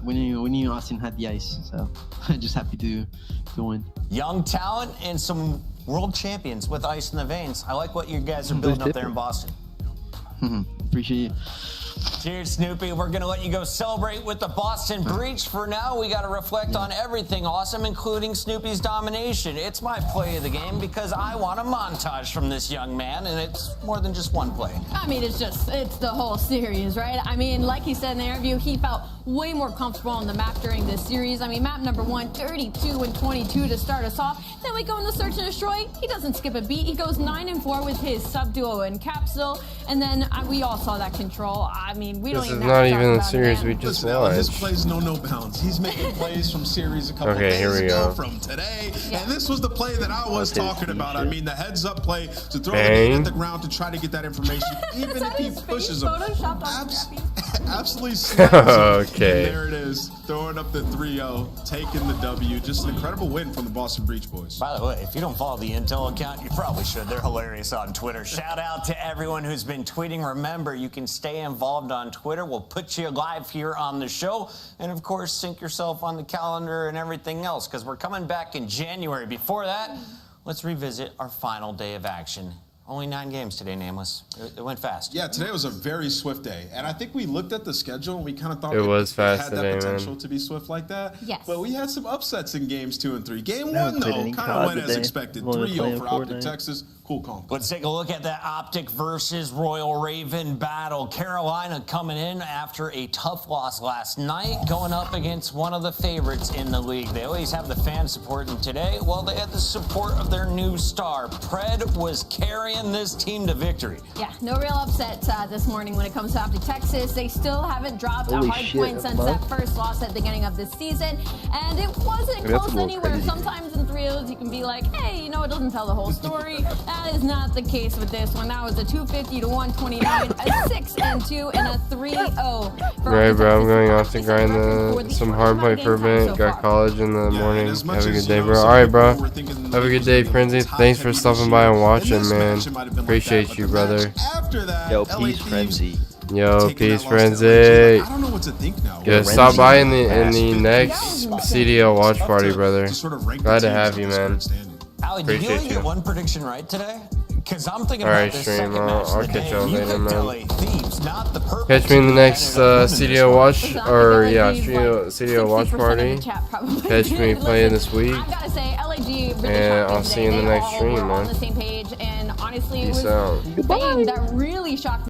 we knew Austin had the ice, so I'm just happy to win. Young talent and some world champions with ice in the veins. I like what you guys are building up there in Boston. Appreciate you. Cheers, Shnappy. We're going to let you go celebrate with the Boston Breach. For now, we got to reflect on everything awesome, including Shnappy's domination. It's my play of the game because I want a montage from this young man, and it's more than just one play. I mean, it's the whole series, right? I mean, like he said in the interview, he felt way more comfortable on the map during this series. I mean, map number 1, 32 and 22 to start us off. Then we go into search and destroy. He doesn't skip a beat. He goes 9-4 with his sub duo and Capsule, and then we all saw that control. I mean, we don't even have to talk about it. This is not even the series we just watched. His plays know no bounds. He's making plays from series a couple days ago, from today, and this was the play that I was talking about. I mean, the heads-up play to throw the nade at the ground to try to get that information, even if he pushes him. Absolutely snaps him. Okay. And there it is, throwing up the 3-0, taking the W. Just an incredible win from the Boston Breach boys. By the way, if you don't follow the Intel account, you probably should. They're hilarious on Twitter. Shout out to everyone who's been tweeting. Remember, you can stay involved on Twitter. We'll put you live here on the show. And of course, sync yourself on the calendar and everything else, because we're coming back in January. Before that, let's revisit our final day of action. Only 9 games today, Nameless. It went fast. Yeah, today was a very swift day. And I think we looked at the schedule and we kind of thought it was fast had today, that potential man. to be swift like that. Yes. But we had some upsets in games 2 and 3. Game 1, though, kind of went as expected. 3-0 for Optic Texas. Cool calm. Let's take a look at that Optic versus Royal Raven battle. Carolina coming in after a tough loss last night, going up against one of the favorites in the league. They always have the fan support, and today, well, they had the support of their new star. Pred was carrying this team to victory. Yeah, no real upset this morning when it comes to Optic Texas. They still haven't dropped Holy a hard shit, point since that first loss at the beginning of this season, and it wasn't close anywhere. crazy. Sometimes in 3-0s you can be like, hey, you know, it doesn't tell the whole story. That is not the case with this one. That was a 250 to 129, a 6-2, and a 3-0. Right, bro. I'm going off to grind some hard point for a bit. Got college in the morning. Have a good day, bro. All right, bro. Have a good day, Prinzy. Thanks for stopping by and watching, man. Appreciate you, brother. Yo, peace, Frenzy. Yo, peace, Frenzy. I don't know what to think now. Yeah, stop by in the next CDL watch party, brother. Glad to have you, man. Ali, did you Appreciate only you. get one prediction right today? Because I'm thinking All about right, this stream. second match I'll of the catch day. y'all You later, picked man. LA Thieves, not the perfect Catch me in the team next that ended up winning CDL watch, Listen, I or think yeah, LAG 's CDL watch 60% of party. the chat probably Catch me did. playing Listen, this week. I gotta say, LAG really And shocked me I'll see today. you in the They next all stream, were on man. the same page, and honestly, it Peace was out. Bane that really shocked me.